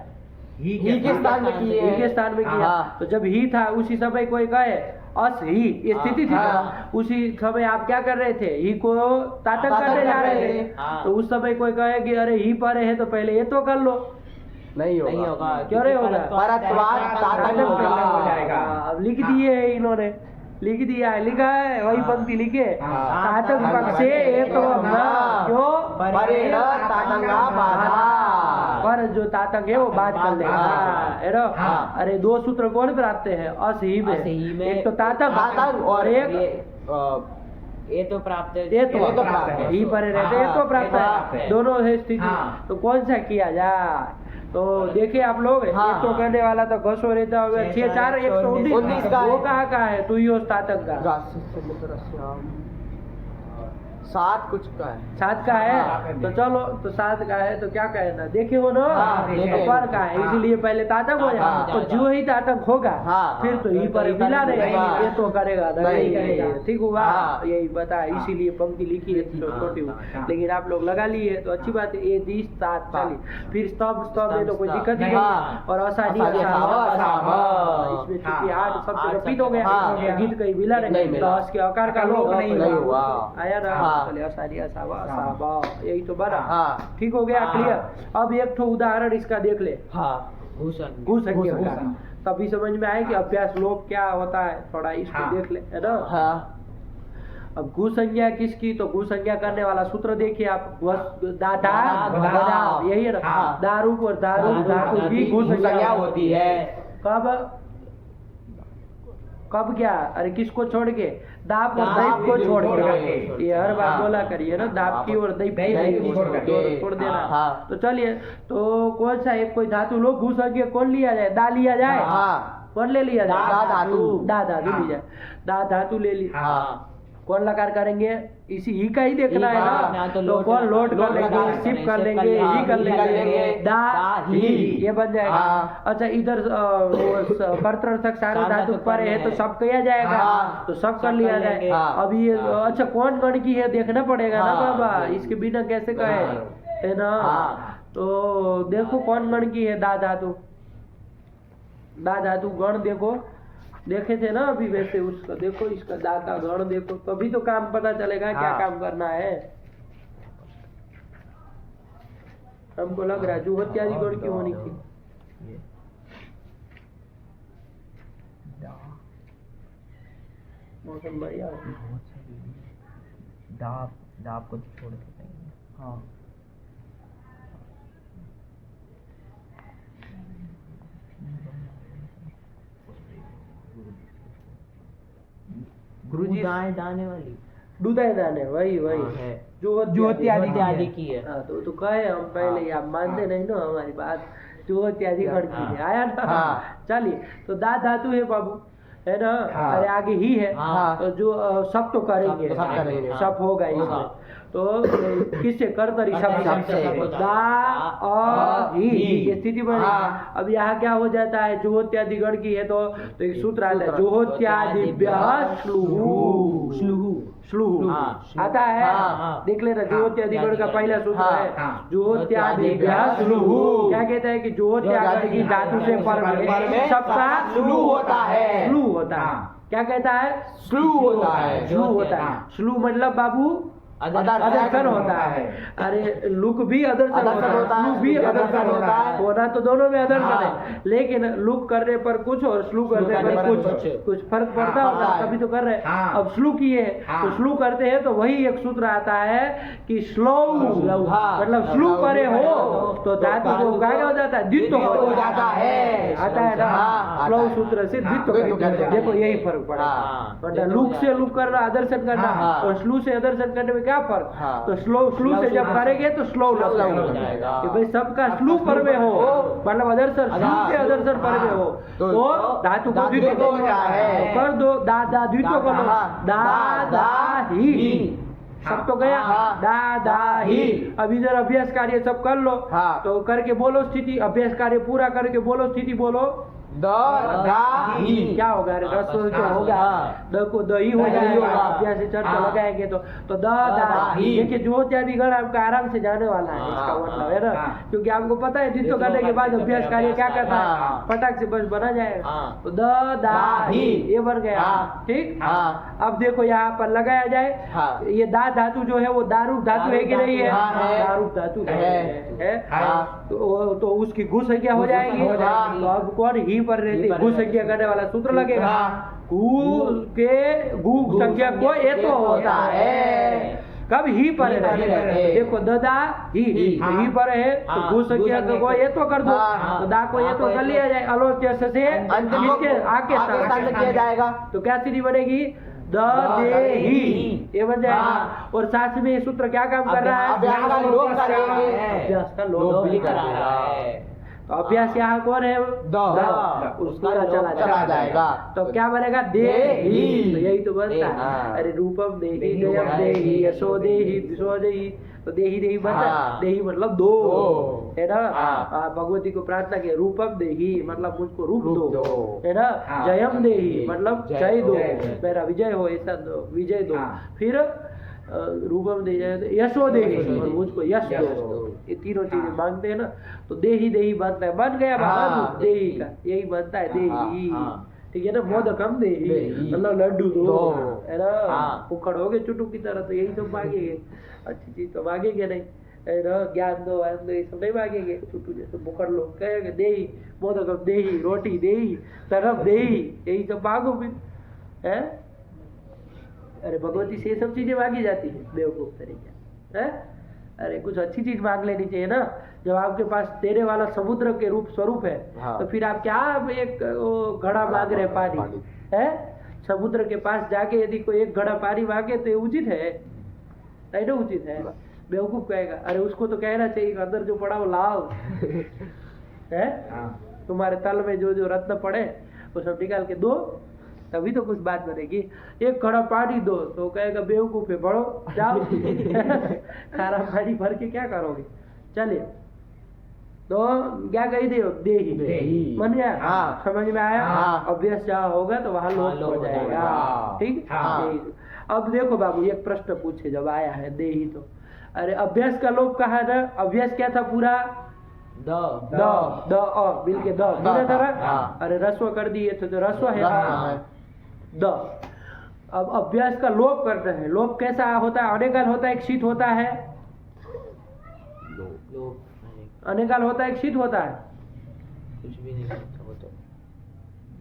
S4: ही
S2: ही के स्थान में किए
S1: ही के स्थान में किया।
S2: हाँ।
S1: तो जब ही था उसी समय कोई कहे अस ही ये स्थिति थी ना।
S2: हाँ।
S1: उसी समय आप क्या कर रहे थे? ही को तातक करने जा रहे थे।
S3: हाँ।
S1: तो उस समय कोई कहे कि अरे ही पर है तो पहले ये तो कर लो।
S2: नहीं
S3: नहीं
S2: होगा।
S3: होगा।
S1: क्यों नहीं होगा?
S2: परत्वात् तातक
S1: तातक
S2: होगा।
S4: हो जाएगा।
S1: हाँ, अब लिख दिए है इन्होंने। लिख दिया है। लिखा है वही पंक्ति लिखे।
S4: हाँ।
S1: तातक पक्ष से ये तो क्यों
S2: परेण तातंगा बाधा।
S1: पर जो तातक है वो बात कर लेगा।
S2: हाँ।
S1: है ना।
S2: हाँ।
S1: अरे दो सूत्र कौन प्राप्त है? अस ही
S3: अस ही
S1: में।
S3: में।
S1: एक तो तातक
S2: तातक और
S1: एक
S2: ये,
S3: ये तो प्राप्त है।
S1: ये तो
S4: ये तो प्राप्त है।
S1: ही परे रहते ये तो प्राप्त
S4: प्राप्त
S1: है,
S4: है।
S1: दोनों है स्थिति।
S4: हाँ।
S1: तो कौन सा किया जाए? तो देखिए आप लोग,
S2: हाँ।
S1: ये तो करने वाला तो घसो रहता होगा 6 4 119
S2: का
S1: वो
S2: है।
S1: कहाँ का है? तू ही स्नातक का
S2: 7 कुछ का है।
S1: 7 का है, तो चलो तो 7 का है तो क्या कहना, देखे हो ना?
S2: हाँ, देखे।
S1: तो पर का है,
S4: हाँ।
S1: इसीलिए पहले तातक हो जाए।
S2: हाँ,
S1: तो जो ही तातक होगा
S2: हाँ,
S1: फिर तो ही पर मिला
S2: नहीं,
S1: रहेगा,
S2: हाँ।
S1: ये तो करेगा
S2: नहीं
S1: करेगा, ठीक हुआ?
S2: हाँ।
S1: यही बता, इसीलिए पंक्ति लिखी है छोटी हुई, लेकिन आप लोग लगा लिए तो अच्छी बात है। ये 20 7 40 फिर स्तंभ में तो कोई दिक्कत ही नहीं।
S2: हाँ।
S1: और असाधी
S2: असाधी,
S1: असावा,
S2: असावा।
S1: इसमें चूंकि
S4: हाँ।
S1: 8 सबसे
S3: आठ
S1: रपित हो गया,
S2: हाँ।
S1: गीत कहीं मिला
S2: नहीं
S1: नहीं,
S2: मिला।
S1: दस के आकार का लोग
S4: नहीं
S2: हुआ।
S1: आया ना,
S2: हाँ।
S1: चलिए असाधी असावा असावा, यही तो बना।
S2: हाँ।
S1: ठीक हो गया,
S3: हाँ।
S1: क्लियर? अब एक ठो उदाहरण इसका देख ले,
S2: हाँ।
S3: भूषण
S1: भूसंज्ञा का,
S4: भूषण।
S1: तभी समझ में आए कि अभ्यास लोप क्या होता है, थोड़ा इसको
S4: हाँ।
S1: देख ले, है ना?
S2: हाँ।
S1: अब घू संज्ञा किसकी? तो घू संज्ञा करने वाला सूत्र देखिए आप, दादा
S2: दादा,
S1: यही है ना?
S2: हाँ।
S1: दारू और दारू धातु की घू
S2: संज्ञा
S1: संज्ञा
S2: होती है।
S1: कब क्या? अरे किसको छोड़ के? दाप और
S3: दाप
S1: दैप को छोड़
S2: छोड़
S1: के।
S2: के।
S1: ये हर बार
S2: हाँ।
S1: बोला करिए ना, दाप की और दैप
S4: दैप
S1: की
S4: की छोड़ के।
S1: छोड़ देना।
S2: हाँ।
S1: तो चलिए, तो कौन सा एक कोई धातु लोग घू संज्ञा कौन लिया जाए? दा लिया जाए?
S2: हाँ।
S1: कौन ले लिया जाए?
S2: दा धातु।
S1: दा धातु
S4: हाँ।
S1: ली जाए, दा धातु ले ली।
S2: हाँ।
S1: कौन लकार करेंगे? इसी ही का ही देखना है
S3: हाँ,
S1: ना,
S3: तो
S1: तो
S3: लोट
S1: कौन लोट कर
S2: लोट
S1: लेंगे,
S2: लगा
S1: शिफ्ट
S3: लेंगे,
S1: कर
S3: शिफ्ट
S1: लेंगे,
S3: कर
S1: ही
S3: लेंगे,
S1: कर
S2: ही कर
S1: लेंगे,
S2: लेंगे,
S1: दा ही,
S2: ही।
S1: ये बन जाएगा।
S2: हाँ।
S1: अच्छा, इधर कर्तर्थक सारे
S3: सारा
S1: धातु
S3: तो
S1: पर है तो
S3: है।
S1: सब किया जाएगा,
S2: हाँ।
S1: तो सब कर
S3: सब
S1: लिया
S3: कर
S1: जाए।
S3: लेंगे।
S2: हाँ।
S1: अब ये
S3: हाँ।
S1: अच्छा कौन गण की है देखना पड़ेगा ना
S2: हाँ।
S1: बाबा, इसके बिना कैसे कहे, है ना?
S2: हाँ।
S1: तो देखो कौन गण की है दा धातु, दा धातु गण देखो, देखे थे ना अभी, वैसे उसका देखो, इसका दा का गण देखो, तभी तो काम पता चलेगा क्या
S2: हाँ।
S1: काम करना है। हमको लग रहा है जुहत्यादि गण की होनी थी। मौसम बढ़िया है।
S3: दाप को छोड़ के
S2: हाँ।
S1: गुरुजी
S3: दाएं दाने वाली
S1: दूधाई दाने, वही
S3: हाँ,
S1: वही
S3: है।
S1: जुहत्यादि
S3: आदि की है।
S1: हाँ, तो कहे हम पहले ही, आप मानते नहीं ना हमारी बात, जुहत्यादि गण की है, आया ना?
S2: हाँ।
S1: चलिए, तो दा धातु है बाबू, है ना?
S2: हाँ।
S1: अरे आगे ही है,
S2: हाँ।
S1: तो जो सब तो करेंगे,
S2: सब करेंगे।
S1: सब होगा इसमें।
S3: हाँ।
S1: तो किससे? कर्तरी
S3: कर्तरी
S1: शब्द
S3: शब्द से।
S1: दा और ही,
S2: ही।
S1: ये स्थिति बनी।
S2: हाँ।
S1: अब यहाँ क्या हो जाता है? जुहोत्यादि गण की है तो एक सूत्र आता है,
S2: सूत्र।
S1: जुहोत्यादिभ्यः श्लुहु श्लुहु
S3: हाँ।
S1: आता है,
S2: हाँ।
S1: देख लेना, जुहोत्यादि गण का पहला सूत्र
S2: हाँ।
S1: है,
S4: हाँ।
S1: जुहोत्यादिभ्यः श्लुहु। क्या कहता है कि जुहोत्यादि की धातु से पर में सबका
S2: श्लू होता है।
S1: श्लू होता है।
S4: हाँ।
S1: क्या कहता है?
S2: श्लू होता है।
S1: श्लू होता है।
S4: हाँ।
S1: श्लू मतलब बाबू अदर्शन होता है। अरे लुक भी अदर्शन
S2: अदर्शन
S1: होता
S2: होता
S1: है,
S2: है,
S1: श्लू भी अदर्शन होता है, होना तो दोनों में अदर्शन
S2: हाँ।
S1: है, लेकिन लुक करने पर कुछ और श्लू करने पर कुछ फर्क पड़ता
S2: हाँ,
S1: होगा,
S2: पड़ता है।
S1: तभी तो कर रहे हैं।
S4: हाँ।
S1: अब श्लू किए हैं,
S4: हाँ।
S1: तो श्लू करते हैं तो वही एक सूत्र आता है कि स्लो,
S2: हाँ।
S1: मतलब श्लू करे हो तो धातु को क्या हो जाता है? द्वित्व
S2: हो जाता है।
S1: आता है ना?
S2: हाँ,
S1: स्लो
S2: आता है।
S1: सूत्र से द्वित्व
S2: द्वित्व
S1: करते हैं।
S2: करते हैं।
S1: देखो यही फर्क पड़ा,
S2: हाँ।
S1: वरना लुक से लुक करना, आदर्शन करना,
S2: हाँ।
S1: और स्लू से आदर्शन करने में क्या फर्क?
S2: हाँ।
S1: तो स्लो से जब करेंगे तो स्लो
S2: स्लो हो
S1: लगेगा
S2: जाएगा।
S1: कि भाई सबका स्लू पर में हो, मतलब आदर्शन स्लू से आदर्शन पर में हो,
S2: तो
S1: तो धातु को द्वित्व
S2: द्वित्व हो जाए।
S1: कर दो, दा दा द्वित्व कर लो,
S2: हाँ।
S1: दा दा ही, सब तो गया,
S2: हाँ।
S1: दा दा ही। अब इधर अभ्यास कार्य सब कर लो,
S2: हाँ।
S1: तो करके बोलो स्थिति, अभ्यास कार्य पूरा करके बोलो स्थिति, बोलो
S2: द दा ही।
S1: क्या होगा? अरे रस जो होगा,
S2: हाँ।
S1: द को दही हो
S2: दही
S1: जाएगा,
S2: होगा।
S1: अभ्यास से चर्चा
S2: हाँ।
S1: लगाएंगे तो द दा
S2: दा ही।
S1: देखिए जुहोत्यादि गण आपका आराम से जाने वाला है, इसका
S2: हाँ,
S1: मतलब है ना,
S4: हाँ।
S1: क्योंकि आपको पता है द्वित्व करने के बाद अभ्यास कार्य क्या करता है,
S2: हाँ।
S1: फटाक से बस बना जाएगा।
S3: हाँ।
S1: तो द दा ही ये बन गया,
S2: हाँ।
S1: ठीक।
S2: हाँ।
S1: अब देखो यहाँ पर लगाया जाए,
S2: हाँ।
S1: ये दा धातु जो है वो दारूप धातु है कि नहीं है?
S2: हाँ, है।
S1: दारूप धातु
S2: है। हाँ।
S1: तो उसकी घु संख्या हो
S2: घु संख्या
S1: जाएगी।
S2: हो जाएगी।
S1: तो अब कौन ही पर रहती,
S3: ही पर
S1: घु
S3: रहती।
S1: संख्या करने वाला सूत्र लगेगा,
S2: हाँ।
S1: घु के घु संख्या को ये तो होता है, कब ही पर
S2: ही पर
S1: रहते
S2: रहते।
S1: हैं। देखो ददा ही
S2: हाँ।
S1: ही पर है तो
S3: हाँ।
S1: घु संख्या को ये तो कर दो,
S2: हाँ।
S1: तो दा को ये तो कर लिया जाए, अलोच्य से
S2: अंतिम
S1: नीचे आके
S2: आगे स्थान में किया जाएगा।
S1: तो क्या स्थिति बनेगी? ददेही, ये बन जाएगा।
S2: हाँ।
S1: और साथ में ये सूत्र क्या काम कर रहा है?
S2: अभ्यास का लोप करेंगे।
S1: अभ्यास का
S2: लोप
S1: लोप
S2: भी
S1: करा
S2: करा
S1: रहा
S2: रहा
S1: है।
S2: है।
S1: तो अभ्यास यहाँ कौन है? उसका चला
S2: जाएगा।
S1: तो क्या बनेगा? देही। तो यही तो बनता है।
S2: हाँ।
S1: अरे रूपम देही, जयम देही, यशो देही, दिशो देही। तो देही देही बनता है।
S2: हाँ।
S1: देही मतलब दो, है ना?
S2: हाँ।
S1: भगवती को प्रार्थना की, रूपम देही मतलब मुझको रूप
S2: रूप
S1: दो,
S2: दो।
S1: है ना?
S4: हाँ।
S1: जयम देही मतलब
S2: जय
S1: जय
S2: दो।
S1: दो, मेरा विजय हो, ऐसा दो, विजय दो।
S4: हाँ।
S1: फिर रूपम दे यशो देही, और मुझको यश
S2: यश
S1: दो।
S2: दो।
S1: ये तीनों चीजें
S4: हाँ।
S1: मांगते हैं ना, तो देही देही बनता है। बन गया बाबा
S2: हाँ।
S1: रूप देही का, यही बनता है देही।
S2: हाँ।
S1: ठीक है ना? मोदकम देही
S2: देही।
S1: मतलब लड्डू दो,
S2: दो।
S1: है ना?
S2: हाँ।
S1: उखड़ हो गए चुटू की तरह, तो यही सब मांगेंगे। अच्छी चीज तो मांगेंगे नहीं, है ना? ज्ञान दो, ज्ञान दो, ये सब नहीं मांगेंगे। चुटू जैसे बुकड़ लोग कहेंगे देही, मोदकम देही, रोटी देही, तरफ देही, यही सब मांगो फिर, है? अरे भगवती से ये सब चीजें मांगी जाती है बेवकूफ तरीके, है? अरे कुछ अच्छी चीज मांग लेनी चाहिए ना। जब आपके पास देने वाला समुद्र के रूप स्वरूप है,
S2: हाँ।
S1: तो फिर आप क्या एक वो घड़ा मांग रहे पानी, है? समुद्र के पास जाके यदि कोई एक घड़ा पानी मांगे तो ये उचित है? नहीं ना उचित है। बेवकूफ कहेगा अरे उसको तो कहना चाहिए कि अंदर जो पड़ा वो लाओ, है? तुम्हारे तल में जो जो रत्न पड़े वो सब निकाल के दो, तभी तो कुछ बात बनेगी। एक घड़ा पानी दो तो कहेगा बेवकूफ है, बढ़ो जाओ। खारा पानी भर के क्या करोगे? चलिए, तो क्या कही दे? देही।
S2: देही।
S1: बन गया?
S2: हाँ।
S1: समझ में आया?
S2: हाँ।
S1: अभ्यास जहाँ होगा तो वहाँ लोप हो जाएगा।
S2: हाँ।
S1: ठीक।
S4: हाँ।
S1: देही। अब देखो बाबू, एक प्रश्न पूछे जब आया है देही, तो अरे अभ्यास का लोप कहा ना? अभ्यास क्या था पूरा? द मिल के द बोले था ना?
S2: हाँ।
S1: अरे रस्व कर दिए तो रस्व है।
S2: रस्व है।
S1: द। अब अभ्यास का लोप करते हैं। लोप कैसा होता है? अनेकाल होता है, एक शीत होता है। अनेकाल होता है, एक शीत होता है।
S3: कुछ भी नहीं होता वो तो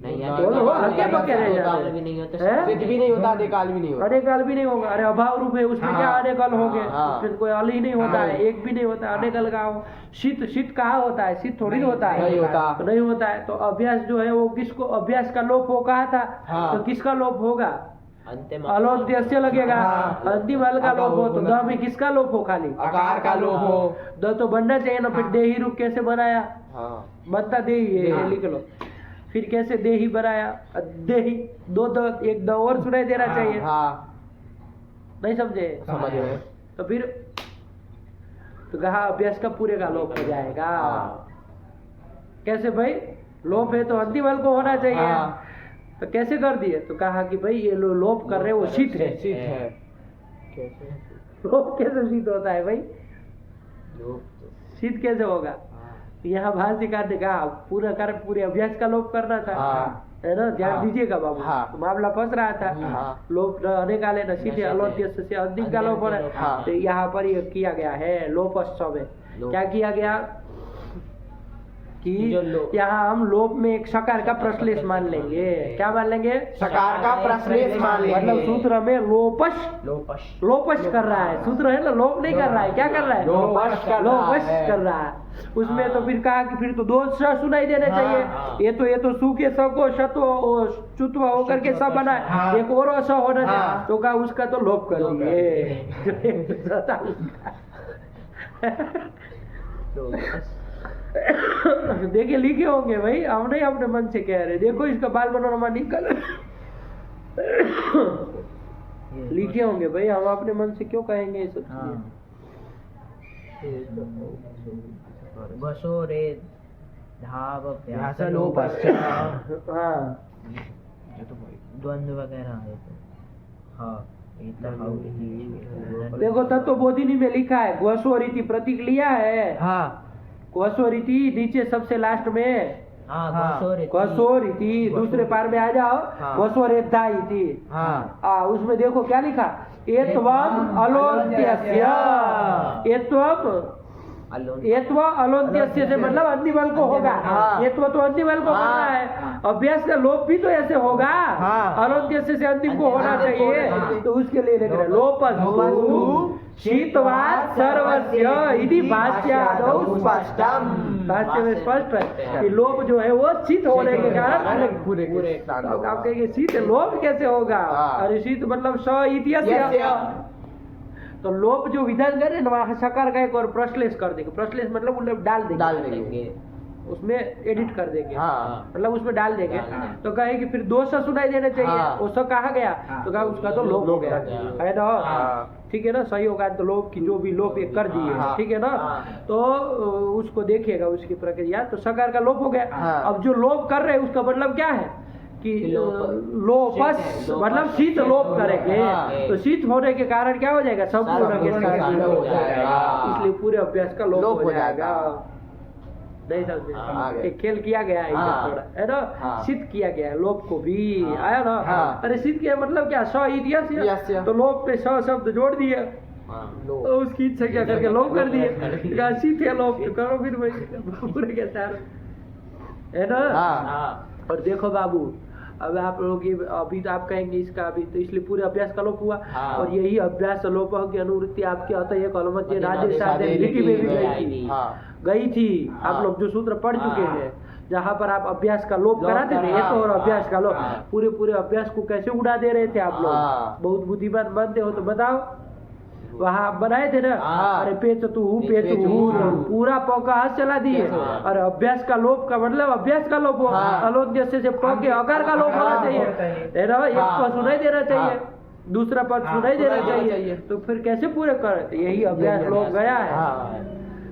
S3: नहीं
S1: बोलो, हल्के पक्के रह जाते
S3: भी नहीं होता।
S1: हैं।
S2: सिद्ध भी नहीं होता, अनेकाल भी नहीं होता।
S1: अनेकाल भी नहीं होगा। अरे अभाव रूप है, उसमें
S4: हाँ।
S1: क्या अनेकाल हो गए?
S2: हाँ।
S1: उसमें कोई अल ही नहीं होता है,
S4: हाँ।
S1: एक भी नहीं होता। अनेकाल का हो। शीत कहाँ होता है? शीत थोड़ी
S4: नहीं,
S1: होता है,
S2: नहीं होता।
S1: तो नहीं होता है। तो अभ्यास जो है वो किसको? अभ्यास का लोप हो कहा था।
S2: हाँ।
S1: तो किसका लोप होगा?
S3: अंतिम
S1: अलोद्यस्य लगेगा।
S2: हाँ।
S1: अंतिम हल का लोप हो तो द में किसका लोप हो? खाली
S2: आकार का लोप हो।
S1: द तो बनना चाहिए ना। फिर देही रूप कैसे बनाया?
S2: हाँ।
S1: बनता देही है,
S2: हाँ।
S1: लिख लो। फिर कैसे देही बनाया? देही दो द, एक द और सुनाई देना चाहिए।
S2: हाँ।
S1: नहीं समझे?
S2: समझ गए।
S1: तो फिर तो कहा अभ्यास का पूरे का लोप हो जाएगा।
S2: हाँ।
S1: कैसे भाई? लोप है तो अंतिम हल को होना चाहिए।
S2: हाँ।
S1: तो कैसे कर दिए? तो कहा कि भाई ये लोप कर रहे वो शीत है।
S2: शीत है।
S1: लोप कैसे शीत होता है भाई? शीत कैसे होगा? यहाँ भाष्यकार ने कहा पूरे अभ्यास का लोप करना था,
S2: हाँ।
S1: है ना? ध्यान
S2: हाँ।
S1: दीजिएगा बाबू।
S2: हाँ।
S1: तो मामला फंस रहा था।
S2: हाँ।
S1: लोप न अनेकाल है, न शीत है, अलोद्यस्य से अंतिम का लोप हो रहा है।
S2: हाँ।
S1: तो यहाँ पर ये किया गया है लोपस्व में। क्या किया गया कि
S3: जो लोप-
S1: यहाँ हम लोप में एक सकार का प्रश्लेष मान लेंगे। क्या मान लेंगे?
S2: सकार का प्रश्लेष मान लेंगे।
S1: मतलब सूत्र में लोपश कर रहा है। सूत्र है ना, लोप नहीं कर रहा है। क्या कर रहा है?
S2: लोपश कर रहा
S1: लोपश
S2: है।
S1: कर रहा है। उसमें तो फिर कहा कि फिर तो दो स सुनाई देने चाहिए। ये तो सु के स को शत्व चुत्व होकर के सब बना है।
S2: हाँ।
S1: एक और स होना चाहिए।
S2: हाँ।
S1: तो कहा उसका तो लोप कर दिए। देखिए लिखे होंगे भाई, हम नहीं अपने मन से कह रहे। देखो इसका बाल बनोरमा निकल लिखे होंगे भाई, हम अपने मन से क्यों कहेंगे ये सब चीजें?
S3: बसो रे धाव
S2: अभ्यास लोपस्य।
S1: हाँ
S3: द्वंद्व वगैरह है तो हाँ
S1: देखो तत्वबोधिनी में लिखा है घोषो रीति प्रतीक लिया है।
S2: हाँ।
S1: घोषो रीति नीचे सबसे लास्ट में
S3: हाँ
S1: घोषो रीति दूसरे पार में आ जाओ।
S2: हाँ।
S1: घोषो रेता इति।
S2: हाँ।
S1: उसमें देखो क्या लिखा? एत्वम अलोद्यस्य। एत्वम एत्व अलोन्त्यस्य से मतलब अंतिमल को होगा।
S2: हाँ।
S1: एत्व तो अंतिमल को
S2: हाँ।
S1: करना है, अभ्यास का लोप भी तो ऐसे होगा।
S2: हाँ।
S1: अलोन्त्यस्य से अंतिम को होना
S2: अंतिम को होना
S1: चाहिए,
S2: चाहिए।
S1: तो उसके लिए लिख रहे हैं लोपस्तु शीतवात सर्वस्य इति भाष्यादौ
S2: स्पष्टम।
S1: भाष्य में स्पष्ट है कि लोप जो है वो शीत होने के कारण
S2: पूरे
S1: आप कहेंगे शीत लोप कैसे होगा?
S2: हाँ।
S1: अरे शीत मतलब स इत्यस्य, तो लोप जो विधान करे ना वहाँ सकार का एक और प्रश्लेष कर देंगे। प्रश्लेष मतलब उन्हें डाल देंगे उसमें एडिट कर देंगे,
S2: हाँ।
S1: मतलब उसमें डाल देंगे।
S3: डाल देंगे।
S1: तो कहे कि फिर दोष सुनाई देना चाहिए,
S2: हाँ।
S1: वो सब कहा गया
S4: हाँ।
S1: तो कहा उसका तो लोप हो गया,
S3: हाँ।
S1: है ना?
S2: हाँ।
S1: ठीक है ना, सही होगा तो लोप की जो भी लोप ये कर दिए,
S2: हाँ।
S1: ठीक है ना?
S3: हाँ।
S1: तो उसको देखिएगा उसकी प्रक्रिया, तो सकार का लोप हो गया।
S2: हाँ।
S1: अब जो लोप कर रहे हैं उसका मतलब क्या है कि लोपस
S3: शीत है,
S1: मतलब शीत लोप करेंगे,
S2: हाँ।
S1: तो शीत होने के कारण क्या हो जाएगा? संपूर्ण के साथ
S2: हो जाएगा।
S1: इसलिए पूरे अभ्यास का लोप
S2: लोप
S1: हो
S2: हो
S1: जाएगा।
S2: जाएगा।
S1: नहीं समझे?
S3: हाँ।
S1: एक खेल किया गया है इधर
S2: हाँ।
S1: थोड़ा, है ना?
S2: हाँ।
S1: शीत किया गया है, लोप को भी
S3: हाँ।
S1: आया ना?
S2: हाँ।
S1: अरे शीत किया मतलब क्या? स इत्यस्य,
S2: यस्य।
S1: तो लोप पे स शब्द जोड़ दिए, तो उसकी इच्छा क्या करके लोप कर दिए। कहा शीत है लोप, तो करो फिर वही पूरे के साथ, है ना?
S2: हाँ।
S1: और देखो बाबू, अब आप लोग ये अभी तो आप कहेंगे इसका अभी तो इसलिए पूरे अभ्यास का लोप हुआ।
S3: हाँ।
S1: और यही अभ्यास लोप की अनुवृत्ति आपके अतः एक अलमत्य
S3: मतलब
S1: राधे साधे
S2: साधे
S1: लिटि में भी
S3: लिटि
S1: गई
S3: में
S1: थी,
S2: हाँ।
S1: गई थी।
S2: हाँ।
S1: आप लोग जो सूत्र पढ़ चुके
S3: हाँ।
S1: हैं, जहाँ पर आप अभ्यास का लोप
S3: लोप
S1: कराते थे,
S3: हाँ।
S1: एक और अभ्यास का लोप,
S3: हाँ।
S1: पूरे अभ्यास को कैसे उड़ा दे रहे थे आप लोग।
S2: हाँ।
S1: बहुत बुद्धिमान बनते हो तो बताओ, वहाँ आप बनाए थे ना?
S3: हाँ।
S1: अरे पेच तू पूरा प का हाथ चला दिए।
S3: कैसे हुआ?
S1: और अभ्यास का लोप का मतलब अभ्यास का लोप हो,
S2: हाँ।
S1: अलोन्त्यस्य से प के अकार का लोप होना
S4: हाँ,
S1: चाहिए,
S4: होना चाहिए।
S1: है ना? एक
S2: हाँ।
S1: पद सुनाई देना चाहिए,
S2: हाँ।
S1: दूसरा पद
S4: हाँ,
S1: सुनाई देना
S2: सुनाई देना
S1: चाहिए,
S2: चाहिए।
S1: तो फिर कैसे पूरे कर? यही अभ्यास लोप गया है।
S2: हाँ।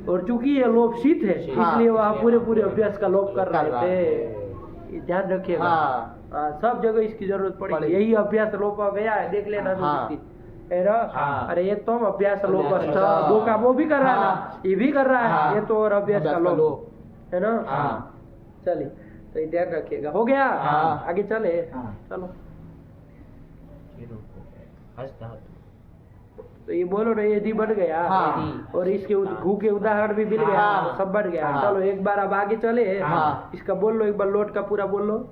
S1: और चूंकि ये लोप शीत है,
S3: हाँ।
S1: इसलिए वहाँ पूरे अभ्यास का लोप कर
S2: कर
S1: रहे
S2: रहा
S1: थे।
S2: है।
S1: ये ध्यान रखिएगा।
S2: हाँ।
S1: हाँ, सब जगह इसकी जरूरत पड़ेगी।
S2: पड़ेगी।
S1: यही अभ्यास लोप गया है, देख लेना
S2: हाँ।
S1: अनुवृत्ति, है ना?
S3: हाँ।
S1: अरे ये तो अभ्यास लोप
S2: हाँ।
S1: दो काम वो भी कर रहा है ना,
S2: हाँ।
S1: ये भी कर रहा है,
S2: हाँ।
S1: ये तो और अभ्यास का लोप,
S2: लोप।
S1: है ना?
S2: हाँ।
S1: चलिए, तो ये ध्यान रखिएगा। हो गया?
S2: हाँ।
S1: आगे चले,
S4: हाँ।
S1: चलो।
S3: हस्त धातु।
S1: तो ये बोलो ना, यदि बन गया,
S2: हाँ।
S1: और इसके घू के उदाहरण भी मिल गया,
S2: हाँ।
S1: सब बन गया।
S2: हाँ।
S1: चलो एक बार अब आगे चले,
S2: हाँ।
S1: इसका बोल लो एक बार, लोट का पूरा बोल लो।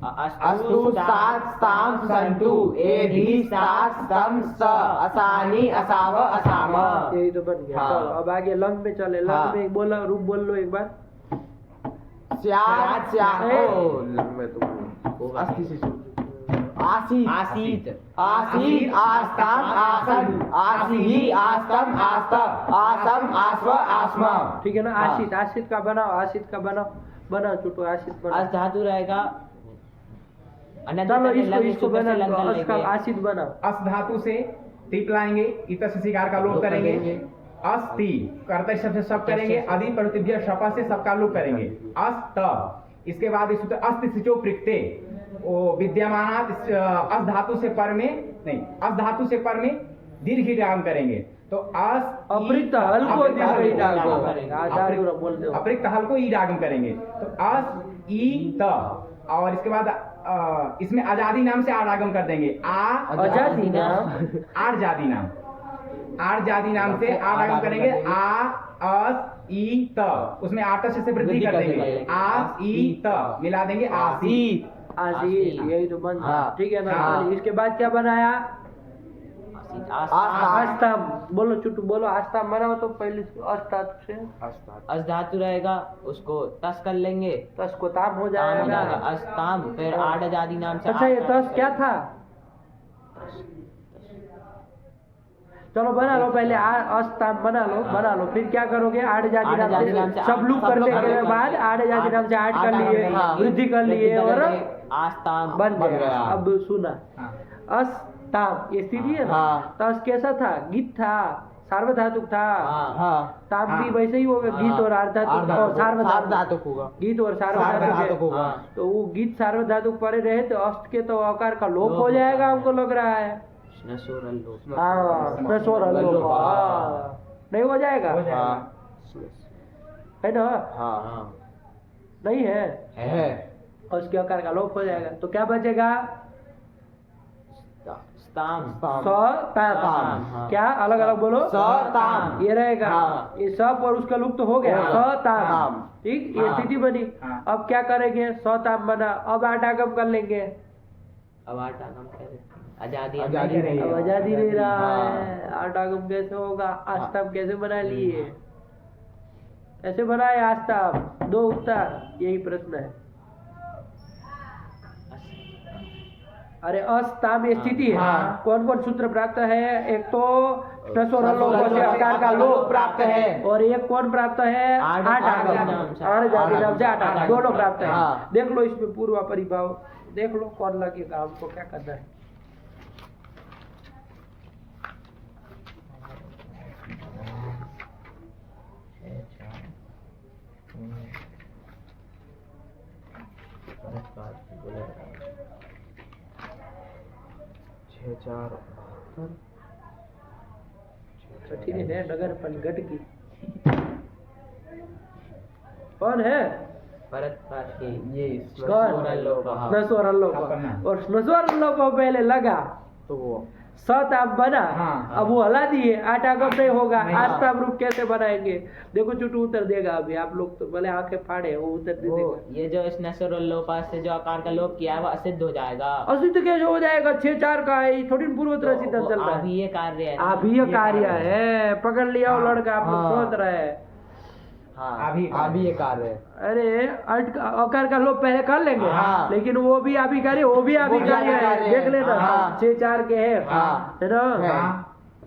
S2: अस्तु सात स्ताम संतु एधि सात स्तम स असानी असाव असाम।
S1: यही तो बन गया।
S2: हाँ।
S1: चलो अब आगे लंग में चले, लंग
S2: हाँ।
S1: में एक बोला रूप बोल लो एक बार।
S2: स्यात् स्यात्
S1: ए।
S2: ओ, में तो अस्थि से शुरू। आसीत
S3: आसीत।
S2: आसीत आस्ताम आसन आसी आस्तम आस्त आसम आस्व आस्म।
S1: ठीक है ना?
S2: हाँ।
S1: आशित, आशित का बनाओ, आशित का बनाओ, बनाओ चुटो, आशित
S3: अस
S1: बनाओ।
S3: धातु रहेगा।
S1: चलो इसको बना लो, उसका आशित बनाओ।
S4: अस धातु से टीप लाएंगे, इत से शिकार का लोप करेंगे। अस्ति कर्तव्य शब्द से सब करेंगे, अधि प्रतिभ्य शपा से सबका लोप करेंगे। अस्त, इसके बाद इस सूत्र अस्ति सिचो प्रकृते, वो विद्यमानात् अस धातु से पर में नहीं, अस धातु से पर में दीर्घ डाम करेंगे। तो अस
S1: अपृक्त हल को
S4: अपृक्त हल
S1: दीर्घ
S4: को
S1: डाम
S4: डाम
S1: करेंगे। आचार्य बोल दो।
S4: अपृक्त हल को ई डागम करेंगे। तो अस ई त, और इसके बाद इसमें आजादी नाम से आडागम कर देंगे।
S1: आजादी नाम,
S4: आर जादी नाम, आर जादी नाम से आडागम करेंगे। आ अस ई त, उसमें आट से वृद्धि कर देंगे। आस ई त मिला देंगे आसीत।
S1: आशित, यही तो बन गया।
S2: हाँ।
S1: ठीक है ना?
S2: हाँ।
S1: चलिए, इसके बाद क्या बनाया?
S2: आस्था।
S1: आस्ताम बोलो, चुटू बोलो, आस्ताम बनाओ। तो पहले अस्तात से
S3: अस धातु रहेगा, उसको तस कर लेंगे,
S1: तस को ताम हो
S3: ताम हो जाएगा।
S1: जाएगा।
S3: अस्ताम, फिर आड आजादी नाम से
S1: अच्छा, ये
S3: आठ
S1: तस क्या था? चलो बना लो पहले, अस्ताम बना लो, फिर क्या करोगे? आठ जाति
S3: आठ
S1: नाम
S3: जाति नाम
S1: से
S3: से
S1: सब लूप
S2: सब
S1: करने
S2: लोग
S1: के
S2: करने
S1: बाद आठ जाति नाम से आठ कर लिए,
S2: हाँ।
S1: वृद्धि कर लिए, और
S3: आस्ताम
S1: बन
S2: बन
S1: गया।
S2: गया।
S1: अब सुना,
S4: हाँ।
S1: अस्ताम ये स्थिति है ना?
S2: हाँ।
S1: तस कैसा था? गीत था, सार्वधातुक था।
S3: हाँ।
S2: हाँ।
S1: ताम भी
S4: हाँ।
S1: वैसे ही होगा, गीत और अर्धातुक और सार्वधातुक,
S2: सार्वधातुक होगा।
S1: गीत और
S2: सार्वधातुक
S1: सार्वधातुक
S2: होगा।
S3: हाँ।
S1: तो वो गीत सार्वधातुक परे रहे तो अस्त के तो आकार का लोप
S3: लोप
S1: हो
S3: हो
S1: जाएगा,
S3: जाएगा।
S1: हमको लग रहा है।
S3: नसूरल लोप।
S1: हाँ, नसोर लोप, हाँ। नहीं हो जाएगा?
S4: हो जाएगा।
S2: हाँ।
S1: है ना?
S2: हाँ।
S1: नहीं है,
S2: है।
S1: और उसके आकार का लोप हो जाएगा, तो क्या बचेगा?
S3: ताम
S1: स ताम
S2: ताम, हाँ।
S1: क्या अलग अलग बोलो
S2: स ताम
S1: ये रहेगा
S2: हाँ।
S1: ये सब और उसका लुप्त हो गया
S2: हाँ।
S1: स ताम
S2: ताम।
S1: ठीक ये
S2: हाँ।
S1: स्थिति बनी
S4: हाँ।
S1: अब क्या करेंगे स ताम बना अब आटागम कर लेंगे
S3: अब आटा कम कैसे आजादी
S2: आजादी नहीं
S1: अब
S2: है।
S1: आजादी नहीं रहा
S2: हाँ।
S1: है आटागम कैसे होगा आस्ताम कैसे बना लिए कैसे बनाए आस्ताम दो उत्तर यही प्रश्न है अरे अस्ताम ये स्थिति है
S2: हाँ।
S1: कौन कौन सूत्र प्राप्त है एक तो ष्ण लोप से आकार का लोप
S2: प्राप्त है
S1: और एक कौन प्राप्त है
S3: आठ
S1: आठ
S3: आगम
S1: आगम
S3: नाम से।
S1: आठ जाति नाम से आठ आगम दोनों प्राप्त है
S2: हाँ।
S1: देख लो इसमें पूर्व परिभाव देख लो कौन लगेगा हमको क्या करना है कठिन है नगर पनगट की कौन है
S3: भरत पाठ की
S2: ये
S1: कौन स्वर लोप और स्वर लोप पहले लगा
S2: तो वो
S1: सताम बना
S4: हाँ।
S1: अब वो हला दिए आटा कब नहीं होगा
S4: नहीं
S1: आस्ताम रूप कैसे बनाएंगे देखो चुटू उत्तर देगा अभी आप लोग तो भले आंखें फाड़े वो उत्तर दे
S3: वो
S1: देगा
S3: ये जो इस नसर और लोपा से जो आकार का लोप किया है वो असिद्ध हो जाएगा
S1: असिद्ध कैसे हो जाएगा 6-4 का है ये थोड़ी पूर्वोत्तर सिद्धांत
S3: वो
S1: चल रहा है
S3: अभी ये कार्य है
S1: अभी ये कार्य है पकड़ लिया वो
S4: हाँ।
S1: लड़का आप लोग
S2: हाँ।
S1: सोच रहे हैं
S2: हाँ
S4: अभी
S2: ये कार्य है
S1: अरे अकार का लोप पहले कर लेंगे
S2: हाँ।
S1: लेकिन वो भी अभी कार्य वो भी अभी
S2: वो भी
S1: कार्य
S2: अभी
S1: है
S2: कार्य
S1: देख
S2: है।
S1: लेना
S2: हाँ।
S1: 6-4 के है
S2: हाँ।
S1: है ना
S2: हाँ।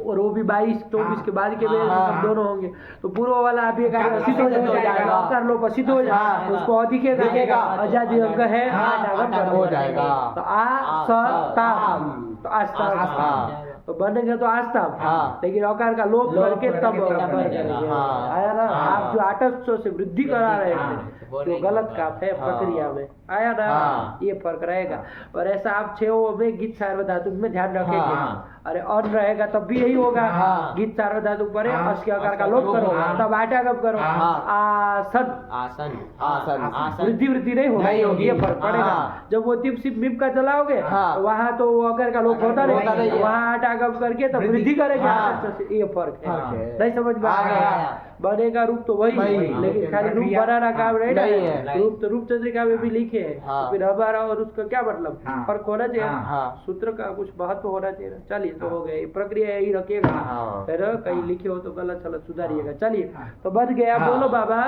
S1: और वो भी 22-24 के बाद के
S2: हाँ।
S1: सब दोनों होंगे तो पूर्व वाला अभी कार्य सिद्ध हो जाएगा अकार लोप सिद्ध हो जाएगा
S2: हाँ।
S1: उसको अधिकेगा
S2: दिखेगा।
S1: आजादी अंक है
S2: हाँ,
S1: आठ आगम
S2: आठ हो जाएगा।
S1: तो आ स ताम तो आस्ताम
S2: हाँ।
S1: तो बनेगा तो आस्ताम
S2: हाँ।
S1: लेकिन अकार का लोप करके तब
S3: तब
S1: बनेगा।
S2: हाँ।
S1: आया ना
S2: हाँ।
S1: आप जो आठस्व से वृद्धि करा रहे
S3: हाँ।
S1: थे
S3: वो
S1: जो
S3: नहीं
S1: गलत
S3: होगा।
S1: काम है
S2: हाँ।
S1: प्रक्रिया में आया ना
S2: हाँ।
S1: ये फर्क रहेगा और ऐसा आप 6 में गीत सार्वधातुक में ध्यान रखेंगे
S2: हाँ।
S1: अरे और रहेगा तब भी यही होगा
S2: हाँ।
S1: गीत सार्वधातुक पर
S4: हाँ।
S1: अस के आकार का लोप करो
S4: हाँ।
S1: तब आटा कब करो
S2: हाँ।
S1: आसन
S3: आसन
S2: आसन
S1: वृद्धि वृद्धि नहीं होगी
S2: नहीं होगी।
S1: ये फर्क पड़ेगा
S2: हाँ।
S1: जब वो टिप सिप मिप का चलाओगे
S2: हाँ।
S1: वहाँ तो वो अगर का लोप होता
S2: होता नहीं
S1: नहीं
S2: है।
S1: वहाँ आटा कब करके तब वृद्धि करेंगे
S2: हाँ।
S1: आटा से ये फर्क है
S2: फर्क है।
S1: नहीं समझ में
S2: आ
S1: आ
S2: गया।
S1: गया बनेगा रूप तो वही
S2: वही।
S1: लेकिन खाली रूप
S4: प्रक्रिया।
S1: बनाना काम नहीं
S2: नहीं
S1: ना
S2: है।
S1: रूप तो रूप चंद्रिका में भी लिखे है
S2: हाँ।
S1: तो फिर हमारा और उसका क्या मतलब
S4: हाँ।
S1: फर्क होना चाहिए
S4: हाँ।
S2: हाँ।
S1: सूत्र का कुछ महत्व होना चाहिए चलिए तो हो गया ये प्रक्रिया यही रखिएगा
S2: हाँ।
S1: फिर कहीं लिखे हो तो गलत सलत सुधारिएगा चलिए
S4: हाँ।
S1: तो बन गया
S4: हाँ।
S1: बोलो बाबा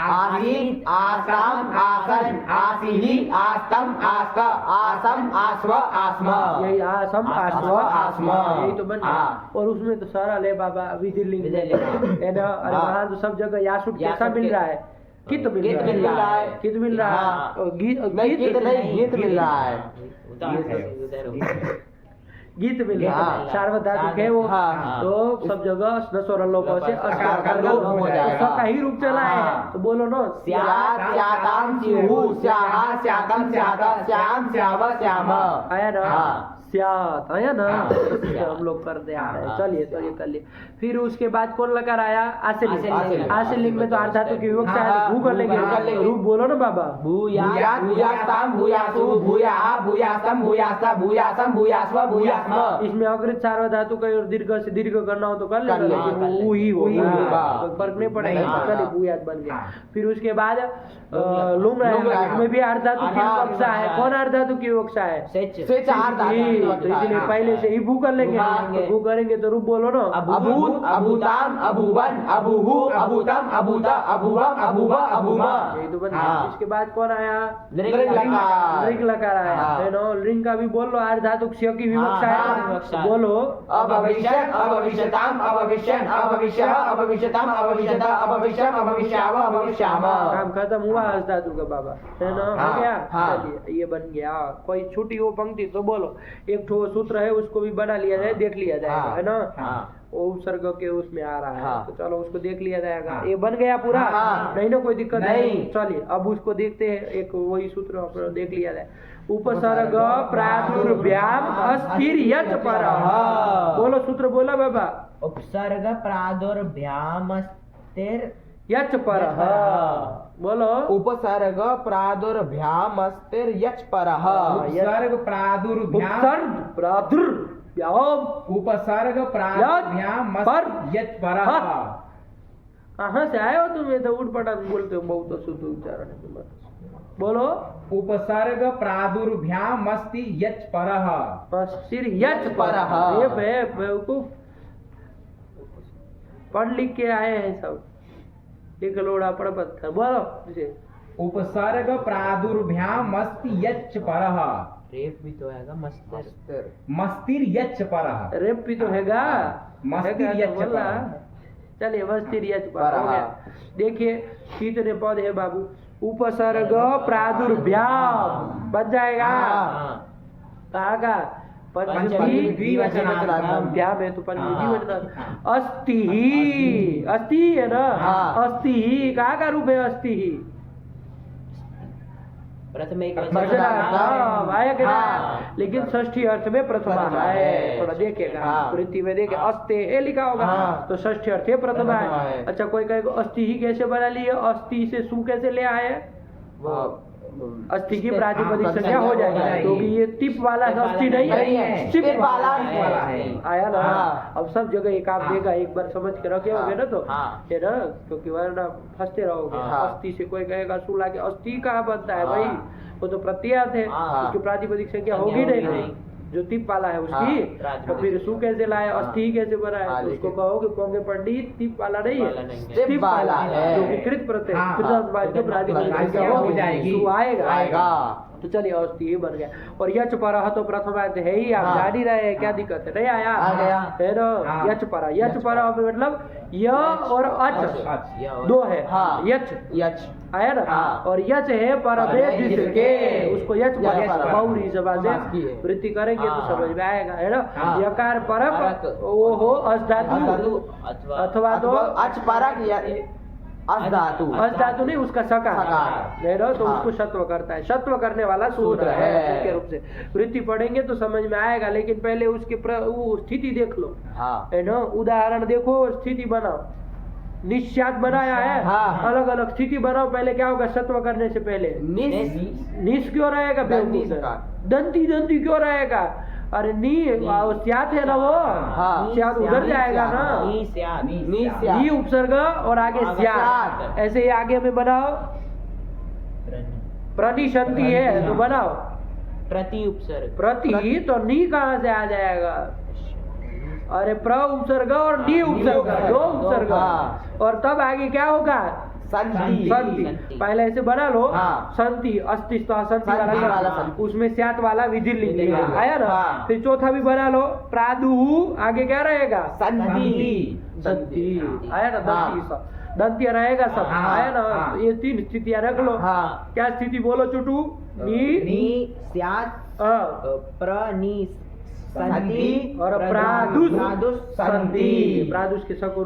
S2: आसीन आसाम आसन आसीही आस्तम आस्त आसम आस्व आस्म
S1: यही आसम आस्व
S2: आस्म।
S1: यही तो बन गया
S2: हाँ।
S1: और उसमें तो सारा ले बाबा विधि लिंग
S3: विधि लिंग।
S1: है ना अरे
S2: हाँ।
S1: वहाँ तो सब जगह यासुट कैसा
S3: यासुट
S1: मिल
S3: के-
S1: रहा है कित मिल
S2: गीत मिल रहा है।
S1: कित मिल रहा है
S2: हाँ।
S1: और गीत
S2: नहीं गीत नहीं गीत मिल रहा है
S1: गीत मिल रहा
S2: हाँ।
S1: है सार्वधातुक है वो
S2: हाँ।
S1: तो सब जगह स्वर लोप से
S2: अकार का लोप हो जाएगा।
S1: सबका ही रूप चला है
S2: हाँ।
S1: तो बोलो ना
S2: स्यात् स्याताम स्युः स्याः स्यातम स्यात श्याम श्याव श्याम
S1: आया ना
S2: हाँ।
S1: स्यात आया ना
S2: हाँ।
S1: तो हम लोग करते आ रहे हैं
S3: हाँ।
S1: चलिए तो ये कर लिए फिर उसके बाद कौन लकार आया आसिलिंग
S3: आसिलिंग।
S1: आसिलिंग में तो आर्धातु की विवक्षा है
S2: हाँ,
S1: भू कर लेंगे
S2: भू कर लेंगे।
S1: रूप बोलो ना बाबा
S2: भूयात् भूयास्ताम भूयासु भूयाः भूयास्तम भूयास्ता भूयासम भूयास्व भूयास्म
S1: इसमें अग्रित सार्वधातु का और दीर्घ से दीर्घ करना हो तो कर
S2: कर
S1: लेंगे
S2: लेंगे।
S1: लेकिन वो ही
S2: वही
S1: होगा
S2: होगा।
S1: तो फर्क नहीं पड़ेगा
S2: नहीं,
S1: चलिए
S2: हाँ।
S1: भूयात बन गया
S4: हाँ।
S1: फिर उसके बाद लुंग
S2: लुंग
S1: रहेगा
S2: रहेगा।
S1: इसमें भी आर्धातु की
S3: हाँ,
S1: विवक्षा है
S3: विवक्षा
S1: कौन
S3: है।
S1: आर्धातु की विवक्षा है
S2: से चार
S1: जी,
S2: धातु
S1: तो इसलिए
S4: हाँ।
S1: पहले से ही भू कर लेंगे
S2: हाँ।
S1: तो भू करेंगे तो रूप बोलो ना
S2: अभूत अभूताम अभूवन अभूहु अभूतम अभूत अभूवम अभूव अभूम
S1: यही तो बन गया
S2: हाँ।
S1: इसके बाद कौन आया
S2: लिंग लकार
S1: लिंग लकार आया
S2: हाँ।
S1: है ना लिंग का भी बोल लो आर्धातु क्ष की विवक्षा
S3: हाँ,
S1: है
S3: विवक्षा
S1: तो
S3: है।
S1: बोलो
S2: अभविष्यत् अभविष्यताम अभविष्यन् अभविष्यः अभविष्यताम अभविष्यत अभविष्यम् अभविष्याव अभविष्याम
S1: काम खत्म हुआ आर्धातु का बाबा है ना हो
S2: हाँ,
S1: गया
S2: हाँ।
S1: चलिए ये बन गया कोई छोटी हो पंक्ति तो बोलो एक ठो सूत्र है उसको भी बना लिया जाए देख लिया जाएगा
S2: हाँ।
S1: है ना
S2: हाँ।
S1: वो उपसर्ग के उसमें आ रहा है
S2: हाँ।
S1: तो चलो उसको देख लिया जाएगा
S4: हाँ।
S1: ये बन गया पूरा
S2: हाँ।
S1: नहीं ना कोई दिक्कत
S2: नहीं।
S1: चलिए अब उसको देखते हैं एक वही सूत्र अपना देख लिया जाए उपसर्ग प्रादुर्भ्याम अस्थिर यच पर
S2: हाँ।
S1: बोलो सूत्र बोला बाबा
S3: उपसर्ग प्रादुर्भ्याम स्थिर
S1: यच परः बोलो
S2: उपसर्ग प्रादुर्भ्याम अस्तिर यच परः
S4: उपसर्ग प्रादुर्भ्याम
S1: उपसर्ग प्रादुर्भ्याम
S4: उपसर्ग प्रादुर्भ्याम
S1: पर
S4: यच परः।
S1: कहाँ से आए हो तुम? ये तो उठ पटाख बोलते हो, बहुत शुद्ध उच्चारण है तुम्हारा। बोलो
S4: उपसर्ग प्रादुर्भ्याम अस्ति यच परः।
S1: सिर यच परः। ये बेवकूफ पढ़ लिख के आए हैं सब, एक लोड़ा पढ़ पत्थर। बोलो इसे
S4: उपसर्ग प्रादुर्भ्याम अस्ति यच परः।
S3: रेप भी तो आएगा मस्तर।
S4: मस्तिर यच परः।
S1: रेप भी तो हैगा,
S4: मस्तिर
S1: हैगा तो
S4: यच
S1: बोला।
S4: परः।
S1: चलिए मस्तिर यच परः हो गया। देखिए कितने पद है बाबू? उपसर्ग प्रादुर्भ्याम बन जाएगा। कहाँ का? पंचमी द्विवचनाभ्याम है तो पंचमी द्विवचन। अस्ति ही, अस्ति है ना? अस्ति ही कहाँ का रूप है? अस्ति ही
S3: प्रथम एक
S1: आया कि ना? लेकिन षष्ठी अर्थ में प्रथमा है। थोड़ा देखेगा वृत्ति में देखे अस्ते है लिखा होगा तो षष्ठी अर्थ है प्रथमा है। अच्छा कोई कहेगा अस्थि ही कैसे बना लिए? अस्थि से सु कैसे ले आए? अस्थि की प्रातिपदिक संज्ञा हो जाएगी क्योंकि ये टिप वाला अस्थि नहीं है, टिप वाला
S2: है।
S1: आया ना? अब सब जगह एक आप देगा, एक बार समझ के रखे होगे ना तो है ना, क्योंकि वरना फंसते रहोगे। अस्थि से कोई कहेगा सुला के अस्थि कहाँ बनता है भाई? वो तो प्रत्ययात है, उसकी प्रातिपदिक संज्ञा होगी नहीं। जो टिप वाला है उसकी तो फिर सु कैसे लाए? अस्थि कैसे बनाए? तो उसको कहोगे कहोगे पंडित टिप वाला नहीं है, टिप वाला है जो कृत प्रत्यय प्रातिपदिक संज्ञा हो जाएगी, सु आएगा। तो चलिए अस्थि ही बन गया। और यच परः तो प्रथम है ही, आप जान ही रहे हैं, क्या दिक्कत है? नहीं आया है ना? यच परः, यच परः मतलब य और अच दो है। यच यच आया ना? और यच है परदेश जिसके, उसको यच बहुरी जबान से वृत्ति करेंगे तो समझ में आएगा, है ना? यकार परक वो हो अस धातु अथवा तो
S2: अच परक अस
S1: धातु नहीं, उसका सकार ले रहा तो उसको शत्व करता है। शत्व करने वाला सूत्र है के रूप से वृत्ति पढ़ेंगे तो समझ में आएगा। लेकिन पहले उसके वो स्थिति देख लो, है ना? उदाहरण देखो, स्थिति बनाओ। निश्चात बनाया है, अलग अलग स्थिति बनाओ। पहले क्या होगा? शत्व करने से पहले निश क्यों रहेगा? दंती दंती क्यों रहेगा? अरे नी स्यात है ना, वो स्यात उधर जाएगा ना। नी उपसर्ग और आगे स्यात, ऐसे ही आगे में बनाओ। प्रतिशंति है तो बनाओ
S3: प्रति उपसर्ग।
S1: प्रति तो नी कहाँ से आ जाएगा? अरे प्र उपसर्ग और नी उपसर्ग, दो उपसर्ग। और तब आगे क्या होगा? संति। पहले ऐसे बना लो, संति अस्तित्व संति वाला, उसमें स्यात वाला विधि लिख लिया, आया ना? फिर चौथा भी बना लो, प्रादुः, आगे क्या रहेगा? संति। संति आया ना? दंती रहेगा सब, आया ना? ये तीन स्थितियां रख लो। क्या स्थिति बोलो चुटू? नी
S2: स्यात
S3: प्र
S2: संति
S1: और प्रादुष संधि। प्रादुष के सको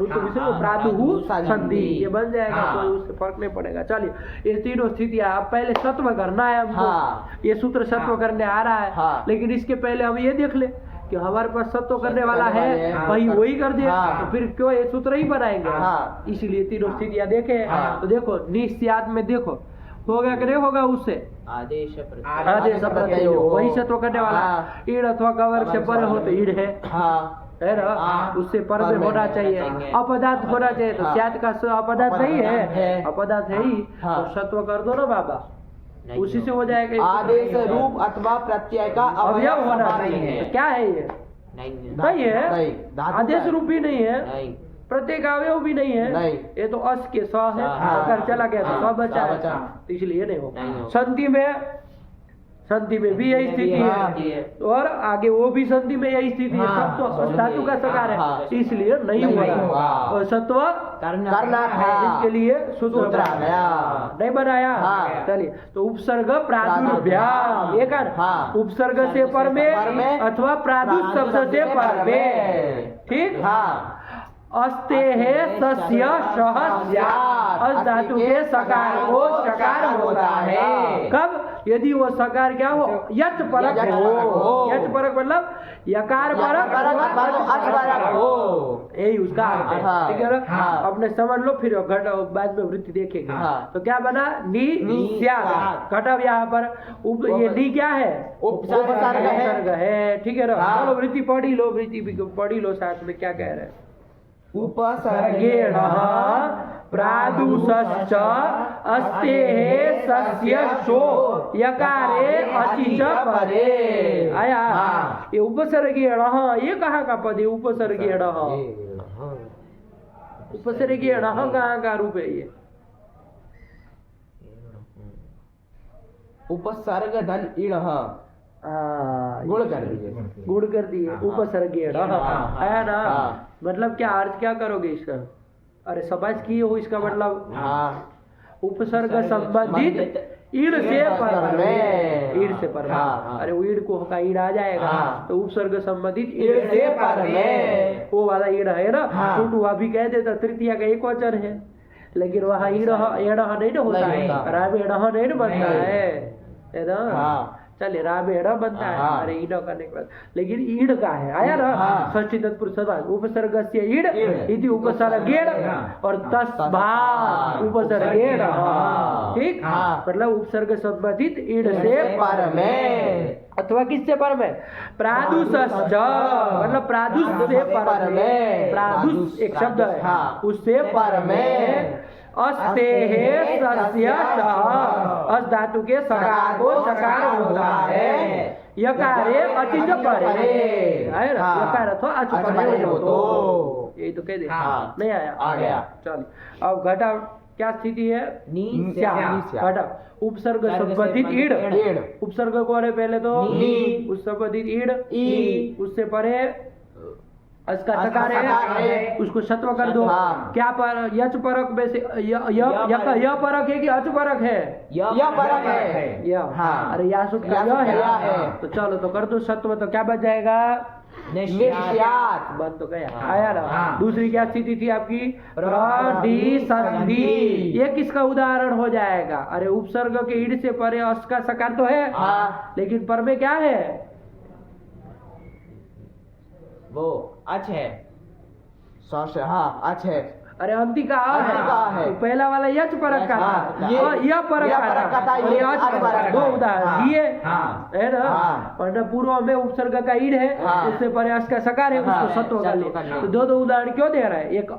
S1: प्रादुः संधि, ये बन जाएगा तो उससे फर्क नहीं पड़ेगा। चलिए ये तीनों स्थितियां, अब पहले सत्व करना है हमको। ये सूत्र सत्व करने आ रहा है, लेकिन इसके पहले हम ये देख ले कि हमारे पास सत्व करने वाला है, वही कर दे तो फिर क्यों ये सूत्र ही बनाएंगे? इसीलिए तीनों स्थितियां देखे। तो देखो निश्चात में देखो होगा कि नहीं होगा? उससे
S3: आदेश
S1: प्रत्यय वही सत्व करने वाला। ईड़ अथवा कवर से पर हो तो ईड़ है ना? उससे पर में होना चाहिए, अपदार्थ होना चाहिए। तो स्यात का अपदार्थ नहीं है, अपदार्थ है ही, तो सत्व कर दो ना बाबा, उसी से हो जाएगा।
S2: आदेश रूप अथवा प्रत्यय का
S1: अवयव होना चाहिए। तो क्या है ये? नहीं है, आदेश रूप भी नहीं है, प्रत्येक अवयव भी नहीं है। ये तो अस के स है, अगर चला गया तो स बचा है, तो इसलिए नहीं होगा। संधि में भी यही स्थिति है, और आगे वो भी संधि में यही स्थिति है। सब तो धातु का सकार है, इसलिए नहीं होगा। और सत्व करना है, इसके लिए सूत्र नहीं बनाया। चलिए तो उपसर्ग प्रादुर्भ्याम, एक उपसर्ग से पर में अथवा प्रादुष शब्द से पर में, ठीक। अस्ते है सस्य सह स्यात्, अस धातु के सकार को सकार होता है। कब? यदि वो सकार क्या हो, यच परक
S2: यच
S1: हो।
S2: परक हो।
S1: यच परक मतलब यकार परक
S2: अथवा अच परक हो।
S1: यही उसका अर्थ है।
S2: हाँ,
S1: ठीक है ना?
S2: हाँ।
S1: अपने समझ लो, फिर घट बाद में वृत्ति देखेंगे।
S2: हाँ।
S1: तो क्या बना, नी
S2: नी
S1: स्यात्।
S2: स्यात्।
S1: घटव यहाँ पर ये नी क्या है,
S2: उपसर्ग है।
S1: उपसर्ग है। ठीक है ना?
S2: हाँ।
S1: चलो वृत्ति पढ़ी लो, वृत्ति भी पढ़ी लो साथ में। क्या कह रहे हैं,
S2: उपसर्गेण
S1: प्रादुषश्च अस्तेः सस्य शो यकारे अचि च परे। आया?
S2: हाँ।
S1: ये उपसर्गेण, ये कहाँ का पद है, उपसर्गेण? उपसर्गेण कहाँ का रूप है ये?
S2: उपसर्ग धन इण गुण कर दिए।
S1: गुण कर दिए, उपसर्गेण। आया ना?
S2: हाँ।
S1: मतलब क्या अर्थ क्या करोगे इसका? अरे समाज की हो, इसका मतलब
S2: हाँ।
S1: उपसर्ग संबंधित ईड़ से पर में। ईड़ से पर में।
S2: हाँ।
S1: अरे वो ईड़ को का ईड़ आ जाएगा।
S2: हाँ।
S1: तो उपसर्ग संबंधित
S2: ईड़ से पर में।
S1: वो वाला ईड़ है ना।
S2: हाँ।
S1: छोटू वहाँ भी कह देता तृतीया का एक वचन है, लेकिन वहाँ ईड़ एड़ा नहीं ना होता
S2: नहीं
S1: है,
S2: होता।
S1: राम एड़ा नहीं ना बनता है ना?
S2: हाँ।
S1: चलिए राम एड़ा बनता है।
S2: हाँ।
S1: अरे ईड़ करने के बाद, लेकिन ईड़ का है। आया ना?
S2: हाँ।
S1: षष्ठी तत्पुरुष समास उपसर्गस्य ईड़
S2: ईड़।
S1: इति उपसर्गेण और तस्मात् उपसर्गेण।
S2: हाँ।
S1: ठीक?
S2: हाँ।
S1: मतलब उपसर्ग संबंधित ईड़ से
S2: पर में
S1: अथवा किससे पर में, प्रादुषश्च मतलब प्रादुष से पर में। प्रादुष एक शब्द है।
S2: हाँ।
S1: उससे पर में अस्तेः सस्य शः। अस धातु के सकार को सकार होता है। यकारे अचि च परे है ना?
S2: हाँ।
S1: यकार अथवा अच परे हो तो यही तो कह दे।
S2: हाँ।
S1: नहीं आया?
S2: आ गया।
S1: चल अब घटा क्या स्थिति है,
S3: नी
S2: स्यात्।
S1: घटा उपसर्ग संबंधित ईड़।
S2: ईड़।
S1: उपसर्ग कौन है पहले तो,
S2: नी।
S1: उस संबंधित ईड़
S2: ई।
S1: उससे परे इसका सकार
S2: सकार
S1: है,
S2: है।
S1: उसको सत्व कर दो।
S2: हाँ।
S1: क्या पर, यच परक में से य परक है कि अच परक है?
S2: यह परक है।
S1: य।
S2: हाँ।
S1: अरे यासुट का
S2: यासुट
S1: य
S2: का य
S1: है।
S2: है।
S1: तो चलो तो कर दो सत्व, तो क्या बच जाएगा,
S2: निश्यात्।
S1: बन तो गया। आया ना?
S4: हाँ।
S1: दूसरी क्या स्थिति थी आपकी, रडी संधि। ये किसका उदाहरण हो जाएगा? अरे उपसर्ग के ईड़ से परे अस का सकार तो है,
S2: हाँ।
S1: लेकिन पर में क्या है,
S3: वो अच है।
S2: हाँ। अच्छा है।
S1: अरे अंति का आ
S2: अंति का आ है।
S1: तो पहला वाला यच परक का था,
S2: हाँ, ये-
S1: और यह परक
S2: यह
S1: का
S2: परक का था,
S1: था, और
S2: ये
S1: ये अच
S2: अच
S1: परक
S2: परक
S1: का। दो
S2: का।
S1: उदाहरण
S2: हाँ।
S1: दिए
S4: हाँ।
S1: है ना?
S2: हाँ।
S1: और पूर्व में उपसर्ग का ईड़ है,
S2: हाँ।
S1: उससे परे अस का सकार है,
S2: हाँ,
S1: उसको सत्व कर
S3: सत्व
S1: लिए।
S3: कर लिए।
S1: तो दो दो उदाहरण क्यों दे रहा है, एक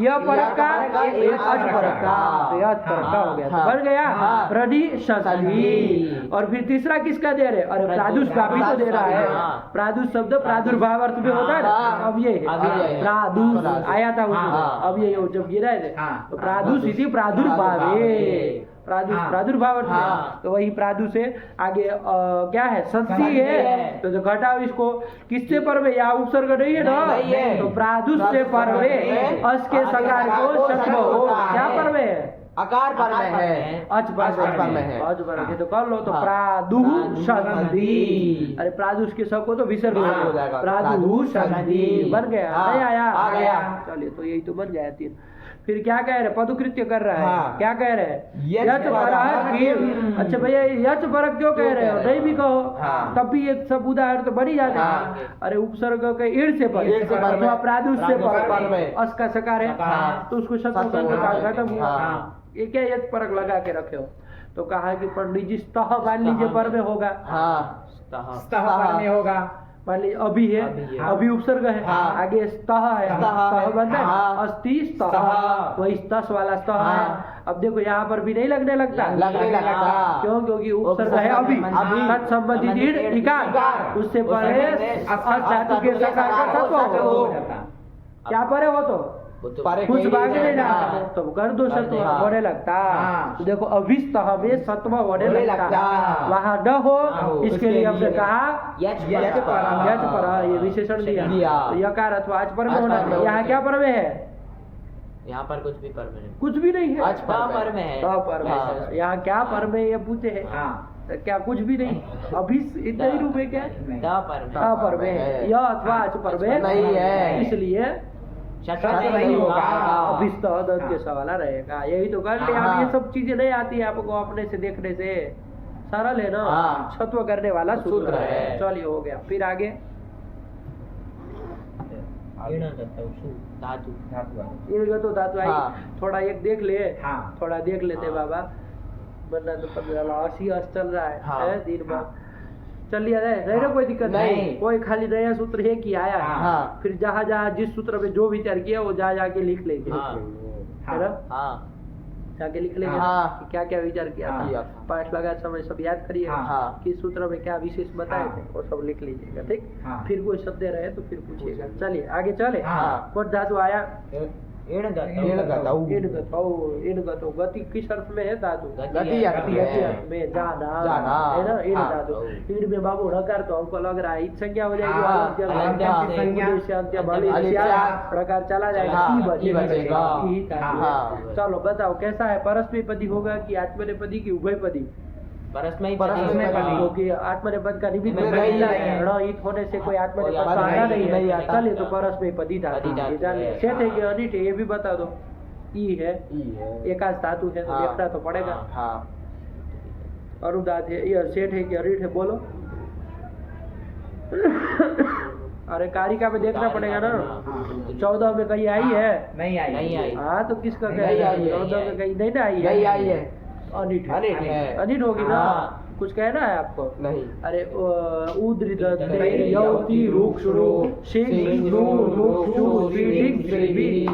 S1: यह परक का,
S2: परक का,
S1: एक अच
S2: अच
S1: परक
S2: परक
S1: का।
S2: का।
S1: तो यह अच परक का हो गया, तो
S2: हाँ।
S1: बन गया
S2: हाँ।
S1: रडी संधि।
S2: संधि।
S1: और फिर तीसरा किसका दे रहे, अरे प्रादुष का भी तो दे रहा है।
S3: हाँ।
S1: प्रादुष शब्द प्रादुर्भाव अर्थ में होता है ना,
S2: हाँ।
S1: अब ये
S3: अब ये है।
S1: प्रादुष
S2: प्रादुष।
S1: आया था उसमें,
S2: हाँ।
S1: अब ये जब गिरा थे
S4: हाँ।
S1: तो प्रादुष इति प्रादुर्भावे। प्रादुष
S4: हाँ।
S1: प्रादुर्भाव अर्थ में।
S2: हाँ।
S1: तो वही प्रादुष है। आगे क्या है, संधि
S2: संधि
S1: है।
S2: है।
S1: तो जो घटाओ इसको किससे पर में, यहाँ उपसर्ग नहीं है ना,
S2: नहीं है।
S1: तो प्रादुष से पर में अस के सकार को सत्व हो। क्या पर में है,
S2: आकार पर में है।
S1: अच पर में है। अच पर में तो कर लो, तो
S2: हाँ।
S1: प्रादुष संधि। अरे प्रादुष के सब को तो विसर्ग
S2: विसर्ग हो जाएगा।
S1: प्रादुष संधि बन गया।
S2: हाँ,
S1: नहीं आया?
S2: आ गया।
S1: चलिए तो यही तो बन गया तीन। फिर क्या कह रहे, पदकृत्य कर रहा है।
S2: हाँ।
S1: क्या कह रहे हैं,
S2: यच
S1: यच परक किम। अच्छा भैया यच परक क्यों कह रहे हो, नहीं भी कहो
S2: हाँ।
S1: तब भी ये सब उदाहरण तो बन ही जाते
S2: हाँ।
S1: हैं। अरे उपसर्ग के ईड़ से पर
S2: ईड़ से पर में,
S1: अथवा प्रादुष से
S2: पर में,
S1: अस का सकार है,
S2: हाँ।
S1: तो उसको शत्रुघ्न
S2: शत्रुघ्न
S1: का खत्म हुआ।
S2: हाँ।
S1: ये क्या यच परक लगा के रखे हो, तो कहा कि पंडित जी स्तः मान लीजिए पर में होगा,
S2: हाँ।
S4: स्तः पर में होगा।
S1: मान लीजिए अभी है,
S3: अभी है।
S1: अभी उपसर्ग है,
S2: हाँ।
S1: आगे स्तः है,
S2: स्तः
S1: स्तः
S2: है।
S1: बनता है,
S2: हाँ।
S1: अस्ति स्तः,
S2: स्तः।
S1: वही स्तस वाला स्तः है।
S2: हाँ।
S1: अब देखो यहाँ पर भी नहीं लगने लगता,
S2: लगने लगता।
S1: क्यों, क्योंकि उपसर्ग है अभी,
S2: अभी।
S1: तत्संबंधित ईड़ इकार,
S2: इकार।
S1: उससे परे अस धातु के सकार का सत्व हो। क्या परे हो तो
S2: परे
S1: कुछ
S2: के
S1: भाग नहीं
S2: हाँ।
S1: जाता, तो कर दो सत्व
S2: हाँ।
S1: होने लगता।
S4: हाँ।
S1: तो देखो अभिस्तः में सत्व होने
S2: होने
S1: लगता,
S2: लगता।
S1: वहाँ न हो,
S2: हो,
S1: इसके लिए हमने कहा
S3: यच
S2: यच पर।
S1: यच पर, ये विशेषण दिया।
S2: दिया।
S1: तो यकार अथवा आज पर में
S2: आज
S1: होना
S2: पर में
S1: चाहिए। यहाँ
S2: होना
S1: क्या पर में है,
S3: यहाँ पर कुछ भी पर में नहीं।
S1: कुछ भी नहीं है।
S2: आज
S3: पर में है।
S1: तो पर में
S2: हाँ।
S1: यहाँ क्या पर में ये पूछे है,
S4: हाँ।
S1: तो क्या कुछ भी नहीं, अभी इतना ही रूप है क्या,
S3: ता पर में।
S1: ता पर में है, यह अथवा आज पर में
S2: नहीं है।
S1: इसलिए
S3: शत्र
S2: शत्र
S3: नहीं
S2: नहीं
S3: होगा।
S2: होगा।
S1: अभिस्तः दंत के सवाला रहेगा। यही तो कर लिया।
S2: हाँ।
S1: अब ये सब चीजें नहीं आती है आपको अपने से देखने से, सरल है ना,
S2: हाँ।
S1: सत्व करने वाला सूत्र
S2: सूत्र
S1: है।
S2: है।
S1: चलिए हो गया, फिर आगे
S3: ईण गतौ सु धातु
S1: इनका तो धातु आई।
S2: हाँ।
S1: थोड़ा एक देख ले,
S4: हाँ।
S1: थोड़ा देख लेते
S3: हाँ।
S1: बाबा, वरना तो 15 चल रहा है,
S2: हाँ।
S1: है दिन भर चल लिया जाए, नहीं ना कोई दिक्कत
S2: नहीं।
S1: कोई खाली नया सूत्र है कि आया है।
S2: हाँ।
S1: फिर जहाँ जहाँ जिस सूत्र में जो विचार किया वो जा जाके लिख लेंगे,
S3: हाँ।
S1: है ना,
S2: हाँ
S1: जाके लिख लेंगे
S2: हाँ।
S1: कि क्या क्या विचार किया
S2: हाँ।
S1: था, पाठ लगा समय सब याद करिए,
S2: हाँ।
S1: किस सूत्र में क्या विशेष बताए
S4: हाँ।
S1: थे वो सब लिख लीजिएगा, ठीक।
S4: हाँ।
S1: फिर कोई शब्द रहे तो फिर पूछिएगा। चलिए आगे चले।
S2: हाँ।
S1: कौन धातु आया?
S3: ईण
S2: ईण
S3: गतौ
S2: गतौ।
S1: इनगतो गति किस अर्थ में है धातु?
S2: गति आती है।
S1: गति अर्थ में जाना,
S2: जाना।
S1: है ना, इन
S2: हाँ।
S1: धातु। इन में बाबू णकार तो हमको लग रहा है इन संज्ञा हो जाएगी,
S4: हाँ।
S1: अलंत्य,
S3: अलंत्य
S1: अलंत्य,
S4: संज्ञा।
S1: उद्देश्य, अंत्य, बलि,
S2: अलित्या।
S1: स्या, प्रकार चला जाएगा,
S2: हाँ,
S1: ई बचेगा,
S2: ई बचेगा।
S1: ई धातु है।
S2: हाँ।
S1: चलो बताओ कैसा है, परस्मैपदी होगा कि आत्मनेपदी की उभयपदी?
S3: परस्मै
S2: परस्मैपदी।
S1: क्योंकि आत्मनेपद का निमित्त
S2: नहीं,
S1: महिला
S2: नहीं,
S1: है, ण ईत होने से कोई आत्मनेपद तो
S2: नहीं,
S1: आता
S2: नहीं
S1: नहीं है।
S2: आता।
S1: चलिए तो परस्मैपदी धातु
S3: पदी धातु
S1: ये जान लिया।
S3: है।
S1: सेठ है कि अनिट है ये भी बता दो। ई है,
S2: ई है।
S1: एकांश धातु है तो
S2: हाँ।
S1: देखना तो पड़ेगा।
S2: हाँ
S1: अनुदात है, ये सेठ है कि अरिट है, बोलो। अरे कारिका में देखना पड़ेगा ना, 14 में कहीं आई है?
S4: नहीं आई।
S3: नहीं आई।
S1: हाँ तो किसका
S2: नहीं
S1: कहना है?
S2: आई है।
S1: 14 में कहीं नहीं ना आई
S2: यही आई
S1: है,
S2: है।
S1: अनिट
S2: अनिट है।
S1: अनिट होगी ना।
S2: हाँ।
S1: कुछ कहना है आपको?
S2: नहीं।
S1: अरे उद्रिदन्ते यौति रुक्षुरो शिक्षु रुक्षु श्रीडिक श्रीबी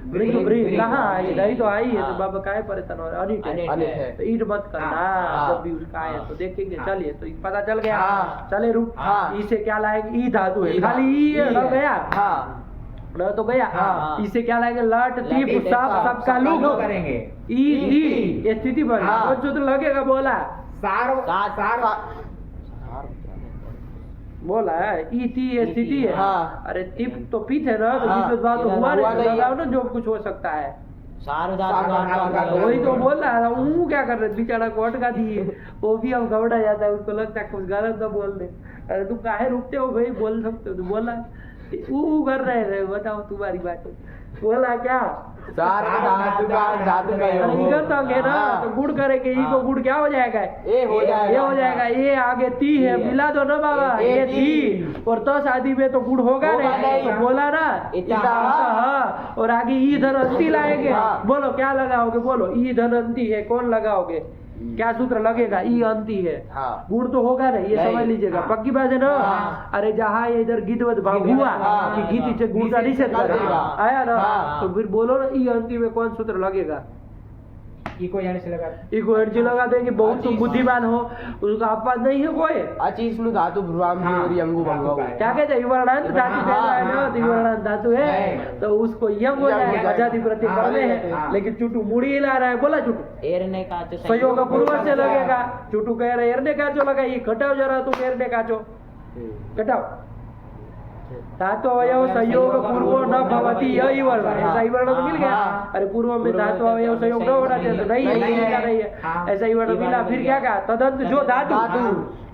S1: वृंग वृंग कहाँ आई? नहीं तो आई है तो बाबा काहे परेशान हो रहे? अनिट है।
S2: अनिट है।
S1: तो ईट मत करना,
S2: हाँ।
S1: जब भी उसका आया तो देखेंगे। चलिए तो पता चल गया।
S2: हाँ।
S1: चले रुक,
S2: हाँ।
S1: ई से क्या लाएंगे? ई धातु है,
S2: ई
S1: खाली ई
S2: है।
S1: रह गया,
S2: हाँ
S1: रह तो गया।
S2: हाँ।
S1: इसे क्या लाएंगे? लट टीप
S3: टीप,
S1: सब सबका
S4: लो
S1: लुक
S4: करेंगे।
S1: ई टी ये स्थिति बन
S2: हाँ।
S1: वो जो तो लगेगा, बोला बोला है ई टी ये स्थिति है।
S2: हाँ।
S1: अरे टिप तो पीठ है ना, तो
S2: हाँ।
S1: विद्युत बात तो हुआ
S2: हुआ
S1: नहीं,
S2: नहीं।
S1: लगाओ ना जो कुछ हो सकता है।
S2: सार्वधातुक।
S1: वही तो बोल रहा था, वो क्या कर रहे थे? बेचारा को अटका दिए, वो भी अब घबरा जाता है, उसको लगता है कुछ गलत ना बोल दे। अरे तुम काहे रुकते हो भाई, बोल सकते हो तो बोला। ऊ कर रहे थे, बताओ तुम्हारी बात। बोला क्या?
S2: सार्वधातुक धातु का योग।
S1: अरे इधर तक है ना,
S2: हाँ।
S1: तो गुड़ करेंगे, ई को गुड़ क्या हो जाएगा?
S2: ए हो जाएगा।
S1: ये हो जाएगा। ये आगे ती है,
S2: ती है।
S1: मिला दो ना बाबा,
S2: ए
S1: ये
S2: ती।
S1: ती और तो शादी में तो गुड़ होगा
S2: होगा
S1: नहीं,
S2: नहीं।
S1: तो बोला ना
S2: इतना।
S1: और आगे ई धनंती लाएंगे।
S2: हाँ।
S1: बोलो क्या लगाओगे? बोलो ई धनंती है, कौन लगाओगे? क्या सूत्र लगेगा? ई अंती है।
S2: हाँ।
S1: गुड़ तो होगा नहीं, ये
S2: नहीं।
S1: समझ लीजिएगा,
S4: हाँ।
S1: पक्की बात है ना।
S2: हाँ।
S1: अरे जहाँ ये इधर गीतवत भाव हुआ
S2: हाँ।
S1: कि गीत से गुड़ का निषेध
S2: कर
S1: करेगा,
S2: देगा।
S1: आया ना,
S2: हाँ।
S1: तो फिर बोलो ना ई अंती में कौन सूत्र लगेगा?
S4: को यानी से लगा
S1: इको एडजी लगा देंगे। बहुत तुम बुद्धिमान हो, उसका अपवाद नहीं है कोई।
S2: अचीष्णु धातु भ्रुवाम
S4: हाँ।
S2: अंगु भंगो।
S1: क्या कहते हैं? विवर्णांत धातु
S4: हाँ,
S1: कहता है ना,
S4: हाँ,
S1: तो विवर्णांत धातु है
S4: है।
S1: तो उसको यंग हो
S2: यंग हो
S1: जाएगा,
S2: जाएगा।
S1: आजादी प्रति
S4: हाँ,
S1: करने
S2: हाँ।
S1: हैं। लेकिन चुटू मुड़ी हिला रहा है, बोला चुटू
S3: एरने का तो
S1: सहयोग का पूर्व से लगेगा। चुटू कह रहे एरने का जो लगा, ये घटाओ जरा तुम एरने का जो घटाओ। धातु अवयव संयोग पूर्वो न भवति, यही वर्ण है। ऐसा ही वर्ण तो मिल गया।
S2: हाँ।
S1: अरे पूर्व में धातु अवयव संयोग न होना चाहिए, तो नहीं
S2: नहीं
S1: है,
S2: है।
S1: नहीं है।
S4: हाँ।
S1: ऐसा ही वर्ण मिला। फिर क्या कहा? तदंत जो धातु,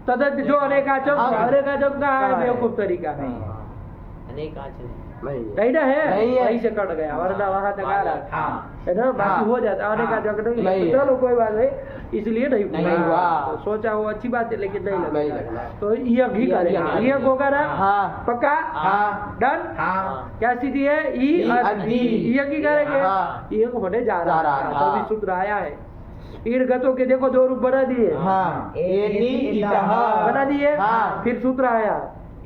S1: तदंत जो अनेकाचम,
S2: हाँ।
S1: अनेकाचम का है
S2: हाँ।
S1: बेवकूफ तरीका।
S3: अनेक आंच
S2: नहीं
S1: नहीं ना है,
S2: नहीं है।
S1: वहीं से कट गया, वरना वहां तक आ रहा
S4: हाँ।
S1: है ना, बाकी
S2: हाँ।
S1: हो जाता आने का
S4: हाँ।
S1: जगह नहीं
S2: नहीं
S1: तो
S2: है।
S1: चलो कोई बात नहीं, इसलिए नहीं
S2: नहीं हुआ।
S1: तो सोचा वो अच्छी बात है, लेकिन नहीं
S2: नहीं
S1: लगा।
S2: लगा।
S1: तो ये भी करेगा,
S2: ये
S1: ये होगा ना,
S2: हाँ।
S1: पक्का
S2: हाँ।
S1: डन।
S4: हाँ।
S1: क्या स्थिति है? ई
S2: ई
S1: और
S2: और
S1: बी,
S2: बी।
S1: ये की करेंगे,
S2: हाँ।
S1: ये होने जा रहा
S2: जा रहा
S1: है,
S2: है,
S1: तभी
S2: हाँ।
S1: सूत्र आया है। ईड़ गतों के देखो 2 रूप बना दिए,
S2: हाँ। एति इतः।
S1: बना दिए।
S2: हाँ।
S1: फिर सूत्र आया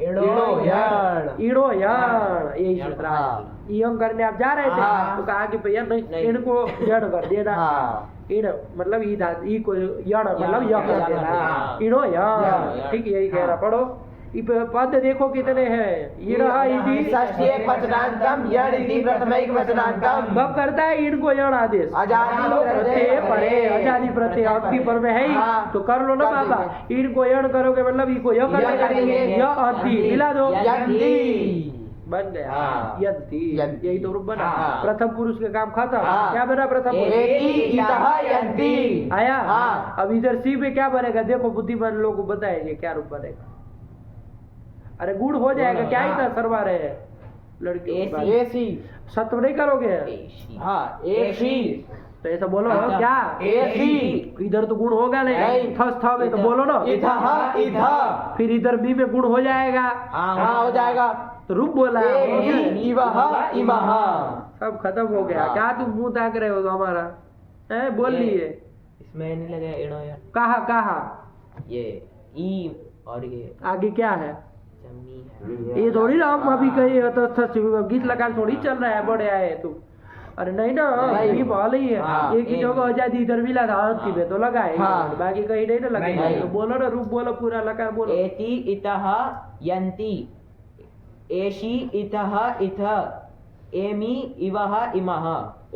S2: इड़ो यण।
S1: ईड़ो यार, यही सूत्र आया।
S2: हाँ।
S1: ईयम करने आप जा रहे थे,
S2: हाँ।
S1: तो कहा कि भैया नहीं,
S3: नहीं।
S1: इनको जड़ कर देना।
S2: हाँ।
S1: इण मतलब ई धातु, ई को यण मतलब यह कर देना।
S3: हाँ।
S1: इड़ो यार,
S2: यार।
S1: ठीक यही कह रहा। पढ़ो ई पद देखो कितने हैं। ई रहा इति
S2: षष्ठी वचनांतम यण इति प्रथमैक वचनांतम।
S1: कब करता है इनको यण आदेश?
S2: अजादि
S1: प्रत्यय परे, अजादि प्रत्यय अवधि पर में है ही,
S2: हाँ।
S1: तो कर लो ना
S2: कर
S1: बाबा।
S2: देंगे।
S1: इनको यण करोगे मतलब ई को यह
S2: यह करेंगे।
S1: यह अवधि मिला दो,
S2: यन्ति।
S1: बन गया।
S2: हाँ।
S1: यंती,
S2: यंती।
S1: यही तो रूप बना।
S2: हाँ।
S1: प्रथम पुरुष के काम खत्म।
S2: हाँ।
S1: क्या बना प्रथम पुरुष?
S2: एति इतः यन्ति।
S1: आया।
S2: हाँ।
S1: अब इधर सी पे क्या बनेगा? देखो बुद्धिमान लोग को बताएंगे क्या रूप बनेगा। अरे गुड़ हो जाएगा, क्या इतना सरवा रहे हैं लड़के?
S2: एसी।
S1: सत्व नहीं करोगे?
S2: हाँ। एसी।
S1: तो ऐसा बोलो
S3: अच्छा।
S1: क्या
S2: एसी।
S1: इधर तो गुण होगा नहीं
S2: नहीं।
S1: थस थ में तो बोलो ना
S2: इधः इधः।
S1: फिर इधर बी में गुण हो जाएगा
S2: हाँ हो जाएगा।
S1: तो रूप बोला
S2: इवः इमः।
S1: सब खत्म हो गया।
S2: हाँ।
S1: क्या तुम मुंह ताक रहे हो हमारा है बोल
S3: ये-
S1: लिए
S3: इसमें नहीं लगे इणो या
S1: कहा कहा
S3: ये ई और ये
S1: आगे क्या है
S3: जमी है।
S1: ये थोड़ी ना हम अभी कहीं तो गीत लगा थोड़ी चल रहा है बड़े आए तुम अरे नहीं ना
S2: नहीं।
S1: ये बोल ही है
S2: हाँ।
S1: एक ही जगह आजादी इधर मिला था आंटी में तो लगा है
S2: हाँ।
S1: बाकी कहीं नहीं ना लगा
S4: नहीं।
S1: तो बोलो ना रूप बोलो पूरा लगा बोलो
S3: एति इतः यन्ति एषि इतः इथ एमि इवः इमः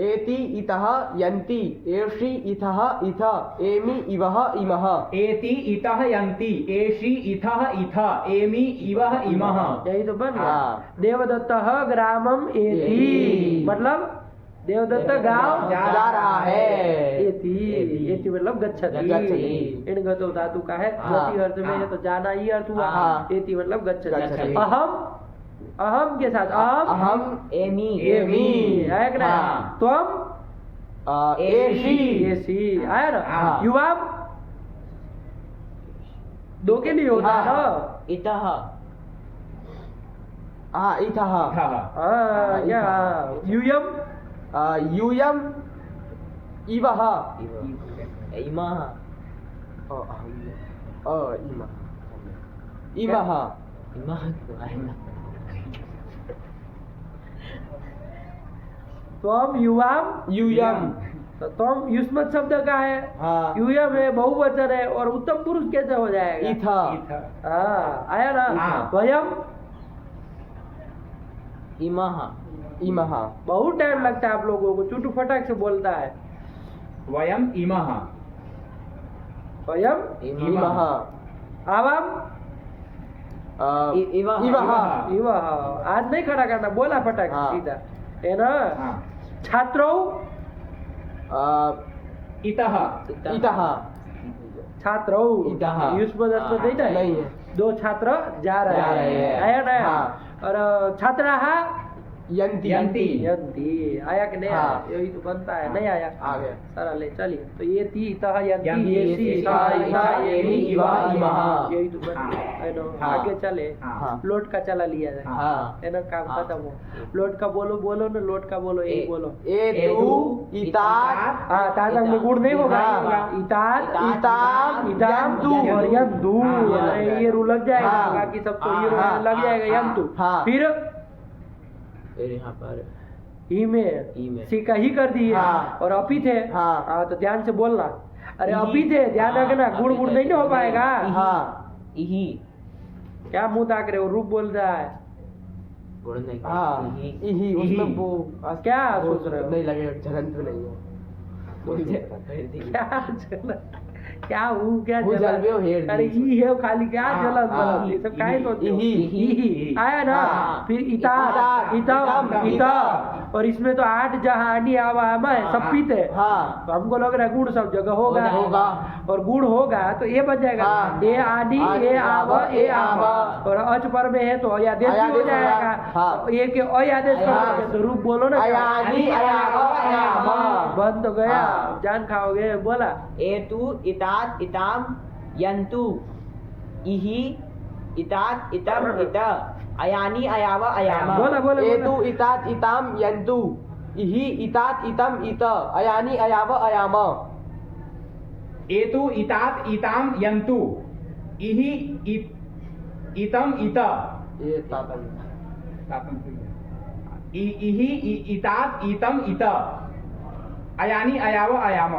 S2: एति इतः यन्ति एषि इतः इथ एमि इवः इमः।
S4: एति इतः यन्ति एषि इतः इथ एमि इवः इमः।
S1: यही तो बन गया
S2: हाँ।
S1: देवदत्त ग्रामम एति
S2: एति।
S1: मतलब देवदत्त गांव
S2: जा रहा है।
S1: एति मतलब गच्छति
S2: गच्छति।
S1: इन गतो धातु का है
S2: हाँ।
S1: गति अर्थ में है तो जाना ही अर्थ हुआ
S2: हाँ।
S1: एति मतलब गच्छति
S2: गच्छति।
S1: अहम के साथ
S2: अहम
S3: एमि
S2: एमि।
S1: आया कि
S2: हाँ।
S1: नहीं त्वम
S2: एषि।
S1: एसी आया ना
S2: हाँ।
S1: युवाम दो के लिए होता है ना
S3: इतः
S2: इतः।
S4: इतः।
S1: हाँ या यूयम
S2: यूयम् इवः।
S3: इमः
S2: इमः।
S3: इमः क्यों आएगा?
S1: त्वम युवाम
S2: यूयम्।
S1: तो त्वम युष्मत शब्द का है
S2: हाँ।
S1: यूयम है बहुवचन है और उत्तम पुरुष कैसे हो जाएगा
S2: इथ।
S1: हाँ आया ना
S4: हाँ।
S1: वयम
S3: इमः
S2: इमः।
S1: बहुत टाइम लगता है आप लोगों को चुटू फटाक से बोलता है
S4: वयम् इमः।
S1: वयम
S2: इमः।
S1: आवाम
S3: इवः।
S2: इवः।
S1: युवा आज नहीं खड़ा करना बोला फटाक से
S2: हाँ।
S1: सीधा है ना
S4: हाँ।
S1: छात्रों
S4: इतः।
S2: इतः।
S1: छात्रों
S2: इतः।
S1: युष्म दस्त नहीं ना
S2: नहीं है।
S1: दो छात्र जा रहे
S2: जा रहे
S1: हैं
S2: हैं।
S1: आया ना
S2: हाँ।
S1: और छात्राः
S2: यन्ति।
S4: यन्ति।
S1: यन्ति आया कि नहीं
S2: हाँ।
S1: आया यही तो बनता है नहीं आया
S2: आ गया।
S1: सारा ले चलिए तो ये ती इतः यन्ति
S4: यन्ति,
S1: येषि
S4: येषि,
S1: इतः इतः एमि इवः इमः यही तो बन
S4: हाँ।
S1: गया है ना
S2: हाँ।
S1: आगे चले
S4: हाँ।
S1: लोट का चला लिया जाए
S2: हाँ।
S1: है ना काम
S3: हाँ।
S1: खत्म हो लोट का बोलो बोलो ना लोट का बोलो यही बोलो
S2: एतु इतात।
S1: हाँ तातक में गुण नहीं होगा
S2: हाँ।
S1: इतात
S2: इताम
S1: इताम
S2: यन्तु।
S1: और यंतु
S4: हाँ।
S1: अरे ये रू लग जाएगा
S2: हाँ।
S1: बाकी सब तो ये रू
S2: हाँ।
S1: लग जाएगा यंतु
S2: हाँ।
S1: फिर
S3: फिर यहाँ पर
S1: ही में
S3: ही में।
S1: सी का ही कर दिए
S2: हाँ।
S1: और अपी थे
S2: हाँ।
S1: तो ध्यान से बोलना अरे
S3: ही।
S1: अपी थे ध्यान
S3: हाँ,
S1: रखना गुड़
S3: अपी
S1: गुड़
S3: थे।
S1: नहीं ना हो पाएगा
S2: हाँ।
S3: इहि
S1: क्या मुंह ताक रहे हो रूप बोल रहा है
S3: गुण नहीं
S2: हाँ।
S3: इहि
S2: इही उसमें वो
S1: क्या
S2: वो
S1: सोच रहे हो?
S2: नहीं लगेगा झलंत नहीं है।
S1: क्या चला क्या हूँ क्या
S2: वो
S1: चला
S2: जलवे हो हेर
S1: अरे
S2: दी।
S1: ई है खाली क्या
S4: हाँ,
S1: जलन
S2: हाँ,
S1: जलन ये सब काहे सोचते हो
S2: इही,
S1: इही आया ना
S2: हाँ।
S1: फिर इतात
S2: इतम,
S1: इतम
S2: इतम।
S1: और इसमें तो 8 जहाँ आनी आवा आमा है सब पीते हैं
S2: हाँ।
S1: तो हमको लग रहा है गुड़ सब जगह होगा
S2: होगा।
S1: और गुड़ होगा तो ये बन जाएगा
S2: हाँ।
S1: ए आनी
S2: आनी,
S1: ए आवा ए
S2: आवा।
S1: आवा और अच पर में है तो अयादेश भी हो
S2: अयादेश होगा।
S1: जाएगा
S2: हाँ।
S1: तो ये के अयादेश कर
S2: हाँ।
S1: दोगे तो रूप बोलो ना
S2: अयानी अयावा अयामा।
S1: बंद तो गया
S2: हाँ।
S1: जान खाओगे बोला
S3: एतु इतात इताम यन्तु इहि इतात इतम इत अयानि अयाव अयाम
S1: बोला बोला
S2: एतु इतात इताम यन्तु इहि इतात इतम इत अयानि अयाव अयाम।
S4: एतु इतात इताम यन्तु इहि इतम इत
S2: ये तातन।
S4: इहि इतात इतम इत अयानि अयाव अयाम।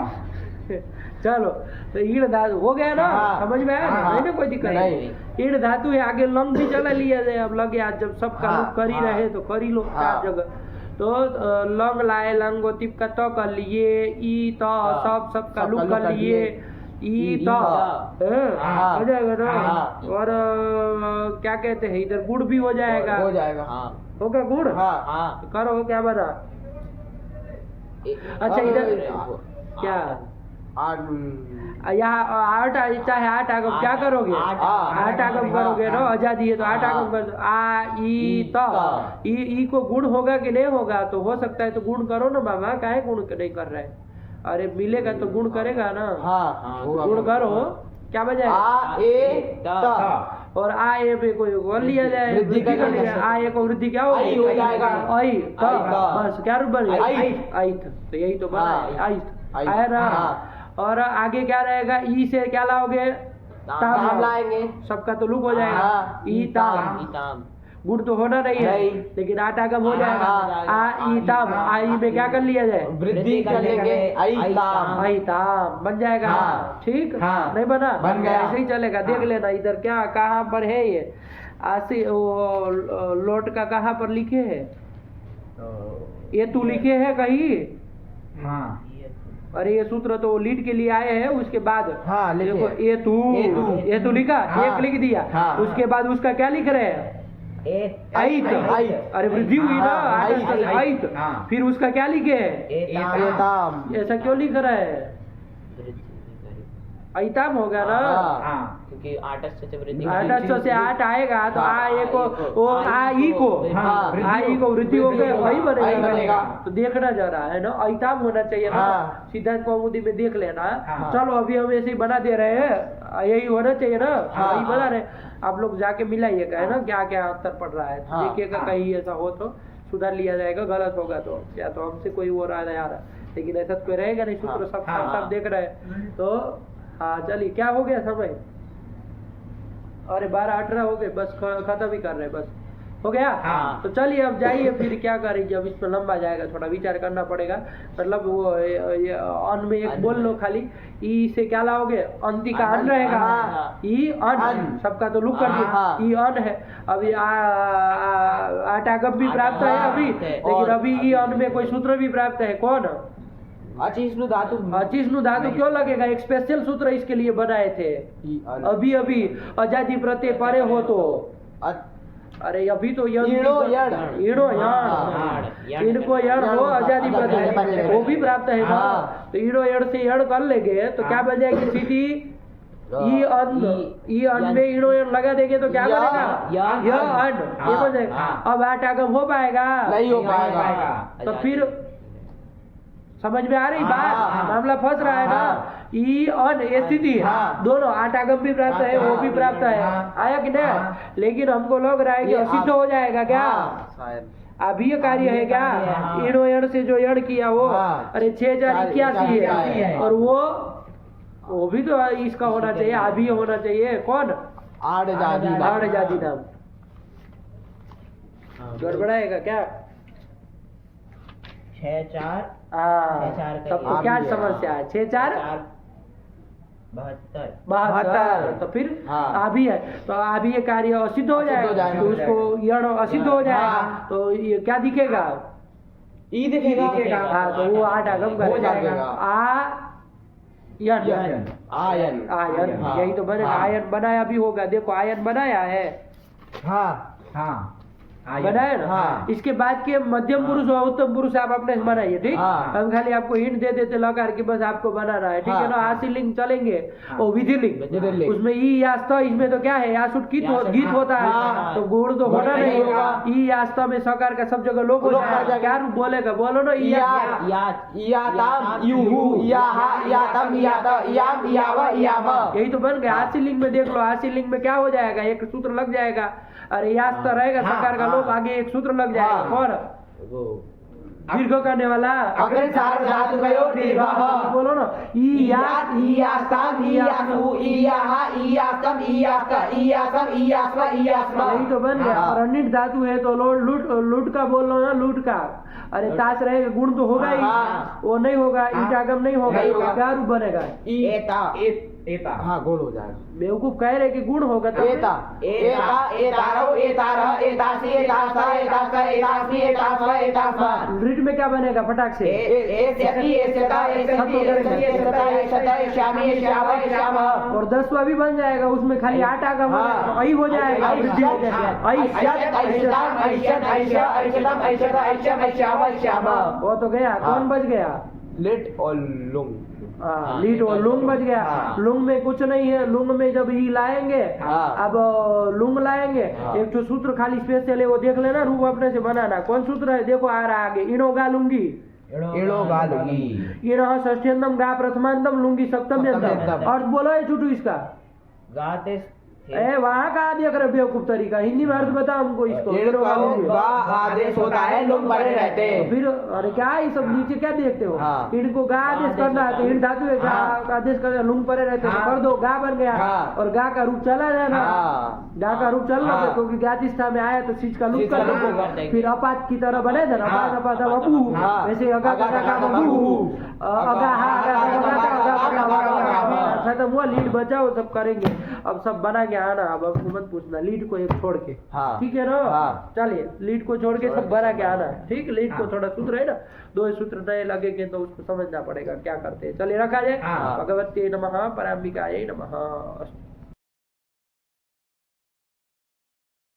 S1: चलो तो ईड़ धातु हो गया ना
S2: हाँ।
S1: समझ में आया ना
S2: हाँ।
S1: नहीं ना कोई दिक्कत
S2: नहीं।
S1: ईड़ धातु है आगे लंग भी चला लिया जाए अब लगे आज जब सब का
S2: हाँ।
S1: लोग कर ही
S2: हाँ।
S1: रहे तो कर ही लो
S2: हाँ।
S1: चार जगह तो लंग लाए लंगो तिप का तो कर लिए ई तो
S2: हाँ।
S1: सब का
S2: सब
S1: लुक
S2: का
S1: कर
S2: लुक कर
S1: लिए
S2: लिए।
S1: ई तो
S2: हाँ।
S1: हो जाएगा ना
S2: हाँ।
S1: और क्या कहते हैं इधर गुड़ भी हो जाएगा
S2: हो जाएगा।
S3: हाँ
S1: होगा गुड़
S2: हाँ।
S3: हाँ
S1: करो क्या बना अच्छा इधर क्या यहाँ 8 चाहे 8 आगम क्या करोगे
S3: आठ।
S1: 8 आगम करोगे ना आजादी है तो 8 आगम कर दो आ ई त ई को गुण होगा कि नहीं होगा तो हो सकता है तो गुण करो ना मामा काहे गुण नहीं कर रहे हैं अरे मिलेगा तो गुण करेगा ना।
S2: हाँ
S1: गुण करो क्या बजाएगा?
S2: आ ए त
S1: और आ ए पे कोई और लिया जाए,
S2: वृद्धि कर
S1: लिया जाए। आ ए को वृद्धि क्या होगी?
S2: आई हो जाएगा।
S1: आई
S2: आई त।
S1: बस क्या रूप बन
S2: आइत।
S1: आइत, तो यही तो बना
S2: हाँ।
S1: है आइत,
S2: आइत।
S1: आया ना।
S2: हाँ।
S1: और आगे क्या रहेगा? ई से क्या लाओगे?
S2: ताम लाएंगे।
S1: सबका तो लुक हो जाएगा।
S2: हाँ।
S1: ई ताम,
S3: ईताम
S1: गुण तो होना नहीं है,
S2: नहीं।
S1: लेकिन आटा कम हो जाएगा।
S2: हाँ।
S1: आ ई ताम, आई में क्या कर लिया जाए?
S2: वृद्धि कर लेंगे। आई ताम।
S1: आई ताम बन जाएगा।
S2: हाँ।
S1: ठीक,
S2: हाँ।
S1: नहीं बना?
S2: बन गया।
S1: ऐसे ही चलेगा। देख लेना इधर क्या कहाँ पर है ये आसी वो लोट का कहाँ पर लिखे है? ये तू लिखे है कहीं?
S4: हाँ
S1: अरे ये सूत्र तो लीड के लिए आए हैं, उसके बाद
S2: हाँ, लिखे।
S1: देखो ये तू लिखा,
S2: हाँ।
S1: एक लिख दिया।
S2: हाँ।
S1: उसके बाद उसका क्या लिख रहे हैं? आइत।
S2: आइत।
S1: अरे वृद्धि हुई ना,
S2: हाँ,
S1: आइत से
S2: आइत।
S1: आइत।
S4: हाँ।
S1: फिर उसका क्या लिखे है?
S2: ए ताम।
S1: ऐसा क्यों लिख रहा है? आइताम होगा ना।
S2: हाँ।
S3: क्योंकि आटस्थ से वृद्धि
S1: आठ से 8 आएगा तो
S2: हाँ,
S1: आ ए को वो आ ई को
S2: हाँ,
S1: आ ई को वृद्धि हो गया, वही
S2: आई
S1: बनेगा।
S2: बनेगा।
S1: तो देखना जा रहा है ना, आइताम होना चाहिए ना।
S2: हाँ।
S1: सिद्धांत कौमुदी में देख लेना।
S4: हाँ।
S1: चलो अभी हम ऐसे ही बना दे रहे हैं, यही होना चाहिए ना।
S2: हाँ।
S1: वही बना रहे, आप लोग जाके मिलाइएगा है ना, क्या क्या अंतर पड़ रहा है।
S2: हाँ।
S1: देखिएगा कहीं ऐसा हो तो सुधार लिया जाएगा, गलत होगा तो या तो हमसे कोई वो रहा आ रहा, लेकिन ऐसा तो कोई रहेगा नहीं। सूत्र
S2: हाँ।
S1: सब
S4: हाँ।
S1: साफ साफ देख रहे हैं तो। हाँ चलिए, क्या हो गया समय? अरे 12:18 हो गए, बस खत्म ही कर रहे हैं, बस हो गया।
S4: हाँ।
S1: तो चलिए अब जाइए, फिर क्या करेंगे, अब इसमें लंबा जाएगा, थोड़ा विचार करना पड़ेगा। मतलब वो ये अन्न में एक बोल लो खाली, ई से क्या लाओगे? अंति का अन्न रहेगा।
S2: हाँ।
S1: ई अन्न,
S2: अन्न।
S1: सबका तो लुक कर दिया।
S2: हाँ।
S1: ई अन्न है। अभी आटा गप भी प्राप्त है अभी, लेकिन
S2: और
S1: अभी ई अन्न में कोई सूत्र भी प्राप्त है। कौन?
S2: अचिष्णु धातु।
S1: अचिष्णु धातु क्यों लगेगा? एक स्पेशल सूत्र इसके लिए बनाए थे। अभी अजादी प्रत्यय परे हो तो, अरे अभी तो
S2: ईड़ो यण।
S1: ईड़ो यण,
S3: हाँ।
S1: इनको यण हो आजादी प्रत्यय, वो भी प्राप्त है ना।
S2: हाँ।
S1: तो ईड़ो यण से यण कर लेंगे तो क्या बन जाएगी स्थिति? ई अन्न में ईड़ो यण लगा देंगे तो क्या बनेगा?
S3: यण।
S1: यह अन्न, ये बन जाएगा।
S4: हाँ।
S1: अब आटा गम हो पाएगा?
S2: नहीं हो पाएगा।
S1: तो फिर समझ में आ रही
S2: हाँ,
S1: बात?
S2: हाँ,
S1: मामला फंस रहा है ना।
S2: हाँ।
S1: ई अन ये स्थिति है,
S2: हाँ।
S1: दोनों आटागम भी प्राप्त है, वो भी प्राप्त है।
S4: हाँ।
S1: आया कि नहीं?
S4: हाँ।
S1: लेकिन हमको लग रहा है कि
S2: ये
S1: असिद्ध हो जाएगा क्या?
S2: शायद।
S1: अभी ये कार्य है क्या?
S3: हाँ।
S1: इणो यण से जो यण किया वो,
S2: हाँ।
S1: अरे 6081
S2: 81
S1: है, और वो भी तो इसका होना चाहिए, अभी होना चाहिए। कौन?
S2: आड़ जादी।
S1: आड़ जाति नाम। गड़बड़ाएगा क्या?
S3: 6-4
S1: हाँ,
S3: 6-4 का
S1: सबको
S3: ये
S1: क्या
S2: भी है।
S1: समस्या है? 6-4
S3: 72
S1: 72। तो फिर
S2: हाँ।
S1: आभी है, तो आभी ये कार्य असिद्ध हो
S2: असिद्ध हो
S1: जाएगा,
S2: जाएगा।
S1: तो उसको यण असिद्ध हो जाएगा।
S2: हाँ।
S1: तो ये क्या दिखेगा?
S2: ई दिखेगा।
S1: हाँ, तो वो आठ आगम
S2: हो
S1: करेगा।
S2: जाएगा।
S1: यण
S2: आयन।
S1: आयन,
S2: हाँ।
S1: यही तो बनेगा।
S2: हाँ।
S1: आयन बनाया भी होगा, देखो आयन बनाया है,
S2: हाँ।
S4: हाँ
S1: बनाया ना।
S2: हाँ।
S1: इसके बाद के मध्यम पुरुष और उत्तम पुरुष आप अपने से बनाइए, ठीक।
S2: हाँ।
S1: हम खाली आपको हिंट दे देते लगा कि बस आपको बनाना है, ठीक है
S2: हाँ।
S1: ना। आशी लिंग चलेंगे और विधि लिंग,
S2: विधि लिंग।
S1: उसमें ई यास्ता, इसमें तो क्या है? यासुट गीत होता है,
S2: हाँ।
S1: तो गुण तो होना
S2: गुण
S1: नहीं
S2: नहीं
S1: होगा।
S2: होगा।
S1: ई यास्ता में सकार का सब जगह लोप हो
S2: लोप हो
S1: जाएगा।
S2: जाएगा।
S1: क्या रूप बोलेगा? बोलो ना। ई
S2: यात।
S3: यात
S2: याताम युहु याहा यातम याता याम यावा यामा।
S1: यही तो बन गया। आशी लिंग में देख लो, आशी लिंग में क्या हो जाएगा? एक सूत्र लग जाएगा। अरे यास्ता रहेगा,
S4: हाँ,
S1: सकार का
S2: हाँ।
S1: लोप, आगे एक सूत्र लग जाएगा।
S2: हाँ।
S1: कौन? दीर्घ करने वाला।
S2: अग्रे सार धातु कयो दीर्घः।
S1: बोलो ना। ई
S2: यात यास्ताम यासु याहा यास्तम यास्ता यासम यास्मा यास्मा।
S1: यही तो बन गया।
S2: हाँ।
S1: और अनिट धातु है तो लूट का बोल लो ना, लूट का। अरे ताश रहेगा, गुण तो होगा ही,
S2: हाँ।
S1: वो नहीं होगा, ईटागम नहीं होगा,
S2: नहीं होगा।
S1: क्या रूप बनेगा?
S2: एता।
S4: एता
S2: हाँ, गुण हो जाएगा।
S1: बेवकूफ कह रहे कि गुण होगा तब
S2: एता एता एतारो एतारह एतासी एतासा एतासा एतासी एतासा एतासा।
S1: रीड में क्या बनेगा फटाक से?
S2: एस्यति एस्यता एस्यति एस्यति एस्यता एस्यता एस्यामि एस्यावा एस्यामा।
S1: और 10वां भी बन जाएगा, उसमें खाली आटागम
S2: हाँ।
S1: तो आई हो जाएगा, वृद्धि हो जाएगा।
S2: ऐश्यत ऐश्यताम ऐश्यत ऐश्य ऐश्यतम ऐश्यता ऐश्यम ऐश्यावा ऐश्यामा।
S1: वो तो गया। कौन बच गया?
S2: लिट और लुंग।
S1: हाँ, लीट और लुंग बच गया।
S2: हाँ।
S1: लुंग में कुछ नहीं है, लुंग में जब ही लाएंगे,
S2: हाँ।
S1: अब लुंग लाएंगे,
S2: हाँ।
S1: एक जो सूत्र खाली स्पेशल है वो देख लेना, रूप अपने से बनाना। कौन सूत्र है? देखो आ रहा आगे, इनोगा लुंगी।
S2: एड़ो गा लुंगी।
S1: इणः षष्ठ्यंतम गा प्रथमांतम लुंगी सप्तम्यंतम।
S2: सप्तम्यंतम।
S1: अर्थ बोलो है छुटू इसका।
S3: गाते
S1: ए वहाँ का देख रहे बेवकूफ तरीका, हिंदी में अर्थ बताओ हमको इसको।
S2: एड़ो गा आदेश होता है, लुंग बने रहते
S1: तो
S2: हैं।
S1: फिर अरे क्या ये सब नीचे क्या देखते हो?
S2: हाँ।
S1: इनको गा आदेश करना है तो इन धातु है गा
S2: हाँ।
S1: आदेश कर लुंग परे रहते हैं,
S4: हाँ।
S1: कर दो गा बन गया।
S2: हाँ।
S1: और गा का रूप चला जाना।
S2: हाँ।
S1: गा का रूप चलना
S2: हाँ।
S1: था, क्योंकि गातिस्था में आया तो चीज का लुक
S2: चीज का
S1: कर
S2: लुक
S1: दो।
S3: कर देंगे।
S1: फिर अपात की तरह बने जना,
S2: हाँ।
S1: अपात अपात बबू।
S2: हाँ।
S1: वैसे अगा
S2: अगा
S1: का
S2: का
S1: बबू, अगा हा
S2: हाँ।
S1: खत्म हुआ। लीड बचाओ, सब करेंगे। अब सब बना के आना, अब मत पूछना लीड को एक छोड़ के।
S2: हाँ।
S1: ठीक है ना?
S2: हाँ।
S1: चलिए लीड को छोड़ के सब बना के आना। ठीक, लीड को थोड़ा सूत्र है ना, दो सूत्र नए लगेंगे तो उसको समझना पड़ेगा क्या करते हैं। चलिए रखा जाए।
S4: हाँ।
S1: भगवती नमः, पराम्बिकायै नमः।